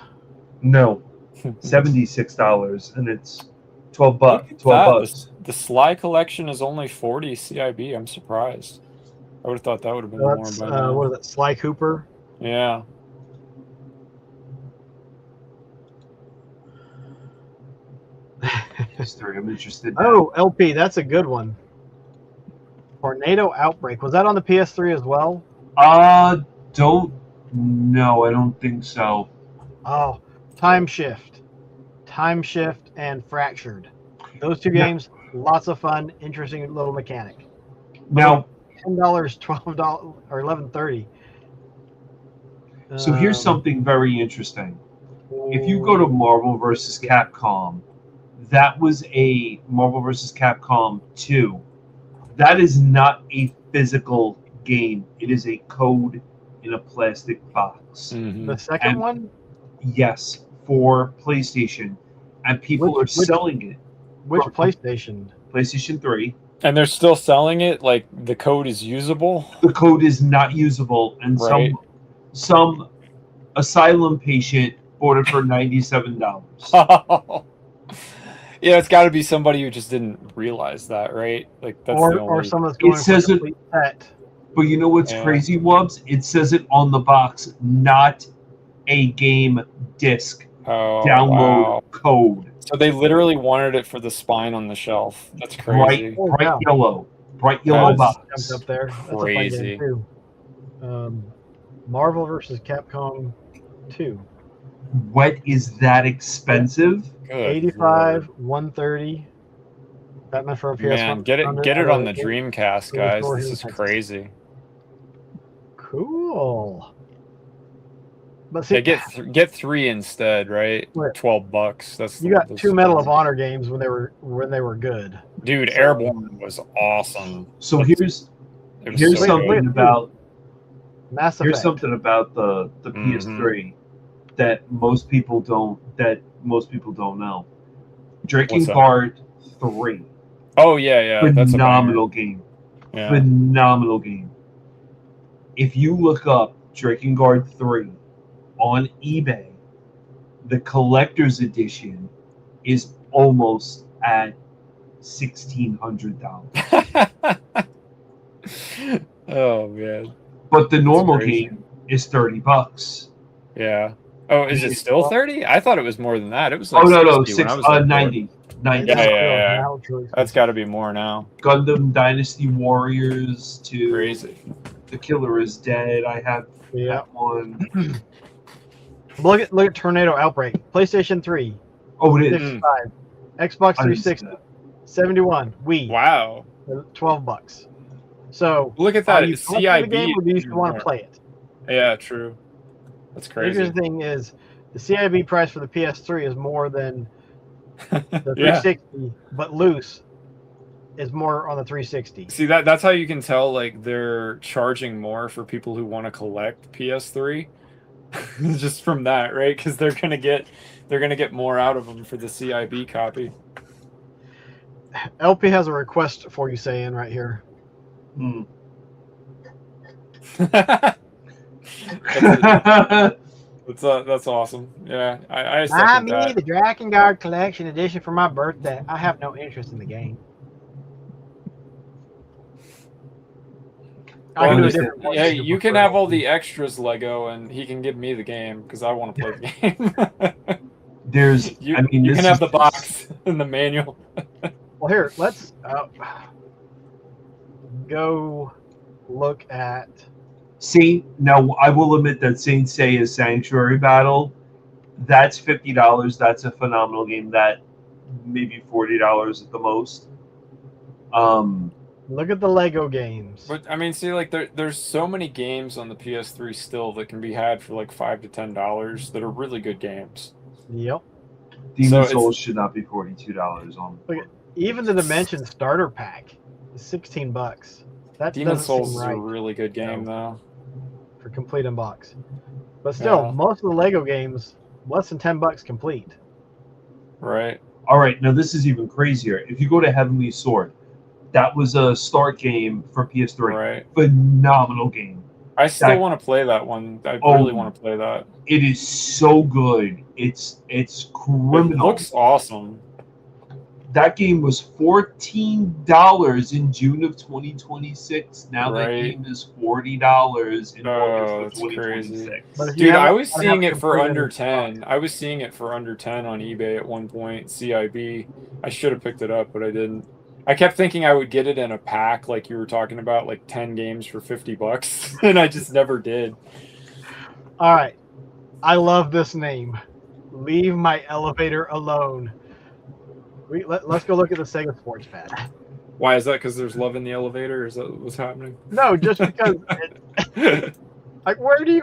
S3: No, $76, and it's $12.
S4: The Sly collection is only 40 CIB. I'm surprised. I would have thought that would have been more.
S2: What is it? Sly Cooper.
S4: Yeah.
S3: History. I'm interested.
S2: Oh, LP, that's a good one. Tornado Outbreak. Was that on the PS3 as well?
S3: Don't know. I don't think so.
S2: Oh, Time Shift, and Fractured. Those two games, lots of fun, interesting little mechanic.
S3: Now,
S2: $10, $12, or $11.30.
S3: So here's something very interesting. If you go to Marvel vs. Capcom, that was a Marvel vs. Capcom 2. That is not a physical game. It is a code in a plastic box.
S4: Mm-hmm.
S2: The second one?
S3: Yes, for PlayStation. And people are selling it.
S2: Which PlayStation?
S3: PlayStation 3.
S4: And they're still selling it? Like, the code is usable?
S3: The code is not usable. And some asylum patient bought it for $97.
S4: Yeah, it's got to be somebody who just didn't realize that, right? Like that's the only...
S2: or someone that's going
S3: It says
S2: for a
S3: it,
S2: complete set.
S3: but you know what's crazy, Wubs? It says it on the box, not a game disc download code.
S4: So they literally wanted it for the spine on the shelf. That's crazy.
S3: Bright yellow box.
S2: Jumped up there. That's
S4: Crazy.
S2: a fun game too. Marvel versus Capcom 2.
S3: What is that expensive?
S4: Good
S2: 85, 130. Batman for a PS1.
S4: Man, get it on the Dreamcast, guys. This is crazy.
S2: Cool. But see,
S4: Yeah, get 3 instead, right?
S2: What?
S4: $12. That's
S2: you got 2 Medal of Honor games when they were good.
S4: Dude, Airborne was awesome.
S3: So here's something about
S2: Mass Effect.
S3: Here's something about the PS3 that most people don't know. Drakengard 3.
S4: Oh yeah,
S3: phenomenal game.
S4: Yeah.
S3: Phenomenal game. If you look up Drakengard 3 on eBay, the collector's edition is almost at $1,600.
S4: Oh man.
S3: But the normal game is $30.
S4: Yeah. Oh, is it still 30? I thought it was more than that. It was like
S3: 90. 90.
S4: Yeah. That's got to be more now.
S3: Gundam Dynasty Warriors 2.
S4: Crazy.
S3: The Killer is Dead. I have that one.
S2: Look at Tornado Outbreak. PlayStation 3.
S3: Oh, it is.
S2: 65. Xbox 360. 71. Wii.
S4: Wow.
S2: $12. So
S4: look at that.
S2: Are you
S4: CIB.
S2: the game, or do you still want to play it?
S4: Yeah, true. That's crazy.
S2: The interesting thing is the CIB price for the PS3 is more than the 360, but loose is more on the 360.
S4: See, that's how you can tell like they're charging more for people who want to collect PS3. Just from that, right? Because they're gonna get more out of them for the CIB copy.
S2: LP has a request for you, saying right here.
S4: That's awesome. Yeah, I
S2: Buy me
S4: that.
S2: the Drakengard Collection Edition for my birthday. I have no interest in the game.
S4: Yeah, you can have all the extras, Lego, and he can give me the game because I want to play the game. You can have the box and the manual.
S2: Well, here, let's go look at.
S3: Now I will admit that Saint Seiya's Sanctuary Battle, that's $50. That's a phenomenal game. That maybe $40 at the most.
S2: Look at the Lego games.
S4: But I mean, see, like there's so many games on the PS3 still that can be had for like $5 to $10 that are really good games.
S2: Yep.
S3: Demon's Souls should not be $42 on.
S2: Look at, even the Dimension starter pack is $16. That
S4: Demon's Souls is a really good game though.
S2: For complete unbox. But still, most of the Lego games less than $10 complete.
S4: Right.
S3: All right. Now this is even crazier. If you go to Heavenly Sword, that was a start game for PS3.
S4: Right.
S3: Phenomenal game.
S4: I still want to play that one. I really want to play that.
S3: It is so good. It's criminal.
S4: It looks awesome.
S3: That game was $14 in June of 2026. Now that game is $40 in August of 2026.
S4: Dude, I was seeing it for under 10. I was seeing it for under 10 on eBay at one point. CIB. I should have picked it up, but I didn't. I kept thinking I would get it in a pack, like you were talking about, like 10 games for $50, and I just never did.
S2: All right, I love this name. Leave my elevator alone. Let's go look at the Sega Sports Pad.
S4: Why is that? Because there's love in the elevator? Is that what's happening?
S2: No, just because. Like, when do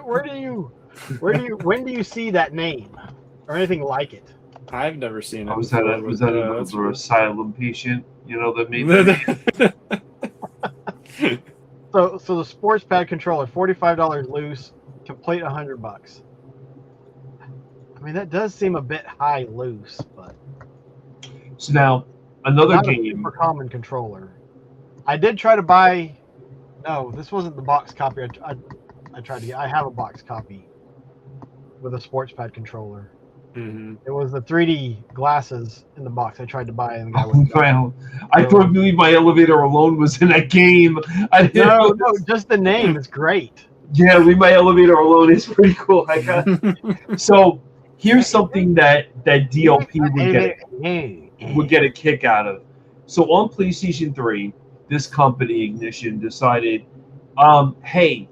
S2: you see that name or anything like it?
S4: I've never seen it.
S3: Was that another asylum patient? You know, that made that.
S2: So the sports pad controller, $45 loose, complete $100. I mean, that does seem a bit high loose, but.
S3: So now another
S2: not
S3: game.
S2: A super common controller. I did try to buy. No, this wasn't the box copy. I have a box copy with a sports pad controller.
S4: Mm-hmm.
S2: It was the 3D glasses in the box I tried to buy, and the guy
S3: Oh,
S2: wouldn't.
S3: wow. I thought Leave My Elevator Alone was in that game. I didn't know
S2: No, just the name is great.
S3: Yeah, Leave My Elevator Alone is pretty cool. So here's something that DLP would get a kick out of. So on PlayStation 3, this company, Ignition, decided, hey,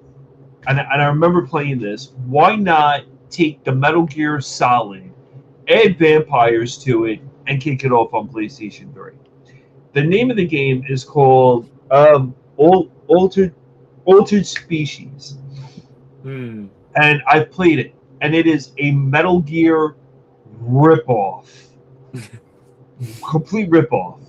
S3: and I remember playing this, why not take the Metal Gear Solid, add vampires to it, and kick it off on PlayStation 3? The name of the game is called Altered Species.
S4: Mm.
S3: And I've played it, and it is a Metal Gear ripoff. Complete ripoff.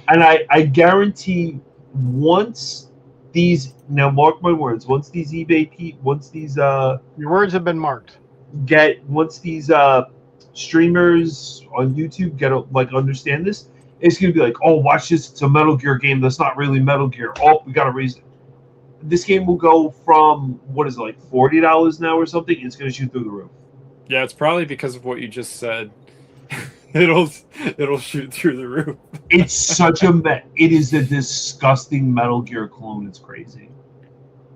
S3: And I guarantee once these, now mark my words, once these
S2: Your words have been marked.
S3: once these streamers on YouTube understand this, it's gonna be like, oh, watch this, it's a Metal Gear game that's not really Metal Gear. Oh, we gotta raise it. This game will go from, what is it, like $40 now or something? It's gonna shoot through the roof.
S4: Yeah, it's probably because of what you just said. It'll shoot through the roof.
S3: It's such it is a disgusting Metal Gear clone. It's crazy.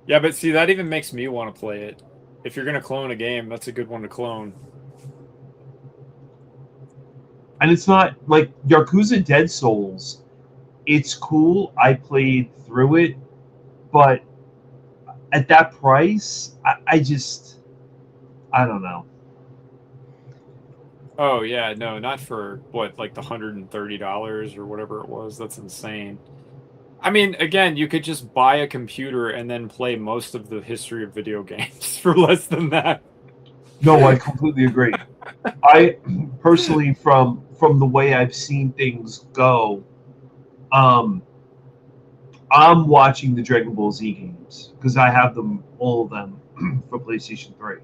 S4: Yeah, but see, that even makes me want to play it. If you're gonna clone a game, that's a good one to clone.
S3: And it's not like Yakuza Dead Souls. It's cool. I played through it, but at that price, I don't know.
S4: Oh yeah, no, not for what, like the $130 or whatever it was. That's insane. I mean, again, you could just buy a computer and then play most of the history of video games for less than that.
S3: No, I completely agree. I personally, from the way I've seen things go, I'm watching the Dragon Ball Z games because I have them, all of them, for PlayStation 3.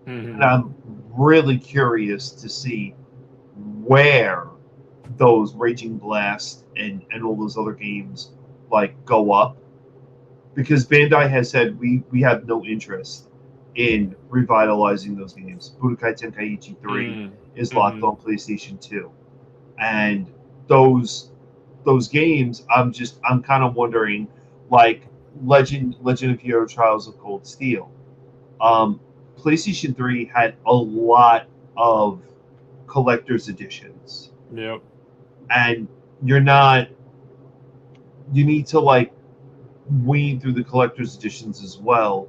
S4: Mm-hmm.
S3: And I'm really curious to see where those Raging Blast and all those other games go up, because Bandai has said we have no interest in revitalizing those games. Budokai Tenkaichi 3 is locked on PlayStation 2, and those games, I'm kind of wondering, like Legend of Hero Trials of Cold Steel. PlayStation 3 had a lot of collector's editions.
S4: Yep.
S3: And you need to weed through the collector's editions as well.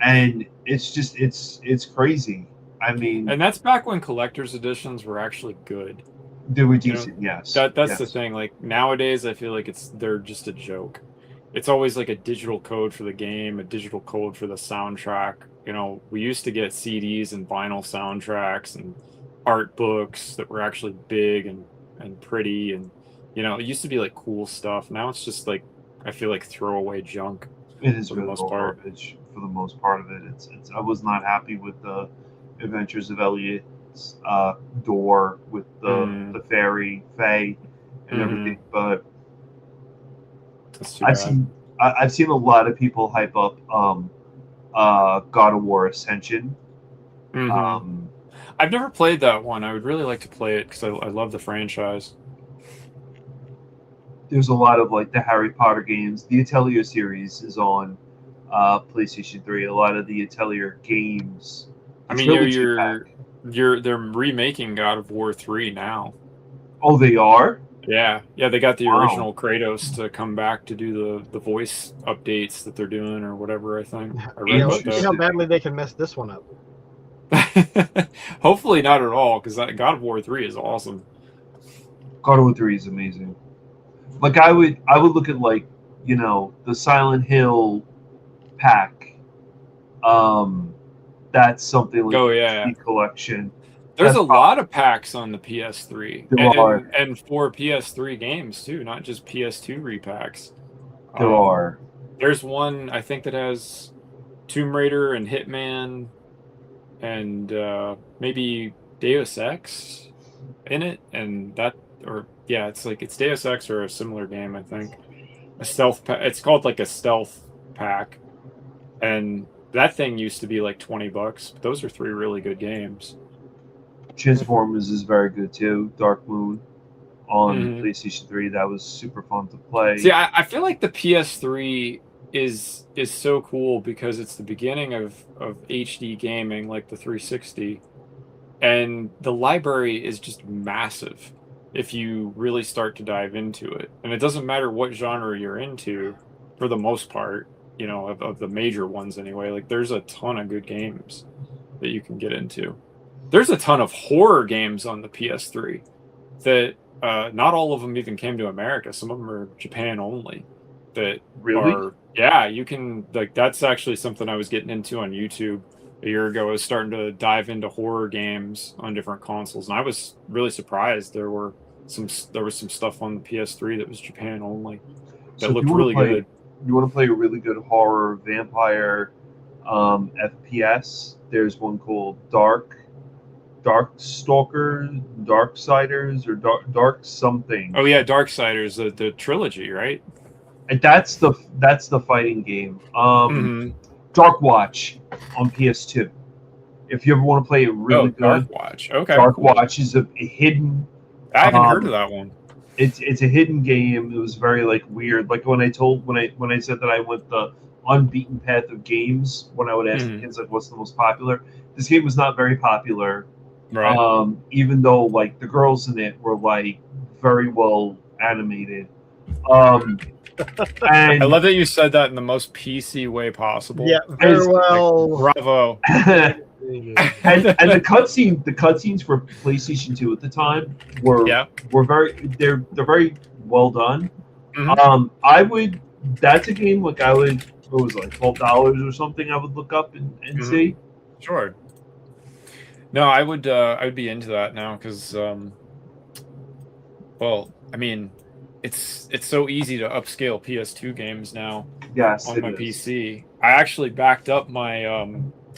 S3: And it's crazy. I mean,
S4: and that's back when collector's editions were actually good.
S3: They were decent, yes.
S4: That's the thing. Like nowadays, I feel like they're just a joke. It's always like a digital code for the game, a digital code for the soundtrack. You know, we used to get CDs and vinyl soundtracks and art books that were actually big and pretty, and it used to be like cool stuff. Now it's just like, I feel like throwaway junk.
S3: It is for the most part. For the most part of it, it's. I was not happy with the Adventures of Elliot's door with the fairy Fae and everything, but I've seen a lot of people hype up God of War Ascension.
S4: Mm-hmm. I've never played that one. I would really like to play it because I love the franchise.
S3: There's a lot of the Harry Potter games. The Atelier series is on PlayStation 3. A lot of the Atelier games.
S4: I mean, they're remaking God of War 3 now.
S3: Oh, they are?
S4: Yeah, they got the original Kratos to come back to do the voice updates that they're doing or whatever. I think.
S2: See how badly they can mess this one up.
S4: Hopefully not at all, because God of War 3 is awesome.
S3: God of War 3 is amazing. I would look at the Silent Hill pack. That's something like
S4: the
S3: collection.
S4: There's a lot of packs on the PS3
S3: there
S4: and for PS3 games too, not just PS2 repacks.
S3: There are.
S4: There's one I think that has Tomb Raider and Hitman and maybe Deus Ex in it, and it's Deus Ex or a similar game, I think. A stealth pack. It's called a stealth pack, and that thing used to be like $20. But those are 3 really good games.
S3: Transformers is very good too. Dark Moon on
S4: Mhm.
S3: PlayStation 3, that was super fun to play.
S4: See, I feel like the PS3 is so cool because it's the beginning of HD gaming, like the 360, and the library is just massive if you really start to dive into it. And it doesn't matter what genre you're into, for the most part, you know, of the major ones anyway. Like, there's a ton of good games that you can get into. There's a ton of horror games on the PS3 that not all of them even came to America. Some of them are Japan only. That
S3: Really?
S4: are, yeah, you can, like, that's actually something I was getting into on YouTube a year ago. I was starting to dive into horror games on different consoles, and I was really surprised there was some stuff on the PS3 that was Japan only that
S3: So
S4: looked really good.
S3: You want to play a really good horror vampire FPS? There's one called Darkstalkers, Darksiders, or Dark something.
S4: Oh yeah, Darksiders, the trilogy, right?
S3: And that's the fighting game. Dark Watch on PS2. If you ever want to play it really good,
S4: Dark Watch. Okay,
S3: Dark
S4: cool.
S3: Watch is a hidden.
S4: I haven't heard of that one.
S3: It's a hidden game. It was very like weird. Like when I said that I went the unbeaten path of games when I would ask the kids like what's the most popular. This game was not very popular.
S4: Right.
S3: Even though like the girls in it were like very well animated. And
S4: I love that you said that in the most PC way possible.
S2: Yeah, very well.
S4: Bravo.
S3: and the cutscenes for PlayStation 2 at the time were very well done. That's a game like I would, what was it, like $12 or something I would look up and see.
S4: Sure. No, I would be into that now because well, I mean, it's so easy to upscale PS2 games now.
S3: Yes,
S4: on my PC. I actually backed up my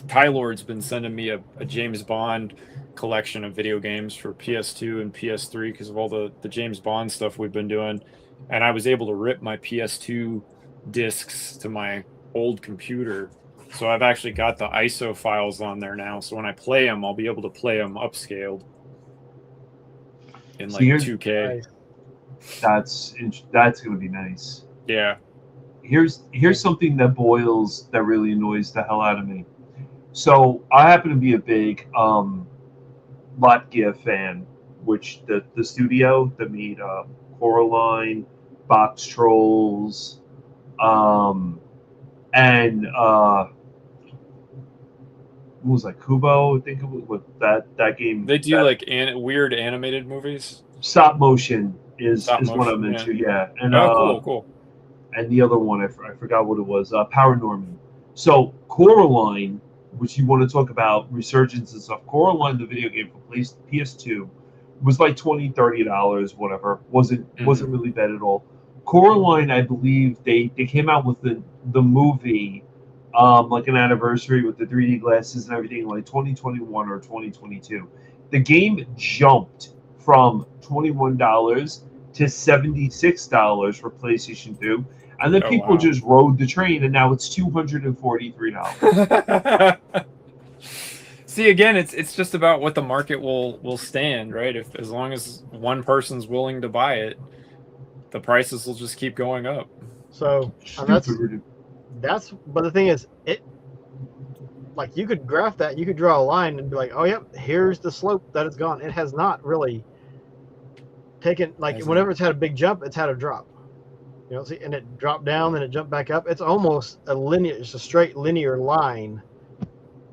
S4: Tylord's been sending me a James Bond collection of video games for PS2 and PS3 because of all the James Bond stuff we've been doing, and I was able to rip my PS2 discs to my old computer. So I've actually got the ISO files on there now. So when I play them, I'll be able to play them upscaled in like 2K.
S3: That's going to be nice.
S4: Yeah.
S3: Here's something that really annoys the hell out of me. So I happen to be a big Latgia fan, which the studio that made Coraline, Box Trolls, and what was like Kubo? I think it was with that game.
S4: They do like weird animated movies.
S3: Stop motion is what I'm into. Yeah. And
S4: cool.
S3: And the other one I forgot what it was. Paranorman. So Coraline, which you want to talk about resurgence and stuff. Coraline, the video game for PS2, was like $20-$30, whatever. Wasn't really bad at all. Coraline, I believe they came out with the movie, like an anniversary with the 3D glasses and everything, like 2021 or 2022. The game jumped from $21 to $76 for PlayStation 2, and then people just rode the train, and now it's $243.
S4: See, again, it's just about what the market will stand, right? As long as one person's willing to buy it, the prices will just keep going up.
S2: So but the thing is, it like you could graph that, you could draw a line and be like, oh yep, here's the slope that it's gone. It has not really taken, like, whenever it's had a big jump, it's had a drop. You know, see, and it dropped down, then it jumped back up. It's almost it's a straight linear line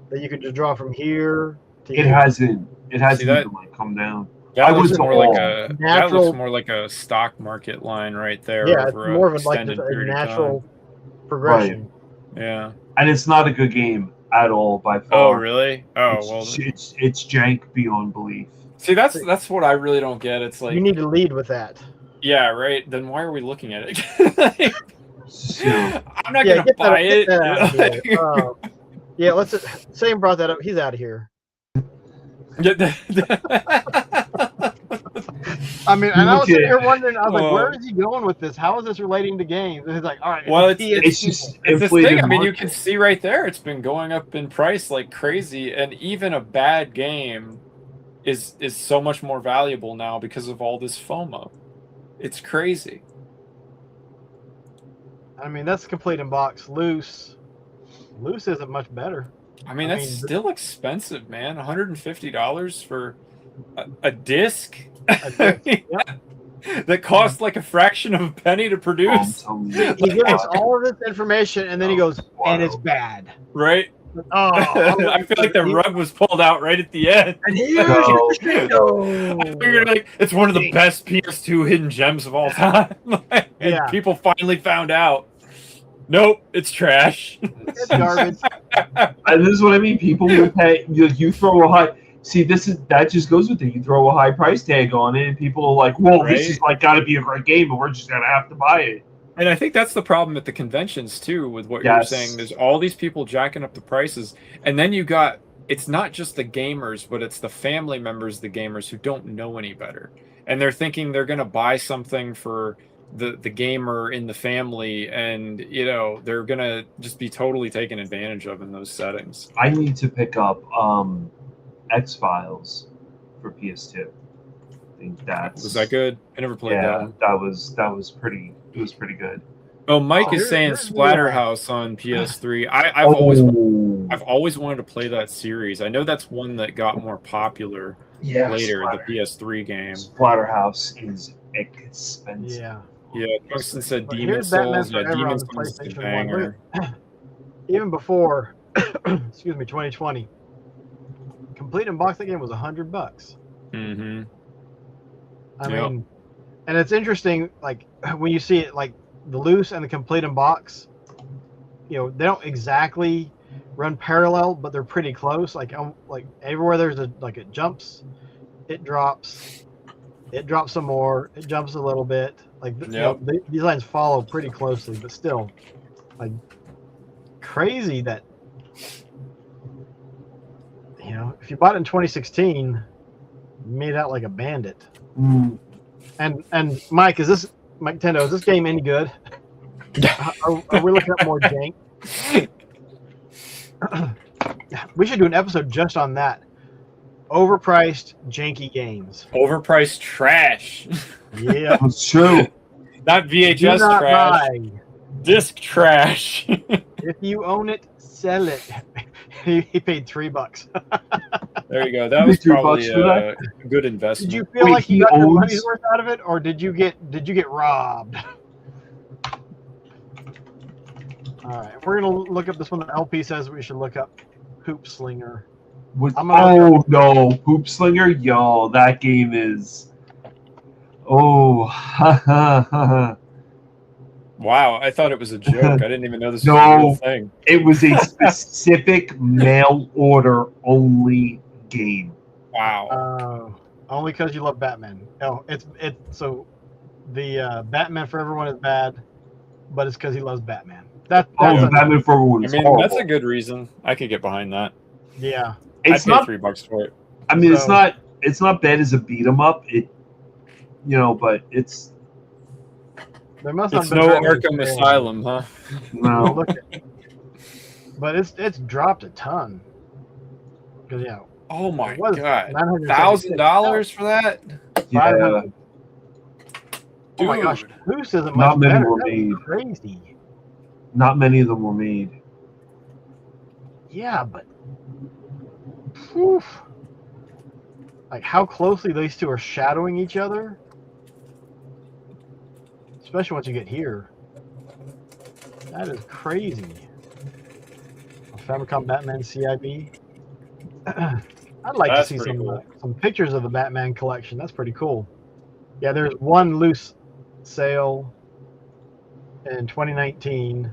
S2: that you could just draw from here to
S3: here. It hasn't even like come down.
S4: That looks more like a stock market line right there.
S2: Yeah, it's more of like a natural progression.
S4: Right. Yeah.
S3: And it's not a good game at all by far.
S4: Oh, really? Oh,
S3: it's jank beyond belief.
S4: See, that's what I really don't get. It's like
S2: you need to lead with that.
S4: Yeah, right. Then why are we looking at it? I'm not gonna buy it.
S2: Yeah, Sam brought that up. He's out of here. I mean, and I was
S3: Look
S2: sitting
S3: at-
S2: here wondering, I was like, where is he going with this? How is this relating to games? And he's like, all right,
S4: Well,
S3: It's just
S4: it's this
S3: inflated
S4: thing. I mean, you
S3: market.
S4: can see right there, it's been going up in price like crazy, and even a bad game is so much more valuable now because of all this FOMO. It's crazy.
S2: I mean, that's complete in box. Loose isn't much better.
S4: I mean,
S2: I
S4: that's
S2: mean,
S4: still expensive, man. $150 for a disc that costs like a fraction of a penny to
S3: I'm
S4: produce,
S3: telling you.
S2: He gives us all of this information, and then he goes, and it's bad.
S4: right?
S2: Oh,
S4: I feel like the rug was pulled out right at the end.
S2: and here's
S3: No.
S2: your
S4: I figured like it's one of the best PS2 hidden gems of all time, and
S2: Yeah.
S3: people
S4: people finally found out. Nope, it's trash.
S2: It's garbage.
S3: And this is what I mean. People will pay. You throw a high. See, that just goes with it. You throw a high price tag on it, and people are like, "Well, this
S4: Right.
S3: is like got to be a great game, and we're just gonna have to buy it."
S4: And I think that's the problem at the conventions too, with what
S3: Yes.
S4: you're saying. There's all these people jacking up the prices, and then you got it's not just the gamers, but it's the family members, the gamers who don't know any better, and they're thinking they're gonna buy something for the gamer in the family, and they're gonna just be totally taken advantage of in those settings.
S3: I need to pick up X-Files for PS2. I think that's
S4: Was that good? I never played that
S3: Yeah,
S4: one.
S3: that was pretty. It was pretty good.
S4: Oh, Mike is
S2: Here's
S4: saying
S2: the-
S4: Splatterhouse on PS3. I've always wanted to play that series. I know that's one that got more popular later, the PS3 game.
S3: Splatterhouse is expensive.
S2: Yeah.
S4: Yeah, Tungsten said
S2: But
S4: Demon
S2: here's Batman
S4: Souls. Yeah,
S2: Forever
S4: Demon
S2: on the
S4: Souls is a
S2: PlayStation 1.
S4: banger.
S2: Even before, excuse me, 2020, complete in box that game was $100.
S4: Mm-hmm.
S2: I
S4: Yep.
S2: mean, and it's interesting, like when you see it, like the loose and the complete in box, they don't exactly run parallel, but they're pretty close. Like everywhere there's it jumps, it drops some more, it jumps a little bit. Like
S4: Yep.
S2: these lines follow pretty closely, but still, like crazy that if you bought it in 2016, you made out like a bandit.
S3: Mm.
S2: And Mike, Mike Tendo, is this game any good? Are we looking at more jank? We should do an episode just on that. Overpriced, janky games.
S4: Overpriced trash.
S2: Yeah.
S3: That's true.
S4: Not
S2: Do
S4: VHS
S2: not
S4: trash.
S2: buy.
S4: Disc trash.
S2: If you own it, sell it. He paid $3.
S4: There you go. That was
S3: $3
S4: probably
S3: for that?
S4: a good investment.
S2: Did you feel
S3: Wait,
S2: like you
S3: he
S2: got your
S3: owns-
S2: money's worth out of it, or did you get robbed? All right, we're gonna look up this one. The LP says we should look up Hoop Slinger. I'm gonna-
S3: No, Hoop Slinger, yo, that game is. Oh, ha ha ha.
S4: Wow, I thought it was a joke. I didn't even know this was
S3: No.
S4: a real thing.
S3: It was a specific mail order only game.
S4: Wow.
S2: Only because you love Batman. No, it's so the Batman for Everyone is bad, but it's because he loves Batman. That's
S3: Oh,
S2: a-
S3: Batman for Everyone
S4: I
S3: is
S4: mean,
S3: horrible.
S4: that's a good reason. I could get behind that.
S2: yeah.
S3: It's
S4: I'd pay
S3: not.
S4: $3 for it.
S3: I mean, it's
S2: So-
S3: not. It's not bad as a beat 'em up. But it's
S2: There must
S4: It's
S2: not
S4: no
S2: have been very
S4: Arkham
S2: many sales.
S4: Asylum, huh?
S2: Well,
S3: no.
S2: look at- but it's dropped a ton. Because
S4: Oh my
S2: it was
S4: god.
S2: $976.
S4: $1,000 for that?
S3: Yeah,
S2: 500. Oh my
S4: Dude.
S2: gosh, Loose isn't
S3: Not
S2: much
S3: many
S2: better.
S3: were
S2: That was
S3: made.
S2: crazy.
S3: not many of them were made.
S2: Yeah, but oof. Like how closely these two are shadowing each other, especially once you get here. That is crazy. Famicom Batman CIB. I'd like
S4: That's
S2: to see
S4: pretty
S2: some
S4: cool.
S2: some pictures of the Batman collection. That's pretty cool. Yeah, there's one loose sale in 2019,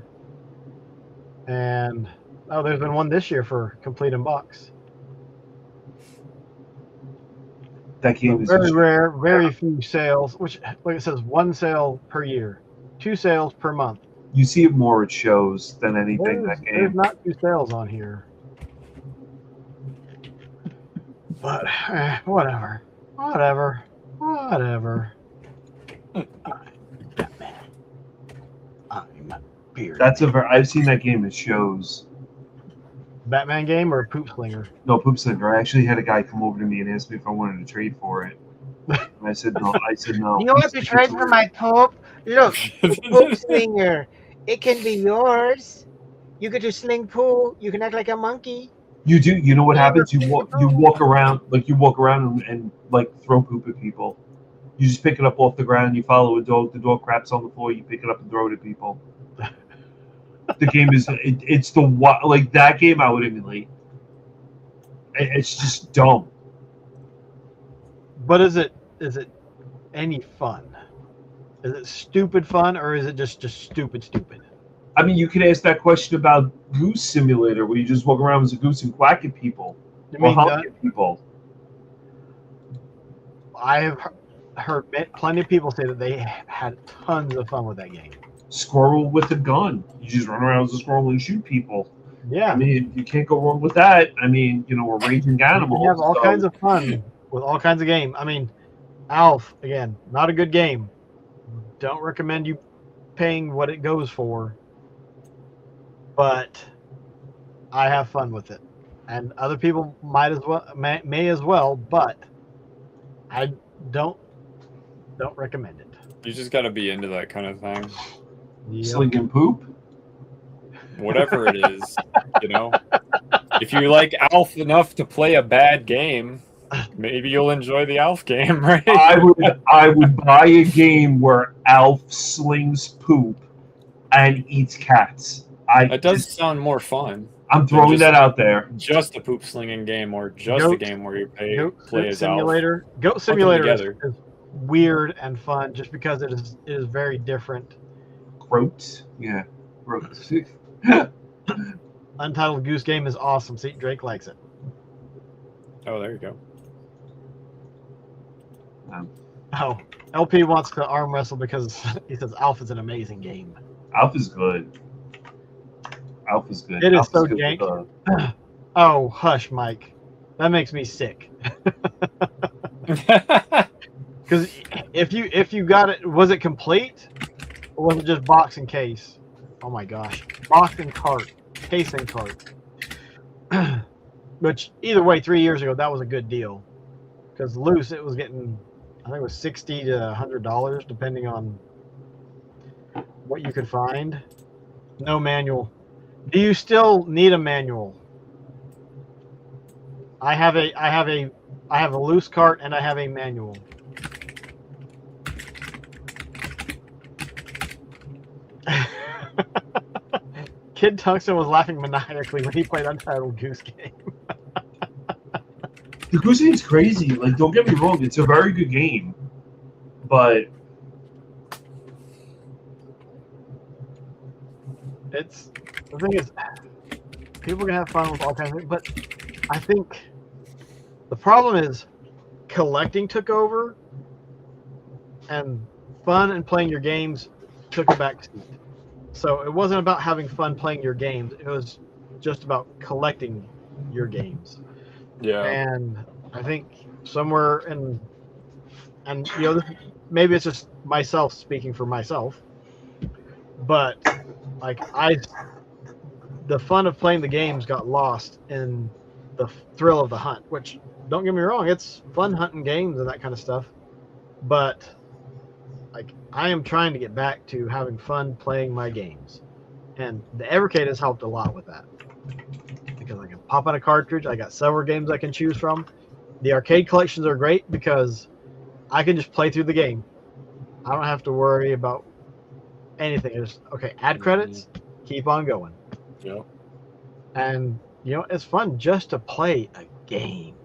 S2: and there's been one this year for complete in box.
S3: That game is
S2: Very rare, very few sales. Which, like it says, one sale per year, 2 sales per month.
S3: You see it more at shows than anything.
S2: There's,
S3: That
S2: there's
S3: game.
S2: not 2 sales on here. But whatever. Whatever. Batman. I'm Beard.
S3: I've seen that game at shows.
S2: Batman game or Poop Slinger?
S3: No, Poop Slinger. I actually had a guy come over to me and ask me if I wanted to trade for it. And I said no.
S1: You want to trade for my poop? Look, Poop Slinger. It can be yours. You get to sling poo. You can act like a monkey.
S3: You do. You know what happens? You walk around and like throw poop at people. You just pick it up off the ground. You follow a dog. The dog craps on the floor. You pick it up and throw it at people. The game is it's the like that game I would emulate. It's just dumb.
S2: But is it any fun? Is it stupid fun or is it just stupid?
S3: I mean, you could ask that question about Goose Simulator, where you just walk around as a goose and quack at people or honk at people.
S2: I have heard plenty of people say that they had tons of fun with that game.
S3: Squirrel with a gun. You just run around as a squirrel and shoot people.
S2: Yeah.
S3: I mean, you can't go wrong with that. I mean, we're raising animals.
S2: You have all kinds of fun with all kinds of game. I mean, Alf, again, not a good game. Don't recommend you paying what it goes for. But I have fun with it. And other people may as well, but I don't recommend it.
S4: You just got to be into that kind of thing.
S2: Yep.
S3: Slinging poop?
S4: Whatever it is, If you like Alf enough to play a bad game, maybe you'll enjoy the Alf game, right?
S3: I would buy a game where Alf slings poop and eats cats.
S4: That does sound more fun.
S3: I'm throwing that out there.
S4: Just a poop slinging game, or just a game where you play as
S2: Simulator.
S4: Alf.
S2: Goat Simulator is weird and fun just because it is very different.
S3: Groat? Yeah. Groat.
S2: Untitled Goose Game is awesome. See, Drake likes it.
S4: Oh, there you go.
S2: LP wants to arm wrestle because he says Alf is an amazing game.
S3: Alf is good. Alf is good.
S2: It is so jank. Oh, hush, Mike. That makes me sick. Because if you got it, was it complete? Or was it just box and case? Oh my gosh. Box and cart. Case and cart. Which, either way, 3 years ago, that was a good deal. Because loose, it was getting, I think it was $60 to $100, depending on what you could find. No manual. Do you still need a manual? I have a loose cart and I have a manual. Kid Tungsten was laughing maniacally when he played Untitled Goose Game.
S3: The Goose Game's crazy. Like, don't get me wrong, it's a very good game, but
S2: the thing is, people are gonna have fun with all kinds of things, but I think the problem is collecting took over, and fun and playing your games took a back seat. So it wasn't about having fun playing your games; it was just about collecting your games.
S4: Yeah.
S2: And I think somewhere and maybe it's just myself speaking for myself, but like the fun of playing the games got lost in the thrill of the hunt, which, don't get me wrong, it's fun hunting games and that kind of stuff, but like I am trying to get back to having fun playing my games, and the Evercade has helped a lot with that because I can pop out a cartridge. I got several games I can choose from. The arcade collections are great because I can just play through the game. I don't have to worry about anything. It's okay, add credits, keep on going.
S4: Yeah.
S2: And it's fun just to play a game.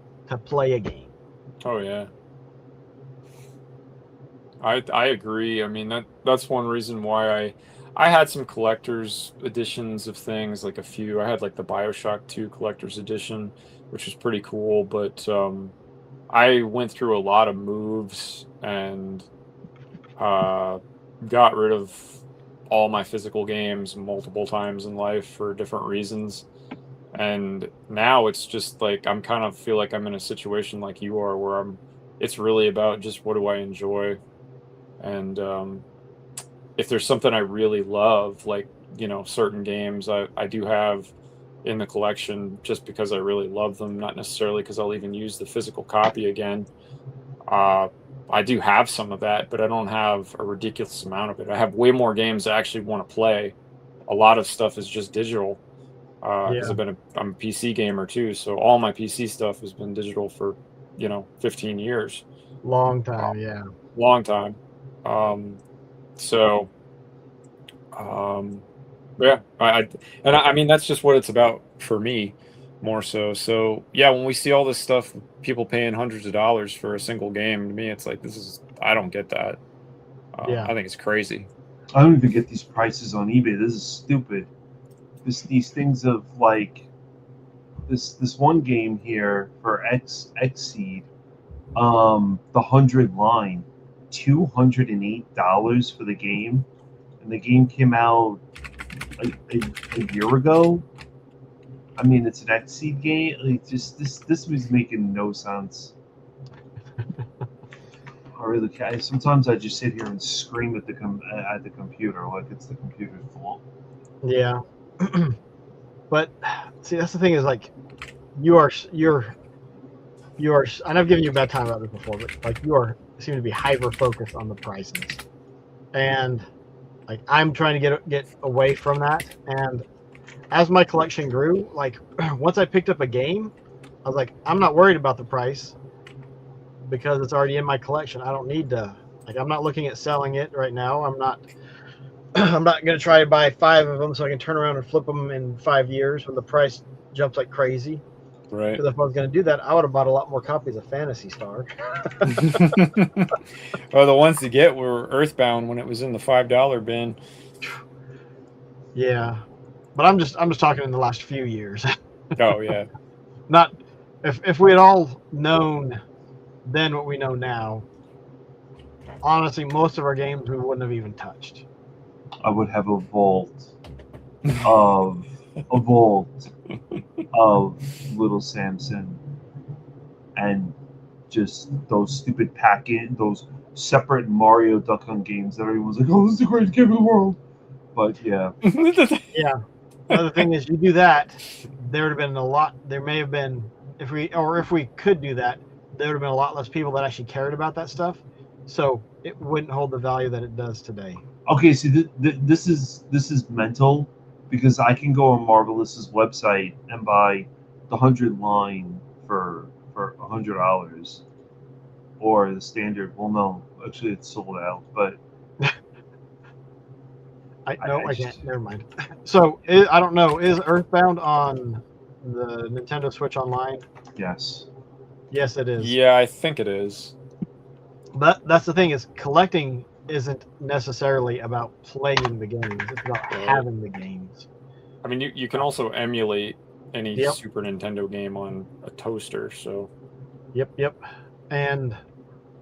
S4: Oh yeah. I agree. I mean that's one reason why I had some collector's editions of things, like a few. I had like the BioShock 2 collector's edition, which was pretty cool, but I went through a lot of moves and got rid of all my physical games multiple times in life for different reasons. And now it's just like I'm kind of feel like I'm in a situation like you are, where I'm it's really about just what do I enjoy, and if there's something I really love, like certain games I do have in the collection just because I really love them, not necessarily because I'll even use the physical copy again. I do have some of that, but I don't have a ridiculous amount of it. I have way more games I actually want to play. A lot of stuff is just digital because I'm a PC gamer too, so all my PC stuff has been digital for 15 years.
S2: Long time, yeah.
S4: Long time. So yeah, I mean that's just what it's about for me, more so. So yeah, when we see all this stuff, people paying hundreds of dollars for a single game, to me it's like I don't get that. I think it's crazy.
S3: I don't even get these prices on eBay. This is stupid. These things of like this one game here for Xseed, the 100 line, $208 for the game, and the game came out a year ago. I mean, it's an Xseed game. Like, just this was making no sense. I really can't. Sometimes I just sit here and scream at the computer like it's the computer's fault.
S2: Yeah. But see, that's the thing is like you're and I've given you a bad time about this before, but like you seem to be hyper focused on the prices, and like I'm trying to get away from that. And as my collection grew, like once I picked up a game, I was like, I'm not worried about the price because it's already in my collection. I don't need to, like, I'm not looking at selling it right now. I'm not going to try to buy 5 of them so I can turn around and flip them in 5 years when the price jumps like crazy.
S4: Right.
S2: Because if I was going to do that, I would have bought a lot more copies of Phantasy Star.
S4: Well, the ones to get were Earthbound when it was in the $5 bin.
S2: Yeah, but I'm just talking in the last few years.
S4: Oh yeah.
S2: Not if we had all known then what we know now. Honestly, most of our games we wouldn't have even touched.
S3: I would have a vault of Little Samson and just those stupid those separate Mario Duck Hunt games that everyone's like, oh, this is the greatest game in the world. But yeah.
S2: Yeah. Another thing is, you do that, there would have been a lot. There may have been, if we could do that, there would have been a lot less people that actually cared about that stuff. So it wouldn't hold the value that it does today.
S3: Okay, see, this is mental, because I can go on Marvelous's website and buy the 100 line for $100, or the standard. Well, no, actually it's sold out. But
S2: I can't. Never mind. So I don't know. Is Earthbound on the Nintendo Switch Online?
S3: yes.
S2: Yes, it is.
S4: Yeah, I think it is.
S2: But that's the thing, is collecting isn't necessarily about playing the games. It's about having the games.
S4: I mean, you can also emulate any
S2: Yep.
S4: Super Nintendo game on a toaster. So
S2: Yep.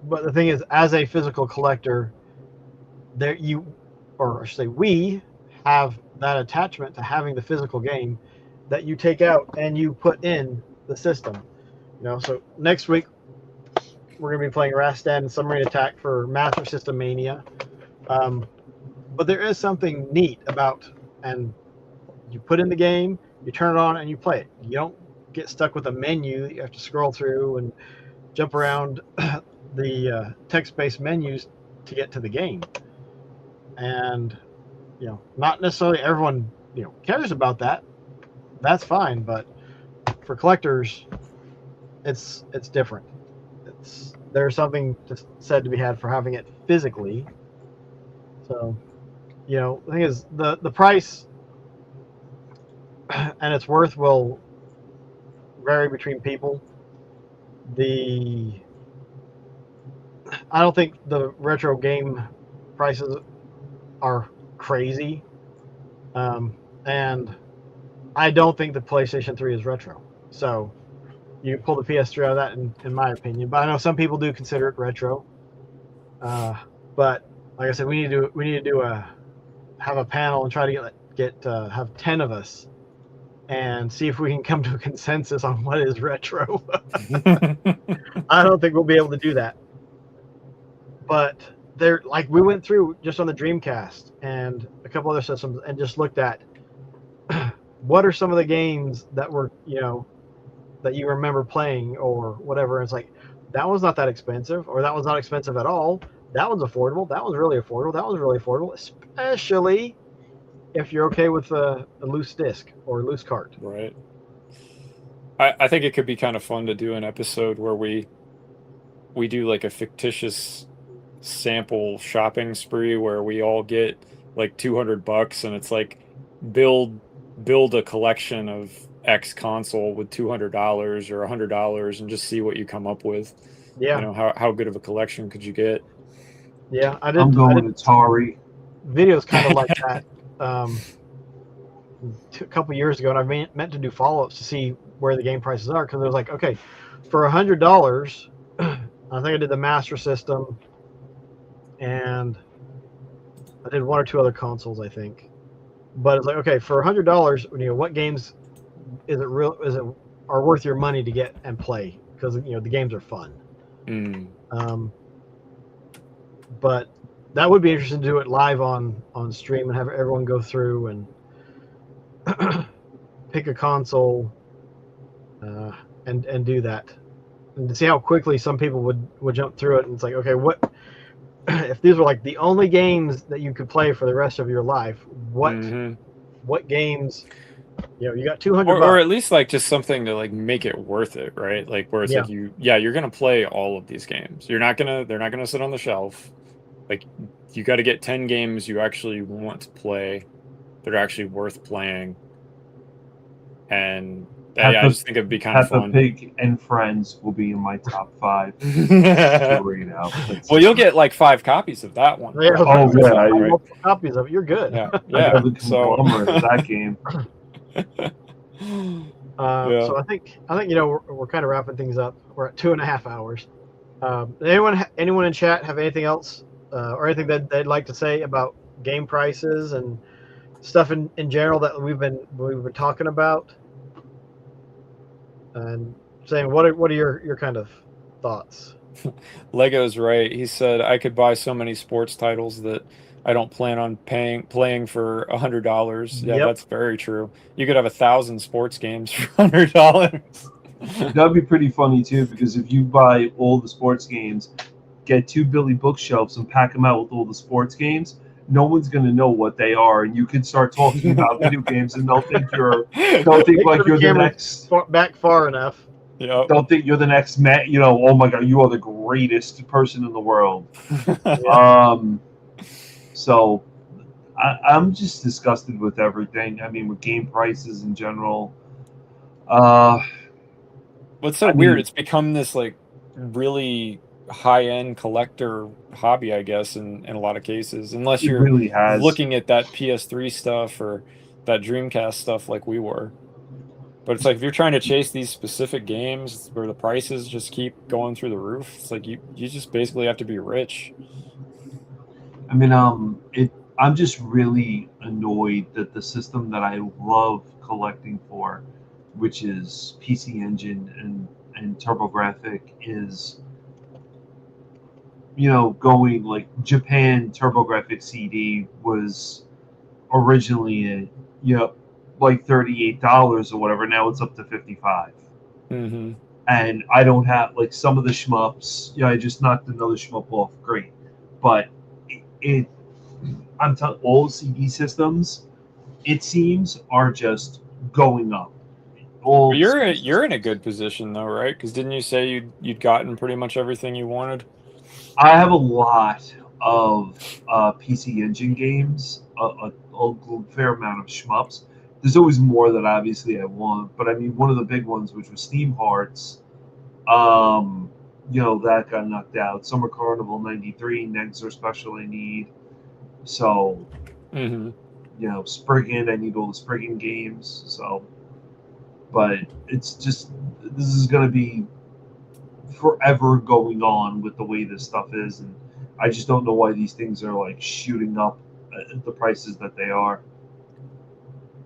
S2: But the thing is, as a physical collector, we have that attachment to having the physical game that you take out and you put in the system. So next week we're going to be playing Rastan and Submarine Attack for Master System Mania. But there is something neat about, and you put in the game, you turn it on, and you play it. You don't get stuck with a menu that you have to scroll through and jump around the text-based menus to get to the game. And not necessarily everyone cares about that. That's fine, but for collectors, it's different. There's something said to be had for having it physically. So, the thing is, the price and its worth will vary between people. I don't think the retro game prices are crazy, and I don't think the PlayStation 3 is retro. So you can pull the PS3 out of that, in my opinion. But I know some people do consider it retro. But like I said, we need to have a panel and try to have 10 of us and see if we can come to a consensus on what is retro. I don't think we'll be able to do that. But there, like we went through just on the Dreamcast and a couple other systems and just looked at what are some of the games that were, that you remember playing or whatever. It's like, that one's not that expensive, or that one's not expensive at all. That one's affordable. That one's really affordable. That one's really affordable, especially if you're okay with a loose disc or a loose cart.
S4: Right. I think it could be kind of fun to do an episode where we do like a fictitious sample shopping spree where we all get like $200 and it's like build a collection of X console with $200 or $100 and just see what you come up with.
S2: Yeah.
S4: How good of a collection could you get?
S2: Yeah,
S3: I'm going Atari.
S2: Videos kind of like that a couple years ago, and I meant to do follow-ups to see where the game prices are, because it was like, okay, for $100, I think I did the Master System, and I did one or two other consoles, I think. But it's like, okay, for $100, what games are worth your money to get and play? Because the games are fun. But that would be interesting to do it live on stream and have everyone go through and pick a console and do that, and to see how quickly some people would jump through it. And it's like, okay, what if these were like the only games that you could play for the rest of your life? What games? You got $200,
S4: or at least like just something to like make it worth it, right? Like where it's like you're gonna play all of these games. They're not gonna sit on the shelf. Like you got to get 10 games you actually want to play that are actually worth playing. And I just think it'd be kind of fun.
S3: Peppa Pig and Friends will be in my top 5.
S4: Well, you'll get like 5 copies of that one.
S2: Yeah,
S3: right?
S2: Multiple copies of it. You're good.
S4: Yeah.
S3: So that game.
S2: So I think we're kind of wrapping things up. We're at 2.5 hours. Anyone in chat have anything else or anything that they'd like to say about game prices and stuff in general that we've been talking about, and saying what are your kind of thoughts?
S4: Lego's right. He said I could buy so many sports titles that I don't plan on playing for $100. Yeah, That's very true. You could have 1,000 sports games for $100.
S3: That'd be pretty funny too, because if you buy all the sports games, get 2 Billy bookshelves and pack them out with all the sports games, no one's going to know what they are, and you can start talking about video games, and they'll think you're the next
S2: back far enough.
S4: Yeah.
S3: Don't think you're the next man. Oh my God, you are the greatest person in the world. So I'm just disgusted with everything. I mean, with game prices in general.
S4: What's so weird? It's become this like really high-end collector hobby, I guess, in a lot of cases, unless you're
S3: really
S4: looking at that PS3 stuff or that Dreamcast stuff like we were. But it's like if you're trying to chase these specific games where the prices just keep going through the roof, it's like you just basically have to be rich.
S3: I mean, I'm just really annoyed that the system that I love collecting for, which is PC Engine and TurboGrafx, is going like Japan. TurboGrafx CD was originally like $38 or whatever. Now it's up to $55.
S4: Mm-hmm.
S3: And I don't have like some of the shmups. I just knocked another shmup off. Great, but I'm telling all CD systems, it seems, are just going up.
S4: You're in a good position though, right? Because didn't you say you'd gotten pretty much everything you wanted?
S3: I have a lot of PC Engine games, a fair amount of shmups. There's always more that obviously I want, but I mean, one of the big ones, which was Steam Hearts, that got knocked out. Summer Carnival '93, Negzor Special I need. So, Spriggan, I need all the Spriggan games. So, but it's just, this is going to be forever going on with the way this stuff is, and I just don't know why these things are like shooting up at the prices that they are.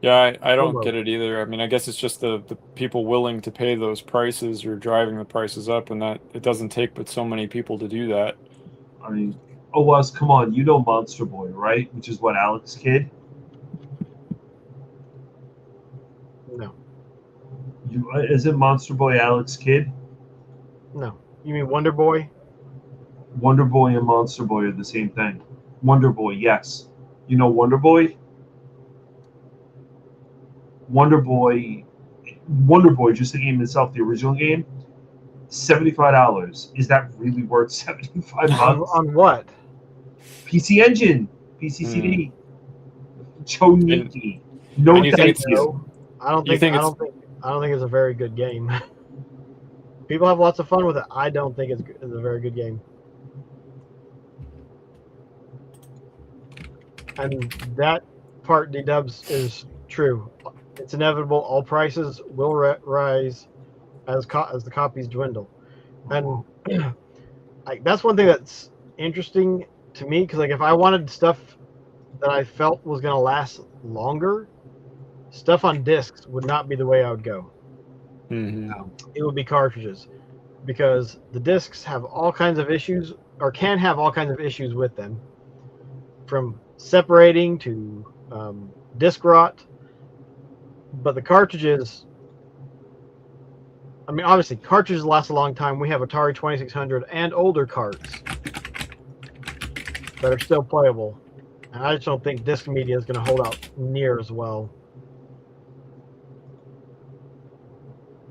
S4: Yeah, I don't
S2: Promo.
S4: get it either. I mean, I guess it's just the people willing to pay those prices or driving the prices up, and that it doesn't take but so many people to do that.
S3: I mean, oh, Wes, come on, you know Monster Boy, right? Which is what, Alex Kidd?
S2: No,
S3: Isn't Monster Boy Alex Kidd?
S2: no. You mean Wonder Boy?
S3: Wonder Boy and Monster Boy are the same thing. Wonder Boy, yes. You know Wonder Boy? Wonder Boy, just the game itself, the original game, $75. Is that really worth $75?
S2: On what?
S3: PC Engine, PC CD, Choniki. No,
S4: and you think
S3: thank
S4: it's-
S3: you.
S2: I don't
S4: You
S2: think.
S4: think
S2: I don't think. I don't think it's a very good game. People have lots of fun with it. I don't think it's a very good game. And that part, D-Dubs, is true. It's inevitable. All prices will rise as the copies dwindle, and that's one thing that's interesting to me. Because if I wanted stuff that I felt was going to last longer, stuff on discs would not be the way I would go.
S4: Mhm.
S2: It would be cartridges, because the discs have all kinds of issues, or can have all kinds of issues with them, from separating to disc rot. But the cartridges, I mean, obviously cartridges last a long time. We have Atari 2600 and older carts that are still playable, and I just don't think disc media is going to hold out near as well.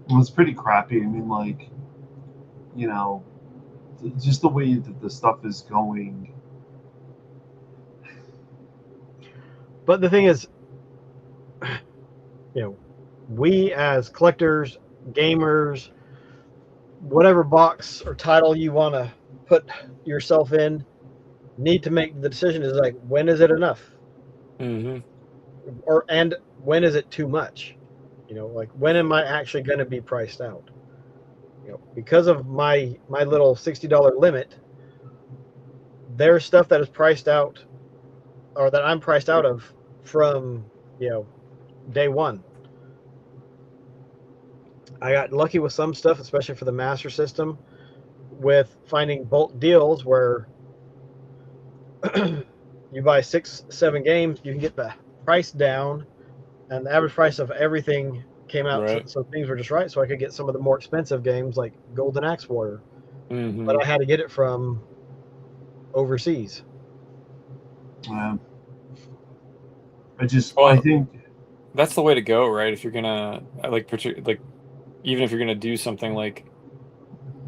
S3: Well, it's pretty crappy. I mean, like, you know, just the way that the stuff is going.
S2: But the thing is, we as collectors, gamers, whatever box or title you want to put yourself in, need to make the decision is like, when is it enough?
S4: Mhm.
S2: And when is it too much? Like, when am I actually going to be priced out? Because of my little $60 limit, there's stuff that is priced out, or that I'm priced out of from day one. I got lucky with some stuff, especially for the Master System, with finding bulk deals where you buy 6-7 games, you can get the price down, and the average price of everything came out,
S4: Right.
S2: so things were just right. So I could get some of the more expensive games like Golden Axe Warrior,
S4: Mhm.
S2: but I had to get it from overseas.
S3: I
S4: Well,
S3: think
S4: That's the way to go, right? If you're gonna even if you're gonna do something like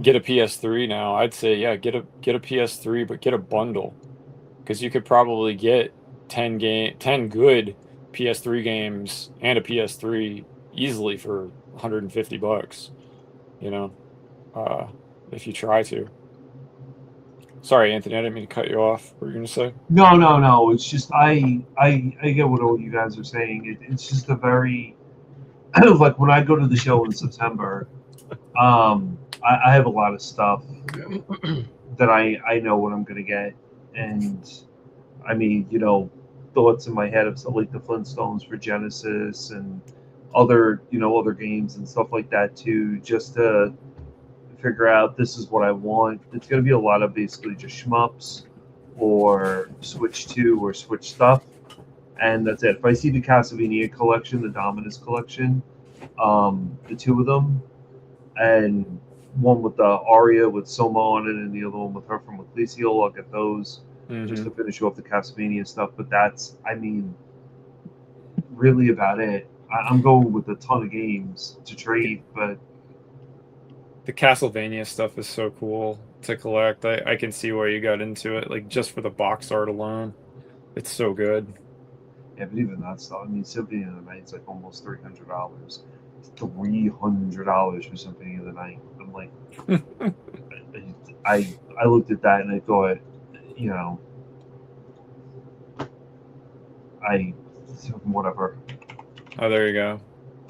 S4: get a PS3 now, I'd say get a PS3, but get a bundle, because you could probably get 10 good PS3 games and a PS3 easily for $150. If you try to. Sorry, Anthony, I didn't mean to cut you off. What were you gonna say?
S3: no. It's just I get what all you guys are saying. It's just a very like when I go to the show in September, I have a lot of stuff that I know what I'm gonna get, and I mean, thoughts in my head of stuff like the Flintstones for Genesis and other games and stuff like that too, just to figure out this is what I want. It's gonna be a lot of basically just shmups or Switch 2 or Switch stuff, and that's it. If I see the Castlevania collection, the Dominus collection, the two of them, and one with the Aria with Soma on it, and the other one with her from Ecclesial, I'll get those just to finish off the Castlevania stuff. But that's, I mean, really about it. I'm going with a ton of games to trade, but
S4: The Castlevania stuff is so cool to collect. I can see why you got into it, like just for the box art alone. It's so good.
S3: yeah, but even that stuff. I mean, Symphony of the Night's like almost $300. $300 for Symphony of the Night. I'm like, I looked at that and I thought, whatever.
S4: Oh, there you go.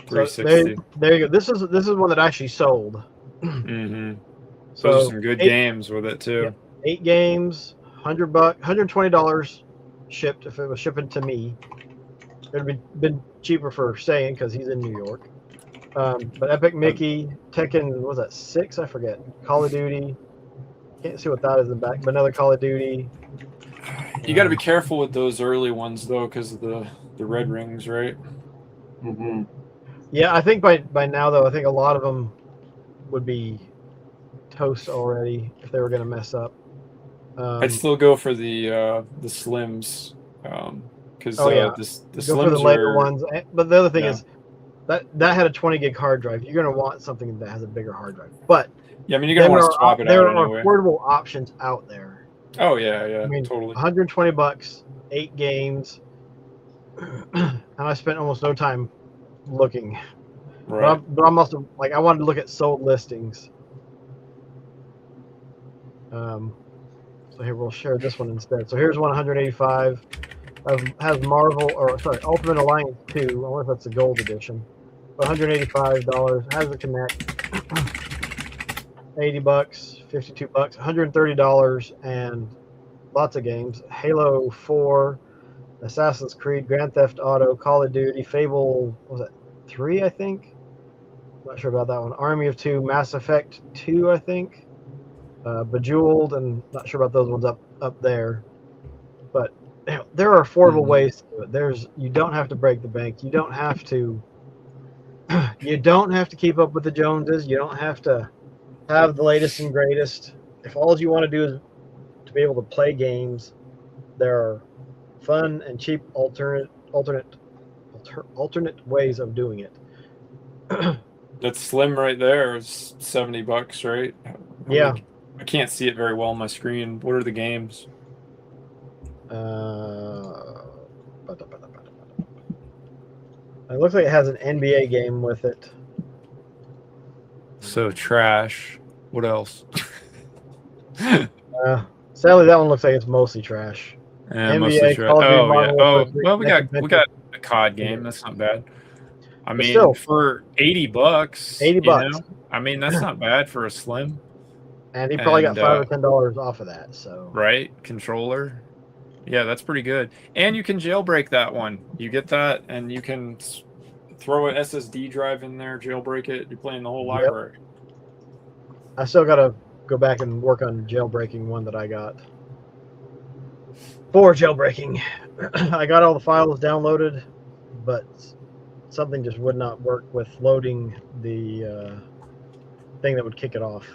S2: So
S4: 360.
S2: there you go. This is one that actually sold.
S4: Mm-hmm.
S2: So
S4: Those are some good
S2: 8
S4: games with it too.
S2: Yep. 8 games, $100, $120 shipped if it was shipping to me. it'd been cheaper for Saiyan because he's in New York. But Epic Mickey, Tekken, what was that 6? I forget. Call of Duty. Can't see what that is in the back, but another Call of Duty.
S4: You got to be careful with those early ones though, because of the red rings, right?
S3: Mm-hmm.
S2: Yeah, I think by now though, I think a lot of them would be toast already if they were going to mess up.
S4: I'd still go for the slims, because
S2: Oh, yeah.
S4: the
S2: Go
S4: slims
S2: for the later
S4: are
S2: ones. But the other thing
S4: Yeah.
S2: is that had a 20 gig hard drive. You're going to want something that has a bigger hard drive. But
S4: yeah. I mean, you're gonna want to swap it
S2: there
S4: out
S2: are
S4: anyway.
S2: affordable options out there.
S4: Oh yeah,
S2: I mean,
S4: totally.
S2: $120, 8 games, and I spent almost no time looking.
S4: Right.
S2: But I'm also like I wanted to look at sold listings. So here we'll share this one instead. So here's one 185. Has Marvel Ultimate Alliance 2. I wonder if that's the gold edition. $185. Has the Kinect. $80, $52, $130, and lots of games. Halo 4, Assassin's Creed, Grand Theft Auto, Call of Duty, Fable. What was that 3? I think. Not sure about that one. Army of 2, Mass Effect 2. I think. Bejeweled, and not sure about those ones up there, but there are affordable ways to do it. You don't have to break the bank. You don't have to keep up with the Joneses. You don't have to have the latest and greatest. If all you want to do is to be able to play games, there are fun and cheap alternate ways of doing it.
S4: That slim right there is $70, right?
S2: Yeah.
S4: I can't see it very well on my screen. What are the games?
S2: It looks like it has an NBA game with it.
S4: So trash. What else?
S2: Sadly, that one looks like it's mostly trash.
S4: Yeah,
S2: NBA,
S4: mostly trash.
S2: Call of Duty,
S4: Oh yeah.
S2: Modern
S4: Oh
S2: Warfare 3,
S4: well, we got
S2: Next
S4: a COD game. That's not bad. I mean,
S2: still,
S4: for $80,
S2: $80.
S4: you know? I mean, that's not bad for a slim.
S2: And he probably got
S4: And,
S2: $5 or $10 off of that. So
S4: Right, controller. Yeah, that's pretty good. And you can jailbreak that one. You get that, and you can throw an SSD drive in there, jailbreak it. You're playing the whole library.
S2: I still got to go back and work on jailbreaking one that I got. For jailbreaking, I got all the files downloaded, but something just would not work with loading the thing that would kick it off.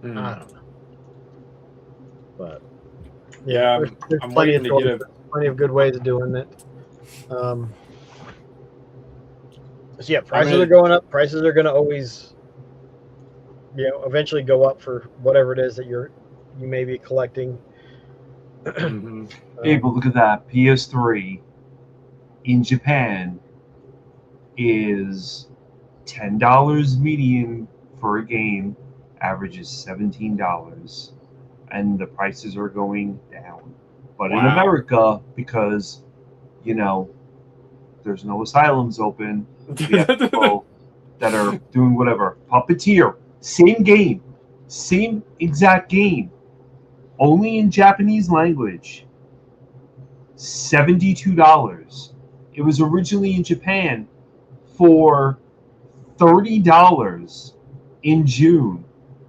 S2: I don't know. But
S4: Yeah,
S2: there's
S4: I'm
S2: plenty
S4: waiting to
S2: plenty of good ways of doing it. So yeah, prices are going up. Prices are going to always, eventually go up for whatever it is that you may be collecting.
S3: Hey, but look at that. PS3 in Japan is $10 median for a game, averages $17, and the prices are going down. But in America, because there's no asylums open, we have people that are doing whatever. Puppeteer, same game, same exact game, only in Japanese language. $72. It was originally in Japan for $30 in June,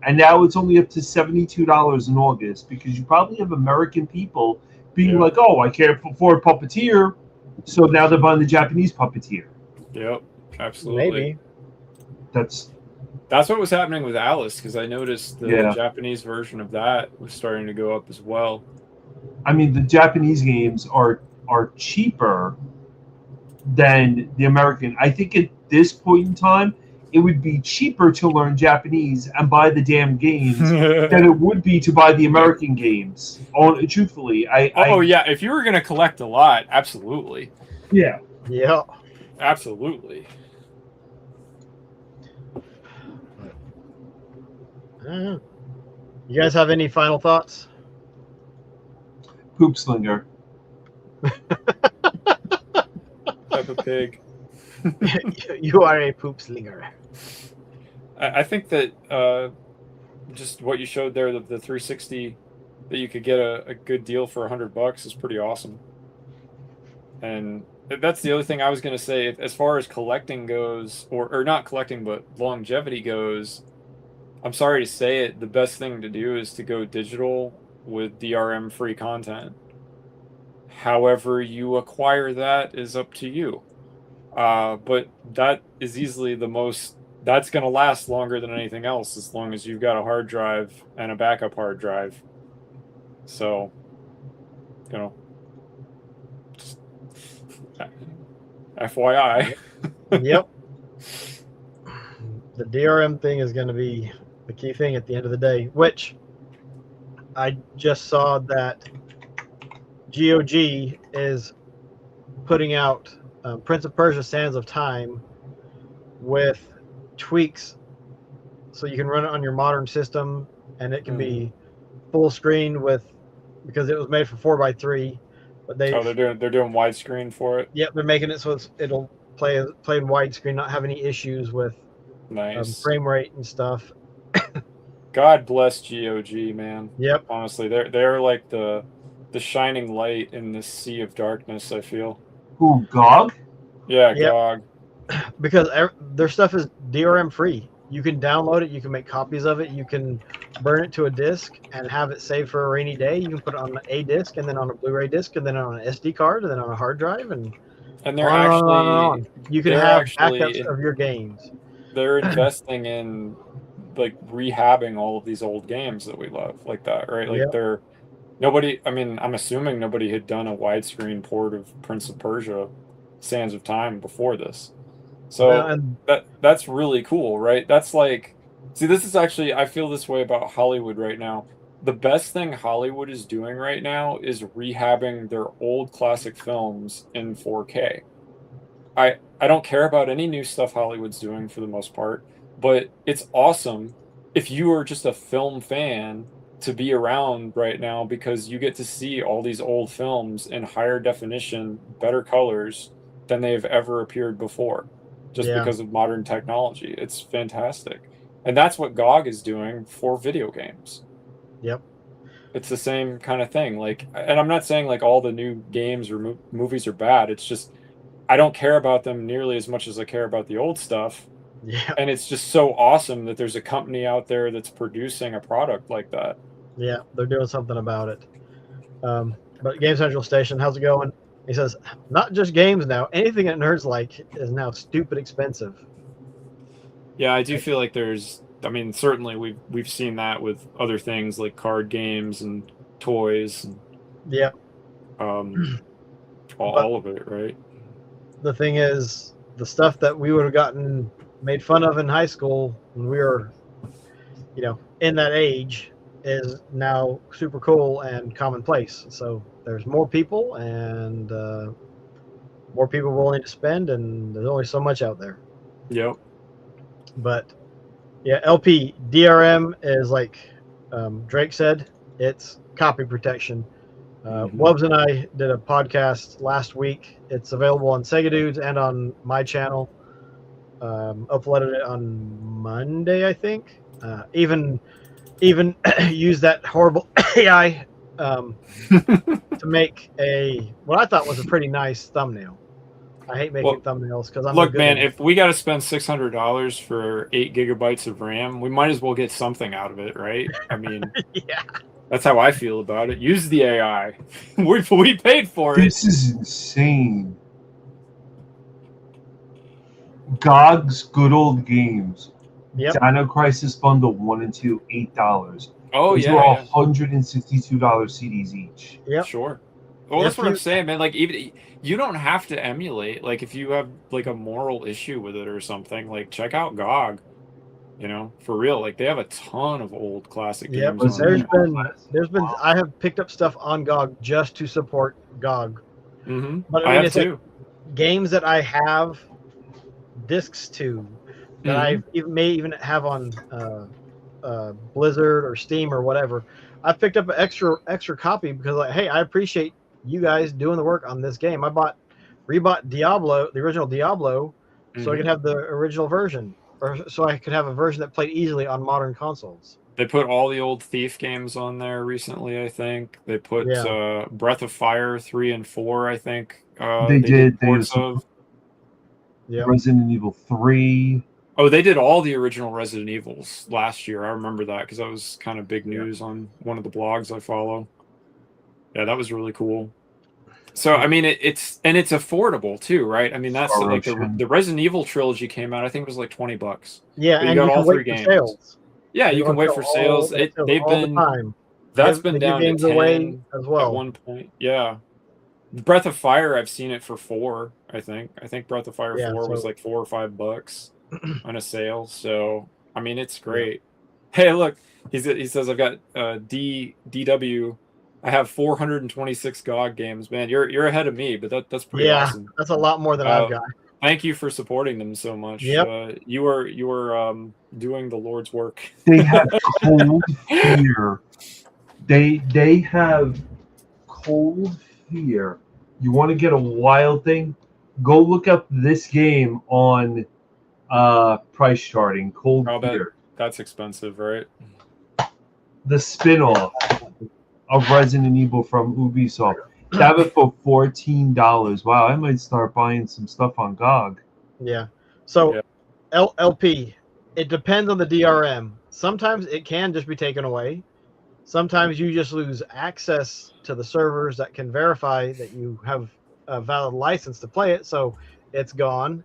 S3: and now it's only up to $72 in August, because you probably have American people being like, "Oh, I can't afford Puppeteer," so now they're buying the Japanese Puppeteer.
S4: Yep, absolutely.
S2: Maybe
S3: That's
S4: what was happening with Alice, because I noticed the Japanese version of that was starting to go up as well.
S3: I mean, the Japanese games are cheaper than the American. I think at this point in time, it would be cheaper to learn Japanese and buy the damn games than it would be to buy the American games. Truthfully,
S4: yeah, if you were going to collect a lot, absolutely.
S3: Yeah.
S2: Yeah.
S4: Absolutely.
S2: You guys have any final thoughts?
S3: Poop slinger.
S4: Peppa Pig.
S2: You are a poop slinger.
S4: I think that just what you showed there, the 360, that you could get a good deal for $100 is pretty awesome. And that's the other thing I was going to say. As far as collecting goes, or not collecting, but longevity goes, I'm sorry to say it, the best thing to do is to go digital with DRM free content. However you acquire that is up to you. But that is easily the most, that's going to last longer than anything else, as long as you've got a hard drive and a backup hard drive. So, you know, just FYI.
S2: Yep. The DRM thing is going to be the key thing at the end of the day, which I just saw that GOG is putting out Prince of Persia Sands of Time with tweaks so you can run it on your modern system, and it can be full screen with, because it was made for 4x3, but they're
S4: doing widescreen for it.
S2: Yep, they're making it so it'll play in widescreen, not have any issues with frame rate and stuff.
S4: God bless GOG, man.
S2: Yep.
S4: Honestly, they're like the shining light in this sea of darkness, I feel.
S3: Who, GOG?
S4: Yeah,
S2: Yep.
S4: GOG.
S2: Because their stuff is DRM free. You can download it, you can make copies of it, you can burn it to a disc and have it saved for a rainy day. You can put it on a disc, and then on a Blu-ray disc, and then on an SD card, and then on a hard drive, and
S4: they're
S2: on. You can have backups of your games.
S4: They're investing in like rehabbing all of these old games that we love, like that, right? Like I'm assuming nobody had done a widescreen port of Prince of Persia Sands of Time before this. So that's really cool, right? That's like, see, this is actually, I feel this way about Hollywood right now. The best thing Hollywood is doing right now is rehabbing their old classic films in 4K. I don't care about any new stuff Hollywood's doing for the most part, but it's awesome if you are just a film fan to be around right now, because you get to see all these old films in higher definition, better colors than they've ever appeared before, just because of modern technology. It's fantastic. And that's what GOG is doing for video games.
S2: Yep.
S4: It's the same kind of thing. Like, and I'm not saying like all the new games or movies are bad. It's just, I don't care about them nearly as much as I care about the old stuff.
S2: Yeah.
S4: And it's just so awesome that there's a company out there that's producing a product like that.
S2: Yeah, they're doing something about it. But Game Central Station, how's it going? He says, not just games now. Anything that nerds like is now stupid expensive.
S4: Yeah, I do feel like certainly we've seen that with other things like card games and toys. And,
S2: yeah.
S4: All of it, right?
S2: The thing is, the stuff that we would have gotten made fun of in high school when we were, in that age, is now super cool and commonplace. So there's more people and more people willing to spend, and there's only so much out there.
S4: Yep.
S2: But yeah, LP DRM is like Drake said, it's copy protection. Wubbs and I did a podcast last week. It's available on Sega Dudes and on my channel. Uploaded it on Monday, I think. Even use that horrible AI to make what I thought was a pretty nice thumbnail. I hate making thumbnails because I'm
S4: look, man. If we got to spend $600 for 8 gigabytes of RAM, we might as well get something out of it, right? I mean,
S2: yeah,
S4: that's how I feel about it. Use the AI. we paid for it.
S3: This is insane. GOG's Good Old Games.
S2: Yep.
S3: Dino Crisis Bundle 1 and 2, $8.
S4: Oh,
S3: Those
S4: yeah.
S3: were $162 CDs each.
S2: Yep.
S4: Sure. Well, that's what I'm saying, man. Like, even you don't have to emulate. Like, if you have like a moral issue with it or something, like check out GOG. For real. Like, they have a ton of old classic games.
S2: But there's been I have picked up stuff on GOG just to support GOG.
S4: Mm-hmm.
S2: But
S4: I have
S2: it's
S4: too.
S2: Like games that I have discs to that I may even have on Blizzard or Steam or whatever. I picked up an extra copy because, like, hey, I appreciate you guys doing the work on this game. I rebought Diablo, the original Diablo, so I could have the original version, or so I could have a version that played easily on modern consoles.
S4: They put all the old Thief games on there recently, I think. They put Breath of Fire 3 and 4, I think.
S3: They did. They
S4: ports
S3: also
S4: of.
S3: Resident Evil 3.
S4: Oh, they did all the original Resident Evils last year. I remember that because that was kind of big news on one of the blogs I follow. Yeah, that was really cool. So I mean, it's affordable too, right? I mean, that's like the Resident Evil trilogy came out. I think it was like $20.
S1: Yeah,
S4: and you got all 3 games.
S1: Sales.
S4: Yeah, you can wait for sales. They've been
S1: time.
S4: That's been down to 10
S1: away as well
S4: at one point. Yeah, Breath of Fire, I've seen it for $4. I think Breath of Fire 4 was like $4 or $5 on a sale. So I mean, it's great. Yeah. Hey, look, he says I've got DW. I have 426 GOG games. Man, you're ahead of me, but that's pretty awesome.
S1: That's a lot more than I've got.
S4: Thank you for supporting them so much.
S1: Yep.
S4: You were doing the Lord's work.
S3: They have Cold Fear. They have Cold Fear. You want to get a wild thing? Go look up this game on price charting. Cold Fear.
S4: That's expensive, right?
S3: The spin-off of Resident Evil from Ubisoft. Have it for $14. Wow, I might start buying some stuff on GOG.
S1: Yeah. So LP, it depends on the DRM. Sometimes it can just be taken away. Sometimes you just lose access to the servers that can verify that you have a valid license to play it, so it's gone.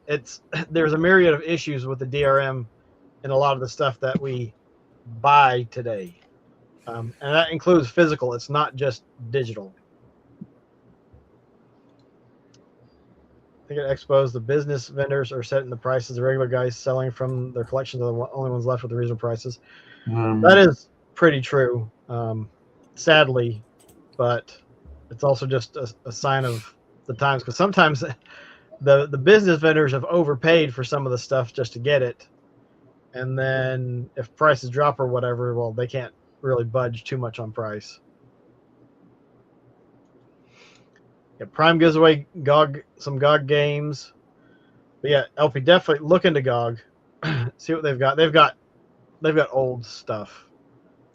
S1: There's a myriad of issues with the DRM and a lot of the stuff that we buy today. And that includes physical. It's not just digital. I think at Expos, the business vendors are setting the prices. The regular guys selling from their collections are the only ones left with the reasonable prices. That is pretty true, sadly, but it's also just a sign of the times, because sometimes the business vendors have overpaid for some of the stuff just to get it, and then if prices drop or whatever, well, they can't really budge too much on price. Yeah, Prime gives away some GOG games. But yeah, LP, definitely look into GOG. See what they've got. They've got old stuff.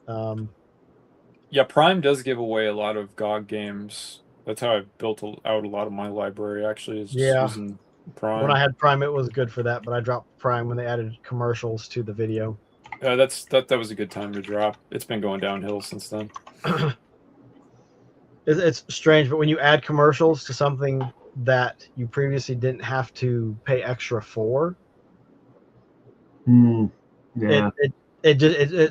S4: Yeah, Prime does give away a lot of GOG games. That's how I built out a lot of my library, actually, is just using Prime.
S1: When I had Prime, it was good for that, but I dropped Prime when they added commercials to the video.
S4: Yeah, that was a good time to drop. It's been going downhill since then.
S1: It's strange, but when you add commercials to something that you previously didn't have to pay extra for, it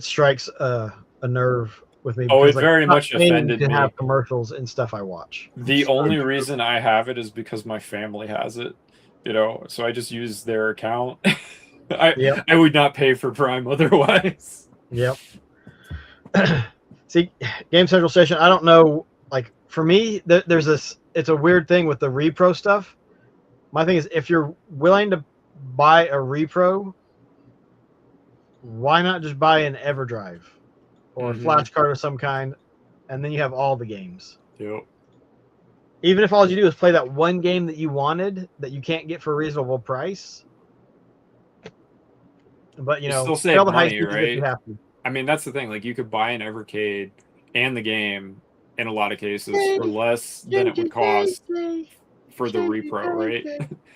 S1: strikes a nerve with me.
S4: Oh, it very much offended me
S1: to have commercials and stuff I watch.
S4: The only reason I have it is because my family has it, so I just use their account. I would not pay for Prime otherwise.
S1: Yep. See, Game Central Station, I don't know. Like, for me, there's this, it's a weird thing with the repro stuff. My thing is, if you're willing to buy a repro, why not just buy an EverDrive or a flash card of some kind, and then you have all the games.
S4: Yep.
S1: Even if all you do is play that one game that you wanted that you can't get for a reasonable price. But, you
S4: still save money, right? I mean, that's the thing. Like, you could buy an Evercade and the game in a lot of cases for less than it would cost for the repro, right?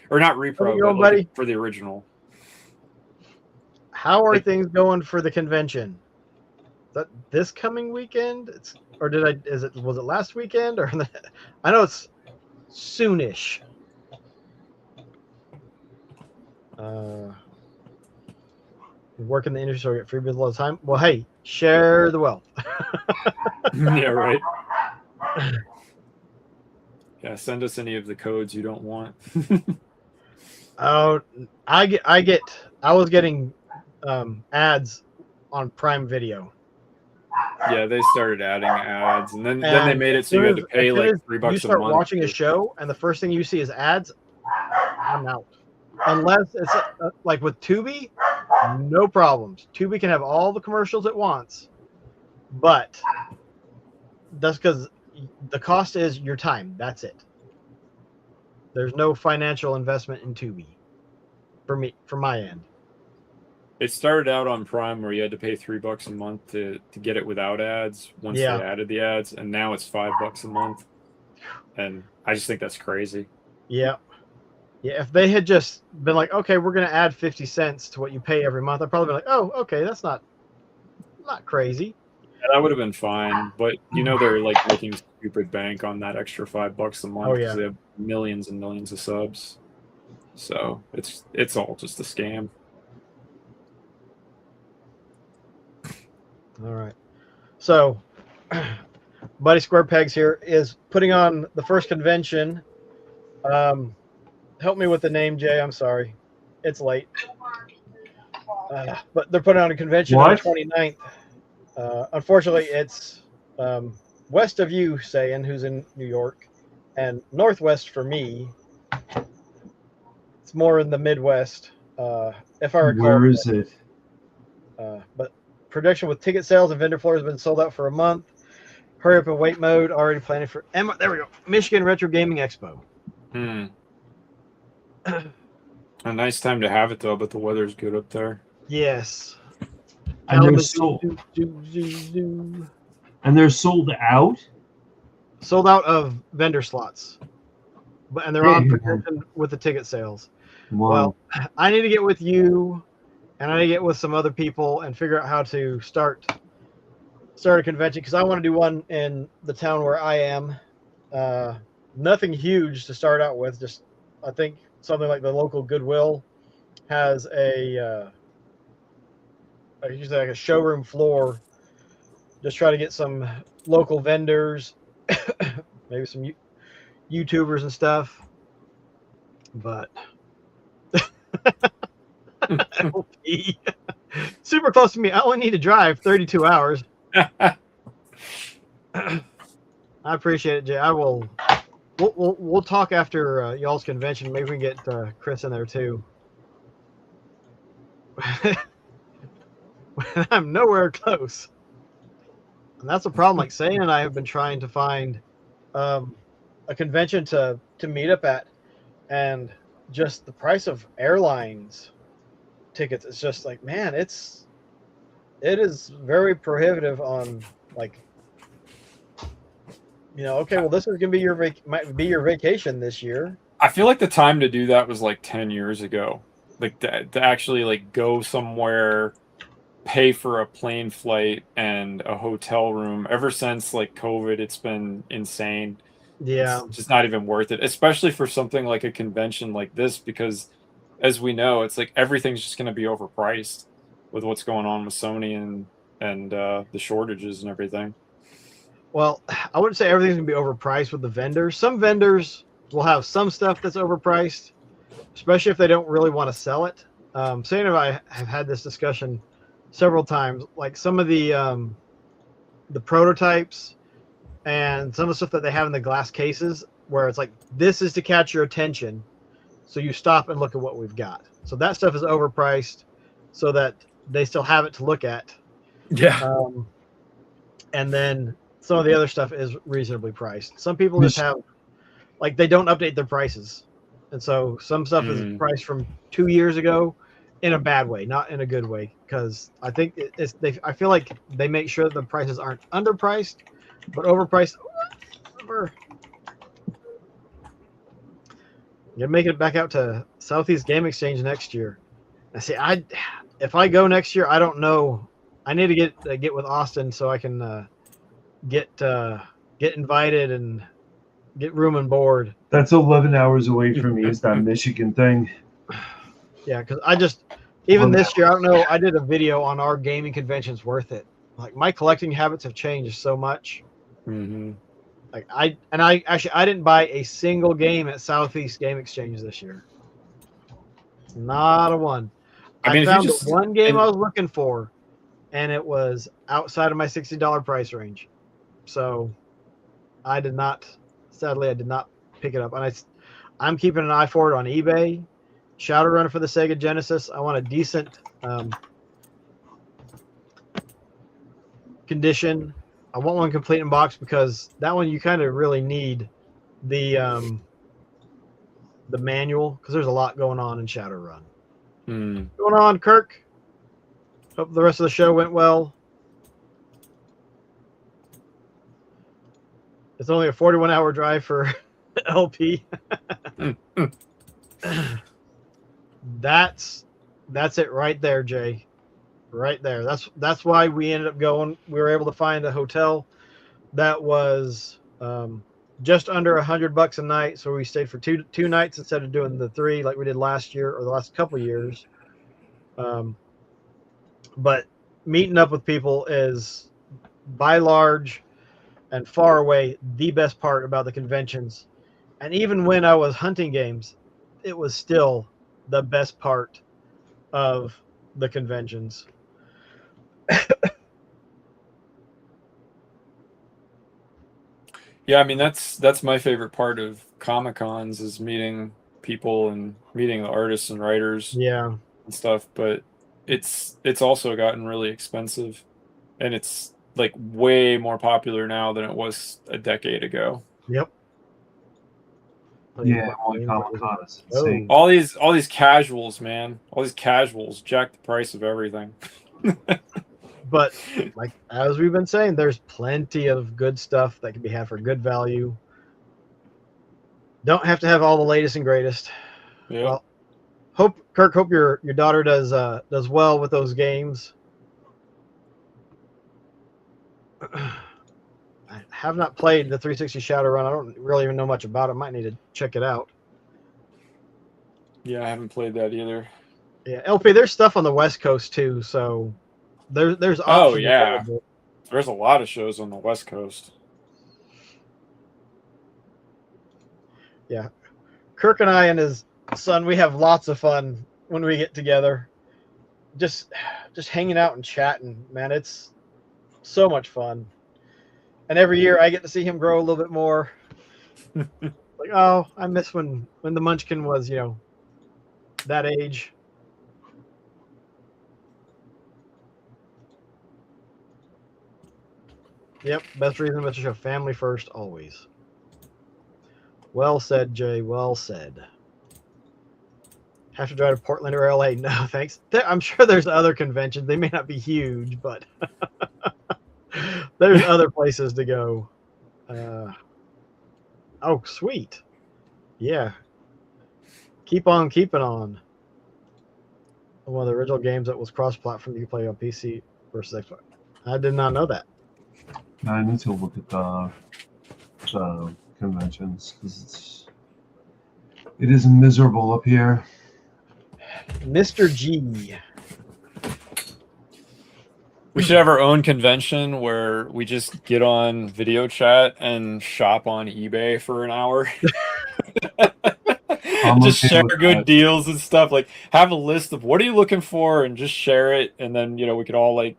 S4: Or not repro, but like for the original.
S1: How are things going for the convention? Is that this coming weekend? Was it last weekend? Or I know it's soonish. Work in the industry so I get free bills all the time. Well, hey, share the wealth.
S4: Yeah, right. Yeah, send us any of the codes you don't want.
S1: Oh, I was getting ads on Prime Video.
S4: Yeah, they started adding ads, and then they made it so you had to pay like $3 a month.
S1: You start watching a show, and the first thing you see is ads. I'm out. Unless it's like with Tubi, no problems. Tubi can have all the commercials it wants, but that's because the cost is your time. That's it. There's no financial investment in Tubi for me, from my end.
S4: It started out on Prime where you had to pay $3 a month to get it without ads once they added the ads, and now it's $5 a month. And I just think that's crazy.
S2: Yeah. Yeah, if they had just been like, okay, we're going to add 50 cents to what you pay every month, I'd probably be like, oh, okay, that's not crazy.
S4: Yeah, that would have been fine, but they're like making stupid bank on that extra $5 a month because they have millions and millions of subs. So it's all just a scam.
S2: All right. So, Buddy Square Pegs here is putting on the first convention. Help me with the name, Jay. I'm sorry. It's late. But they're putting on a convention on the 29th. Unfortunately, it's west of you, Sayin, who's in New York, and northwest for me. It's more in the Midwest, if I recall.
S3: Where is it?
S2: But production with ticket sales and vendor floor has been sold out for a month. Hurry up and wait mode. Already planning for there we go. Michigan Retro Gaming Expo.
S4: A nice time to have it though, but the weather's good up there.
S2: Yes.
S3: And they're sold. And they're sold out.
S2: Sold out of vendor slots, and they're on promotion with the ticket sales.
S3: Wow.
S2: Well, I need to get with you, and I need to get with some other people and figure out how to start a convention because I want to do one in the town where I am. Nothing huge to start out with. Just I think something like the local Goodwill has usually like a showroom floor. Just try to get some local vendors, maybe some YouTubers and stuff. But super close to me. I only need to drive 32 hours. I appreciate it, Jay. I will. We'll talk after y'all's convention. Maybe we can get Chris in there too. I'm nowhere close, and that's a problem. Like Sayin and I have been trying to find a convention to meet up at, and just the price of airlines tickets is just like, man, it is very prohibitive on like. Okay, well, this is gonna be might be your vacation this year.
S4: I feel like the time to do that was like 10 years ago, like to actually like go somewhere, pay for a plane flight and a hotel room. Ever since like COVID, it's been insane.
S2: Yeah,
S4: it's just not even worth it, especially for something like a convention like this, because as we know, it's like everything's just going to be overpriced with what's going on with Sony and the shortages and everything.
S2: Well, I wouldn't say everything's going to be overpriced with the vendors. Some vendors will have some stuff that's overpriced, especially if they don't really want to sell it. Sayin and I have had this discussion several times. Like some of the prototypes and some of the stuff that they have in the glass cases, where it's like, this is to catch your attention, so you stop and look at what we've got. So that stuff is overpriced, so that they still have it to look at.
S4: Yeah.
S2: And then some of the other stuff is reasonably priced. Some people just have, like, they don't update their prices. And so some stuff is priced from 2 years ago in a bad way, not in a good way. Because I think I feel like they make sure that the prices aren't underpriced, but overpriced. You're making it back out to Southeast Game Exchange next year. I see. If I go next year, I don't know. I need to get with Austin so I can get invited and get room and board.
S3: That's 11 hours away from me. Is that Michigan thing?
S2: Yeah, because I just even this year, I don't know. I did a video on our gaming conventions worth it. Like my collecting habits have changed so much.
S4: Mm-hmm.
S2: Like I didn't buy a single game at Southeast Game Exchange this year. Not a one. I found the one game I was looking for, and it was outside of my $60 price range. So I did not pick it up. And I'm keeping an eye for it on eBay. Shadowrun for the Sega Genesis. I want a decent condition. I want one complete in box because that one you kind of really need the manual because there's a lot going on in Shadowrun. What's going on, Kirk? Hope the rest of the show went well. It's only a 41-hour drive for LP. That's it right there, Jay. Right there. That's why we ended up going. We were able to find a hotel that was just under $100 a night. So we stayed for two nights instead of doing the 3 like we did last year or the last couple of years. But meeting up with people is by large and far away the best part about the conventions. And even when I was hunting games, it was still the best part of the conventions.
S4: Yeah, I mean that's my favorite part of Comic-Cons is meeting people and meeting the artists and writers
S2: Yeah.
S4: and stuff, but it's also gotten really expensive, and it's like way more popular now than it was a decade ago.
S2: Yep.
S3: Yeah, on Comic-Con is insane.
S4: All these casuals, man. All these casuals jack the price of everything.
S2: But like as we've been saying, there's plenty of good stuff that can be had for good value. Don't have to have all the latest and greatest.
S4: Yeah.
S2: Well, hope your daughter does well with those games. I have not played the 360 Shadowrun. I don't really even know much about it. Might need to check it out.
S4: Yeah, I haven't played that either.
S2: Yeah, LP, there's stuff on the West Coast too, so there's options.
S4: Oh yeah,
S2: available.
S4: There's a lot of shows on the West Coast.
S2: Yeah, Kirk and I and his son, we have lots of fun when we get together. Just hanging out and chatting, man. It's so much fun. And every year I get to see him grow a little bit more. Like, oh, I miss when the Munchkin was, that age. Yep, best reason to show family first always. Well said, Jay. Well said. Have to drive to Portland or LA? No, thanks. I'm sure there's other conventions. They may not be huge, but there's other places to go. Oh, sweet. Yeah. Keep on keeping on. One of the original games that was cross-platform, you can play on PC versus Xbox. I did not know that.
S3: I need to look at the conventions because it is miserable up here.
S2: Mr. G.
S4: We should have our own convention where we just get on video chat and shop on eBay for an hour. Just share good deals and stuff. Like, have a list of what are you looking for and just share it. And then, we could all like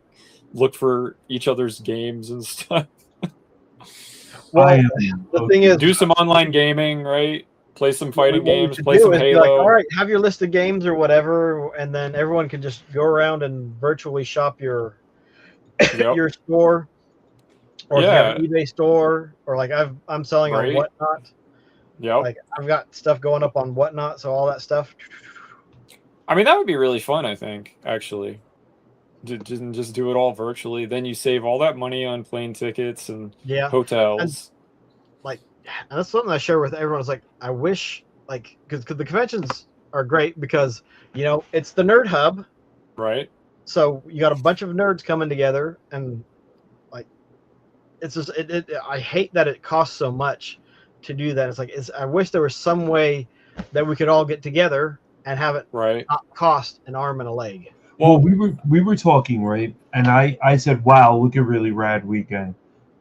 S4: look for each other's games and stuff.
S2: Well, the thing is,
S4: do some online gaming, right? Play some fighting games, play some
S2: Halo.
S4: Halo.
S2: Like, all right, have your list of games or whatever, and then everyone can just go around and virtually shop your your store, or if you have an eBay store, or like I'm selling on Whatnot.
S4: Yep.
S2: Like I've got stuff going up on Whatnot, so all that stuff.
S4: I mean, that would be really fun. I think actually, just do it all virtually. Then you save all that money on plane tickets and hotels.
S2: And that's something I share with everyone. It's like, I wish, because the conventions are great because, it's the nerd hub.
S4: Right.
S2: So you got a bunch of nerds coming together and, it's just, I hate that it costs so much to do that. It's like, I wish there was some way that we could all get together and have it not cost an arm and a leg.
S3: Well, we were talking, right? And I said, wow, look at really rad weekend.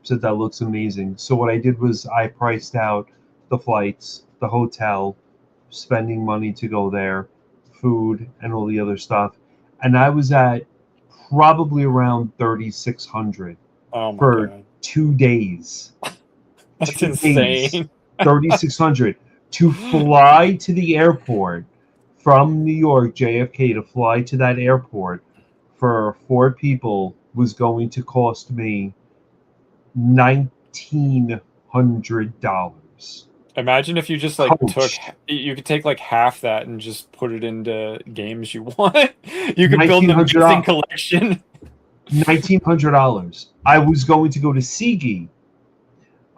S3: Said that looks amazing. So what I did was I priced out the flights, the hotel, spending money to go there, food, and all the other stuff, and I was at probably around $3,600 for God. 2 days.
S4: That's insane.
S3: $3,600 to fly to the airport from New York JFK to fly to that airport for 4 people was going to cost me $1,900.
S4: Imagine if you just like
S3: Coach.
S4: you could take like half that and just put it into games you want. You could build an
S3: $1,900
S4: amazing collection.
S3: $1,900. I was going to go to Sigi.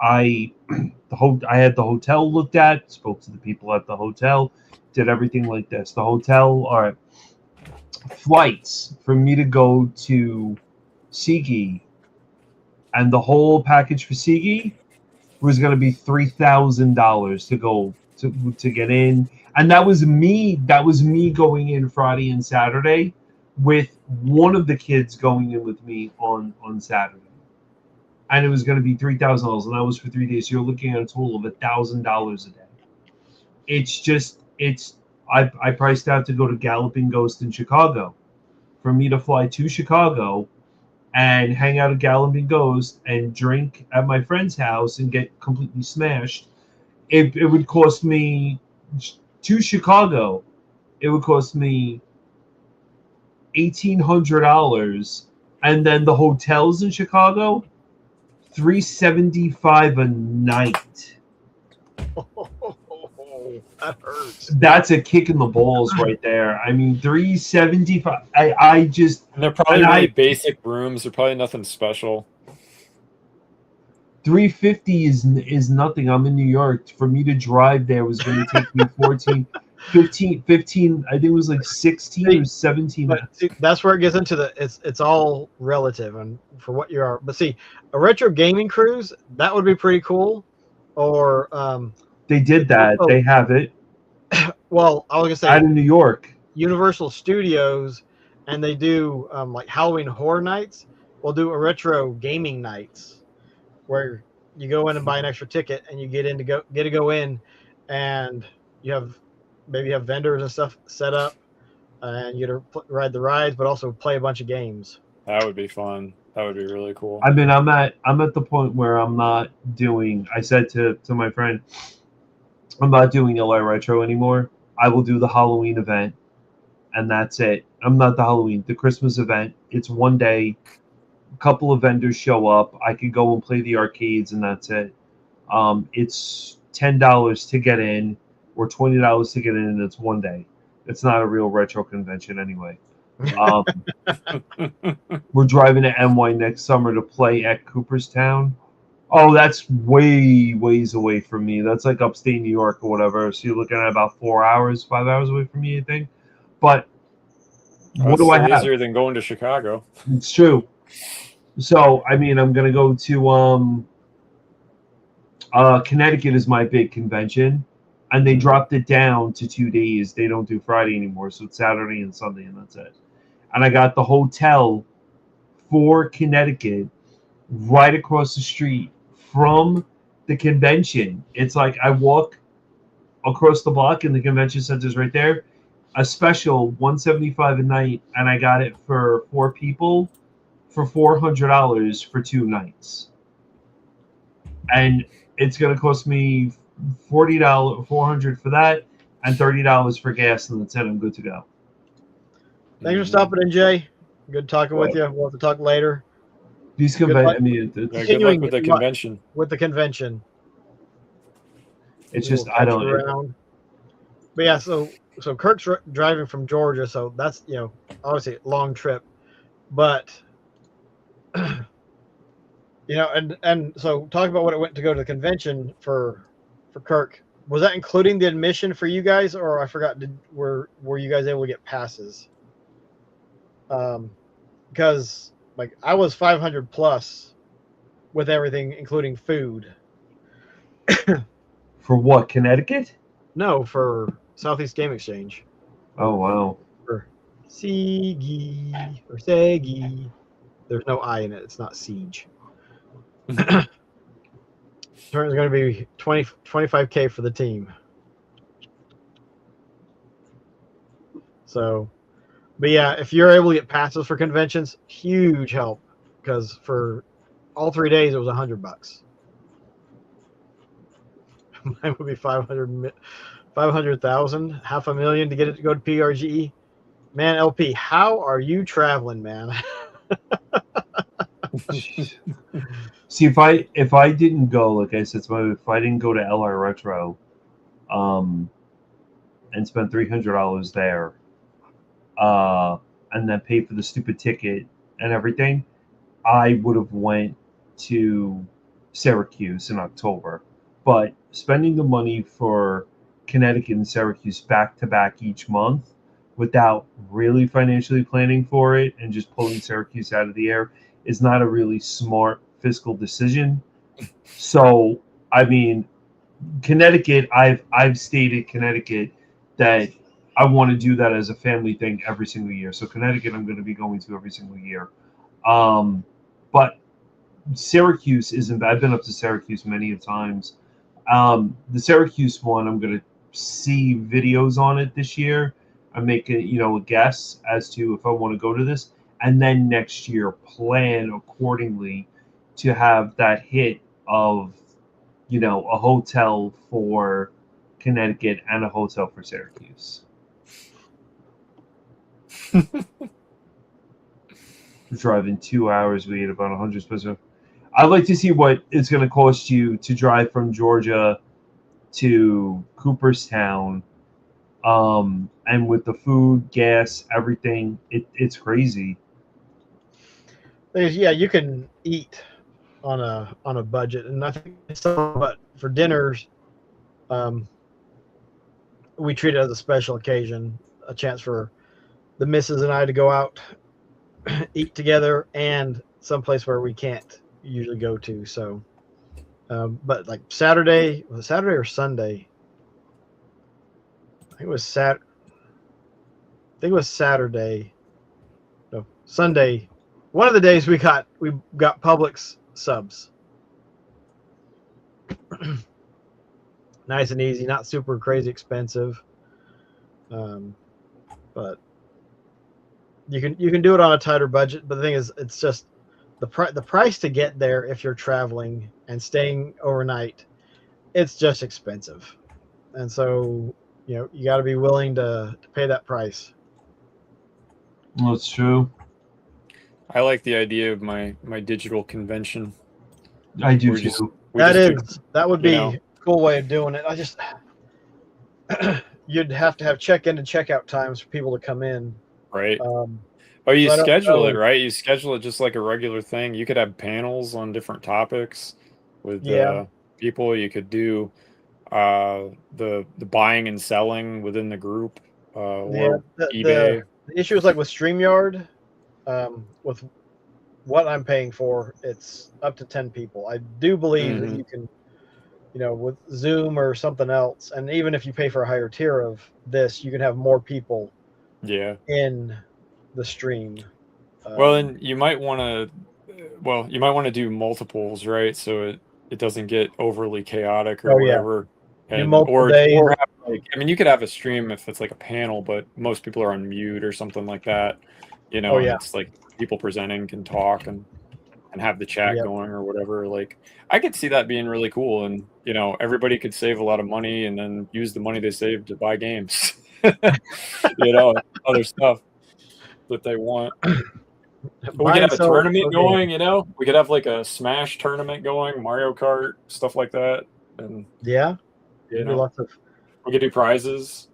S3: I had the hotel looked at, spoke to the people at the hotel, did everything like this. The hotel, all right, flights for me to go to Sigi, and the whole package for Sigi was going to be $3,000 to go to get in, and that was me. That was me going in Friday and Saturday, with one of the kids going in with me on Saturday. And it was going to be $3,000, and that was for 3 days. So you're looking at a total of $1,000 a day. I priced out to go to Galloping Ghost in Chicago. For me to fly to Chicago and hang out at Galloping Ghost and drink at my friend's house and get completely smashed, it would cost me, to Chicago, it would cost me $1,800, and then the hotels in Chicago, $375 a night.
S2: That hurts.
S3: That's a kick in the balls right there. I mean, $375. I just,
S4: and they're probably really basic rooms. They're probably nothing special.
S3: $350 is nothing. I'm in New York. For me to drive there was going to take me 15. I think it was like 16 or 17.
S2: But see, that's where it gets into it's all relative and for what you are. But see, a retro gaming cruise, that would be pretty cool. Or
S3: they did that. They have it.
S2: Well, I was gonna say
S3: out in New York,
S2: Universal Studios, and they do like Halloween Horror Nights. We'll do a retro gaming nights where you go in and buy an extra ticket and you get to go in, and you have vendors and stuff set up, and you get to ride the rides, but also play a bunch of games.
S4: That would be fun. That would be really cool.
S3: I mean, I'm at the point where I'm not doing. I said to my friend, I'm not doing LA Retro anymore. I will do the Halloween event, and that's it. I'm not the Christmas event. It's one day. A couple of vendors show up. I could go and play the arcades, and that's it. It's $10 to get in, or $20 to get in, and it's one day. It's not a real retro convention anyway. We're driving to NY next summer to play at Cooperstown. Oh, that's ways away from me. That's like upstate New York or whatever. So you're looking at about 5 hours away from me, I think. But what do I have?
S4: Easier than going to Chicago.
S3: It's true. So, I mean, I'm going to go to Connecticut is my big convention, and they dropped it down to 2 days. They don't do Friday anymore, so it's Saturday and Sunday, and that's it. And I got the hotel for Connecticut right across the street from the convention. It's like I walk across the block, and the convention center's right there. A special $175 a night, and I got it for 4 people for $400 for 2 nights. And it's going to cost me $400 for that, and $30 for gas, and that's it. I'm good to go.
S2: Thanks for stopping in, Jay. Good talking with you. We'll have to talk later.
S3: These
S4: good luck with the convention.
S2: With the convention.
S3: It's just I don't
S2: know. But yeah, so Kirk's driving from Georgia, so that's obviously a long trip, but and so talk about what it went to go to the convention for Kirk. Was that including the admission for you guys, or I forgot? Were you guys able to get passes? Because like I was 500 plus with everything, including food.
S3: For what, Connecticut?
S2: No, for Southeast Game Exchange.
S3: Oh wow.
S2: For Sigi or Segi. There's no I in it. It's not Siege. Turn is going to be 25K for the team. So, but yeah, if you're able to get passes for conventions, huge help, because for all 3 days it was $100. Mine would be 500,000, $500,000 to get it to go to PRGE. Man, LP, how are you traveling, man?
S3: See, if I didn't go, like I said, if I didn't go to LR Retro, and spend $300 there, and then pay for the stupid ticket and everything, I would have went to Syracuse in October. But spending the money for Connecticut and Syracuse back to back each month without really financially planning for it and just pulling Syracuse out of the air is not a really smart fiscal decision. So, I mean, Connecticut, I've stated Connecticut that I want to do that as a family thing every single year. So Connecticut, I'm going to be going to every single year. But Syracuse isn't bad. I've been up to Syracuse many times. The Syracuse one, I'm going to see videos on it this year. I'm making, a guess as to if I want to go to this. And then next year, plan accordingly to have that hit of, a hotel for Connecticut and a hotel for Syracuse. Driving 2 hours, we had about 100 pesos. I'd like to see what it's going to cost you to drive from Georgia to Cooperstown, and with the food, gas, everything, it's crazy.
S1: Yeah, you can eat on a budget, and I think but for dinners, we treat it as a special occasion, a chance for the missus and I to go out, eat together, and someplace where we can't usually go to. So, but like Saturday or Sunday? I think it was Saturday. No, Sunday. One of the days we got Publix subs. Nice and easy, not super crazy expensive. But you can do it on a tighter budget. But the thing is, it's just the price to get there if you're traveling and staying overnight. It's just expensive, and so you got to be willing to pay that price.
S3: That's true.
S4: I like the idea of my digital convention.
S3: I do too.
S1: That would be a cool way of doing it. I just you'd have to have check-in and check-out times for people to come in.
S4: Right. You schedule it, right? You schedule it just like a regular thing. You could have panels on different topics with people. You could do the buying and selling within the group or eBay.
S1: The issue is like with StreamYard, with what I'm paying for, it's up to 10 people. I do believe that you can, with Zoom or something else, and even if you pay for a higher tier of this, you can have more people in the stream.
S4: And you might want to do multiples, right? So it doesn't get overly chaotic or whatever. And, you could have a stream if it's like a panel, but most people are on mute or something like that. It's like people presenting can talk and have the chat going or whatever. Like, I could see that being really cool, and everybody could save a lot of money and then use the money they saved to buy games, other stuff that they want. We could have a tournament going, we could have like a Smash tournament going, Mario Kart, stuff like that, and we could do prizes.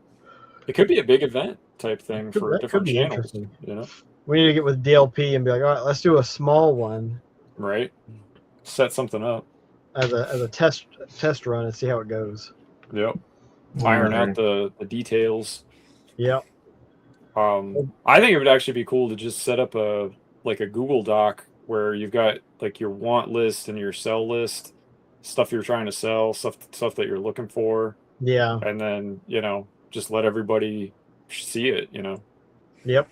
S4: It could be a big event type thing for different channels.
S1: We need to get with DLP and be like, all right, let's do a small one.
S4: Right. Set something up
S1: as a test run and see how it goes.
S4: Yep. Iron out the details.
S1: Yep.
S4: I think it would actually be cool to just set up a Google Doc where you've got like your want list and your sell list, stuff you're trying to sell, stuff that you're looking for.
S1: Yeah.
S4: And then, just let everybody see it,
S1: Yep.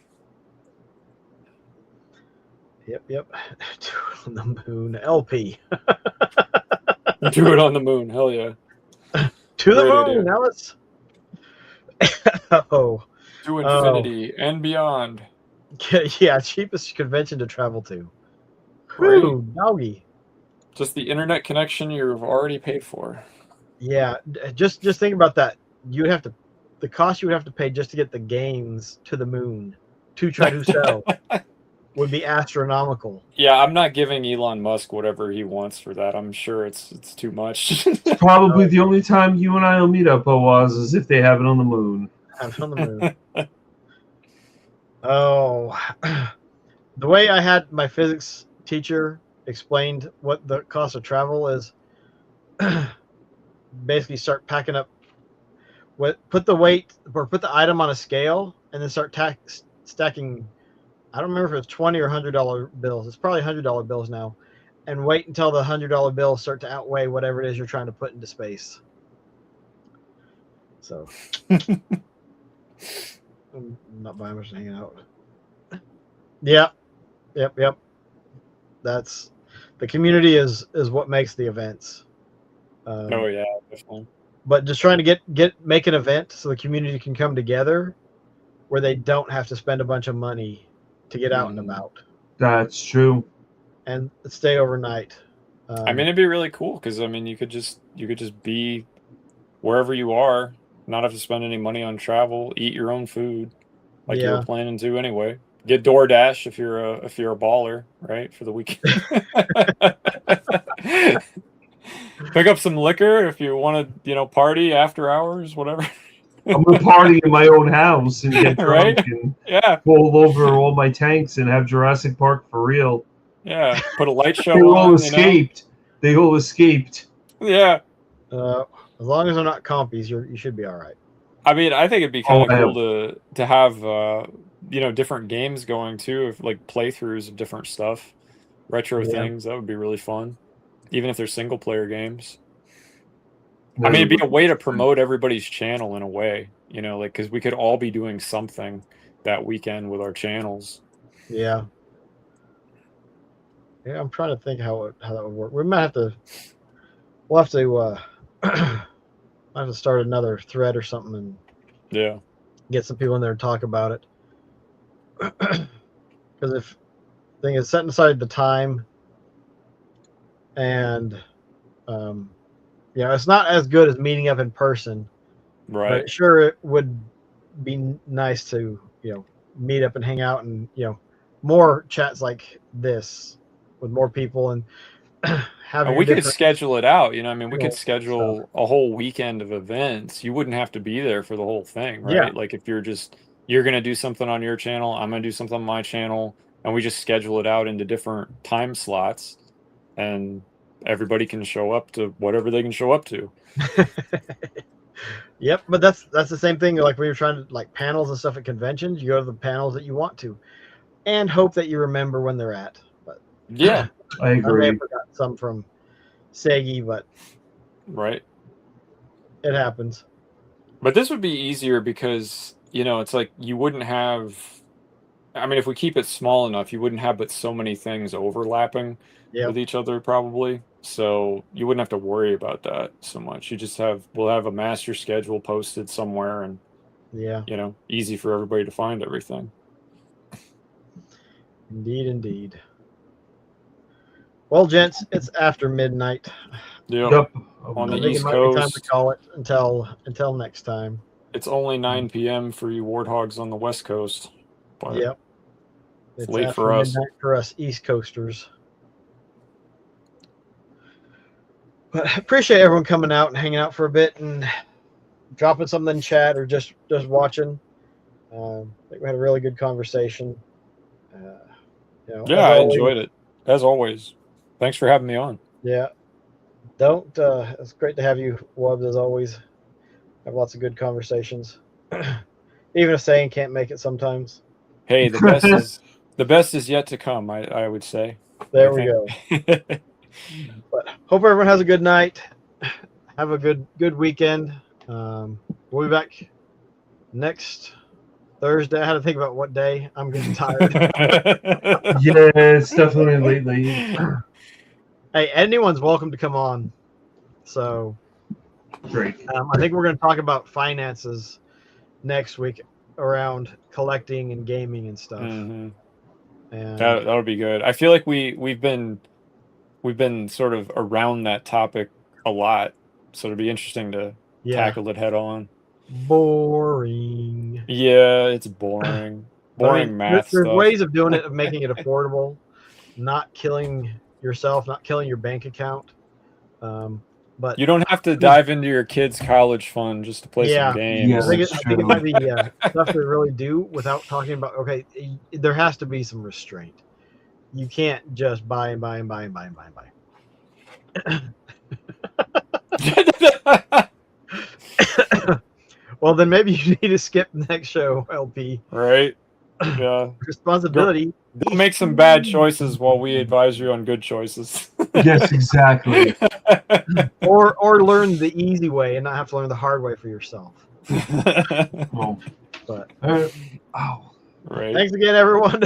S1: Yep. Do it on the moon. LP.
S4: Do it on the moon. Hell yeah.
S1: To the moon. Idea. Now let's.
S4: To infinity and beyond.
S1: Yeah, cheapest convention to travel to.
S4: Right.
S1: Ooh, doggy.
S4: Just the internet connection you've already paid for.
S1: Yeah, just think about that. The cost you would have to pay just to get the games to the moon to try to sell. would be astronomical.
S4: Yeah, I'm not giving Elon Musk whatever he wants for that. I'm sure it's too much.
S3: Probably the only time you and I will meet up, Oz, is if they have it on the moon.
S1: Have it on the moon. Oh, the way I had my physics teacher explained what the cost of travel is, basically start packing up, put the weight or put the item on a scale, and then start stacking. I don't remember if it's $20 or $100 bills. It's probably $100 bills now, and wait until the $100 bills start to outweigh whatever it is you're trying to put into space. So, I'm not buying much, hanging out. Yep. That's the community is what makes the events.
S4: Oh yeah, definitely.
S1: But just trying to make an event so the community can come together, where they don't have to spend a bunch of money to get out and about.
S3: That's true.
S1: And stay overnight.
S4: I mean, it'd be really cool because I mean, you could just be wherever you are, not have to spend any money on travel, eat your own food, like you were planning to anyway. Get DoorDash if you're a baller, right, for the weekend. Pick up some liquor if you want to, party after hours, whatever.
S3: I'm gonna party in my own house and get drunk and pull over all my tanks and have Jurassic Park for real.
S4: Yeah, put a light show
S3: They
S4: on.
S3: all escaped. They all escaped.
S4: Yeah.
S1: As long as they're not compies, you should be all right.
S4: I mean, I think it'd be kind of cool to have different games going too, of like playthroughs of different stuff, retro things. That would be really fun, even if they're single player games. I mean, it'd be a way to promote everybody's channel in a way, because we could all be doing something that weekend with our channels.
S1: Yeah. Yeah, I'm trying to think how that would work. We'll have to start another thread or something and get some people in there and talk about it. Because if the thing is setting aside the time and it's not as good as meeting up in person.
S4: Right.
S1: But sure, it would be nice to, meet up and hang out and, more chats like this with more people and have.
S4: We could schedule it out. I mean, we could schedule a whole weekend of events. You wouldn't have to be there for the whole thing, right? Yeah. Like if you're going to do something on your channel, I'm going to do something on my channel, and we just schedule it out into different time slots, and everybody can show up to whatever they can show up to.
S1: Yep, but that's the same thing. Like when you're trying to panels and stuff at conventions, you go to the panels that you want to, and hope that you remember when they're at. But
S4: yeah,
S3: I agree.
S1: I forgot some from Segi, but
S4: right,
S1: it happens.
S4: But this would be easier because it's like you wouldn't have. I mean, if we keep it small enough, you wouldn't have but so many things overlapping with each other, probably. So you wouldn't have to worry about that so much. We'll have a master schedule posted somewhere, and easy for everybody to find everything.
S1: Indeed. Well, gents, it's after midnight.
S4: Yep. On the East Coast.
S1: Time to call it until next time.
S4: It's only 9 p.m. for you warthogs on the West Coast. But it's late for us.
S1: For us East Coasters. But appreciate everyone coming out and hanging out for a bit and dropping something in chat or just watching. I think we had a really good conversation.
S4: I enjoyed it as always. Thanks for having me on.
S1: Yeah, it's great to have you, Wubbs, as always. Have lots of good conversations. Even if Sane can't make it sometimes.
S4: Hey, the best is yet to come. I would say.
S1: There we go. But hope everyone has a good night. Have a good weekend. We'll be back next Thursday. I had to think about what day. I'm getting tired.
S3: Yeah, it's definitely lately.
S1: Hey, anyone's welcome to come on. So
S3: great.
S1: I think we're going to talk about finances next week around collecting and gaming and stuff.
S4: Mm-hmm. And that'll be good. I feel like we've been sort of around that topic a lot, so it'll be interesting to tackle it head on.
S1: Boring.
S4: Yeah, it's boring. boring math
S2: there's
S4: stuff.
S2: ways of doing it, of making it affordable, not killing yourself, not killing your bank account. But
S4: You don't have to dive into your kid's college fund just to play
S2: Yeah.
S4: some games.
S3: Yeah.
S2: I think
S3: That's
S2: it
S3: true.
S2: might be stuff to really do without talking about. Okay, there has to be some restraint. You can't just buy and buy and buy and buy and buy and buy. Well, then maybe you need to skip the next show, LP.
S4: Right? Yeah.
S2: Responsibility.
S4: Don't make some bad choices while we advise you on good choices.
S3: Yes, exactly.
S2: or learn the easy way and not have to learn the hard way for yourself.
S3: Well,
S2: But
S3: oh,
S4: Right.
S2: thanks again, everyone.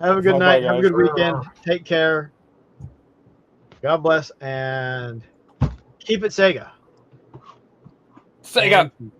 S2: Have a good
S4: Bye-bye,
S2: night. Have a
S4: guys.
S2: good weekend. Take care. God bless and keep it Sega.
S4: Sega.
S2: Thank you.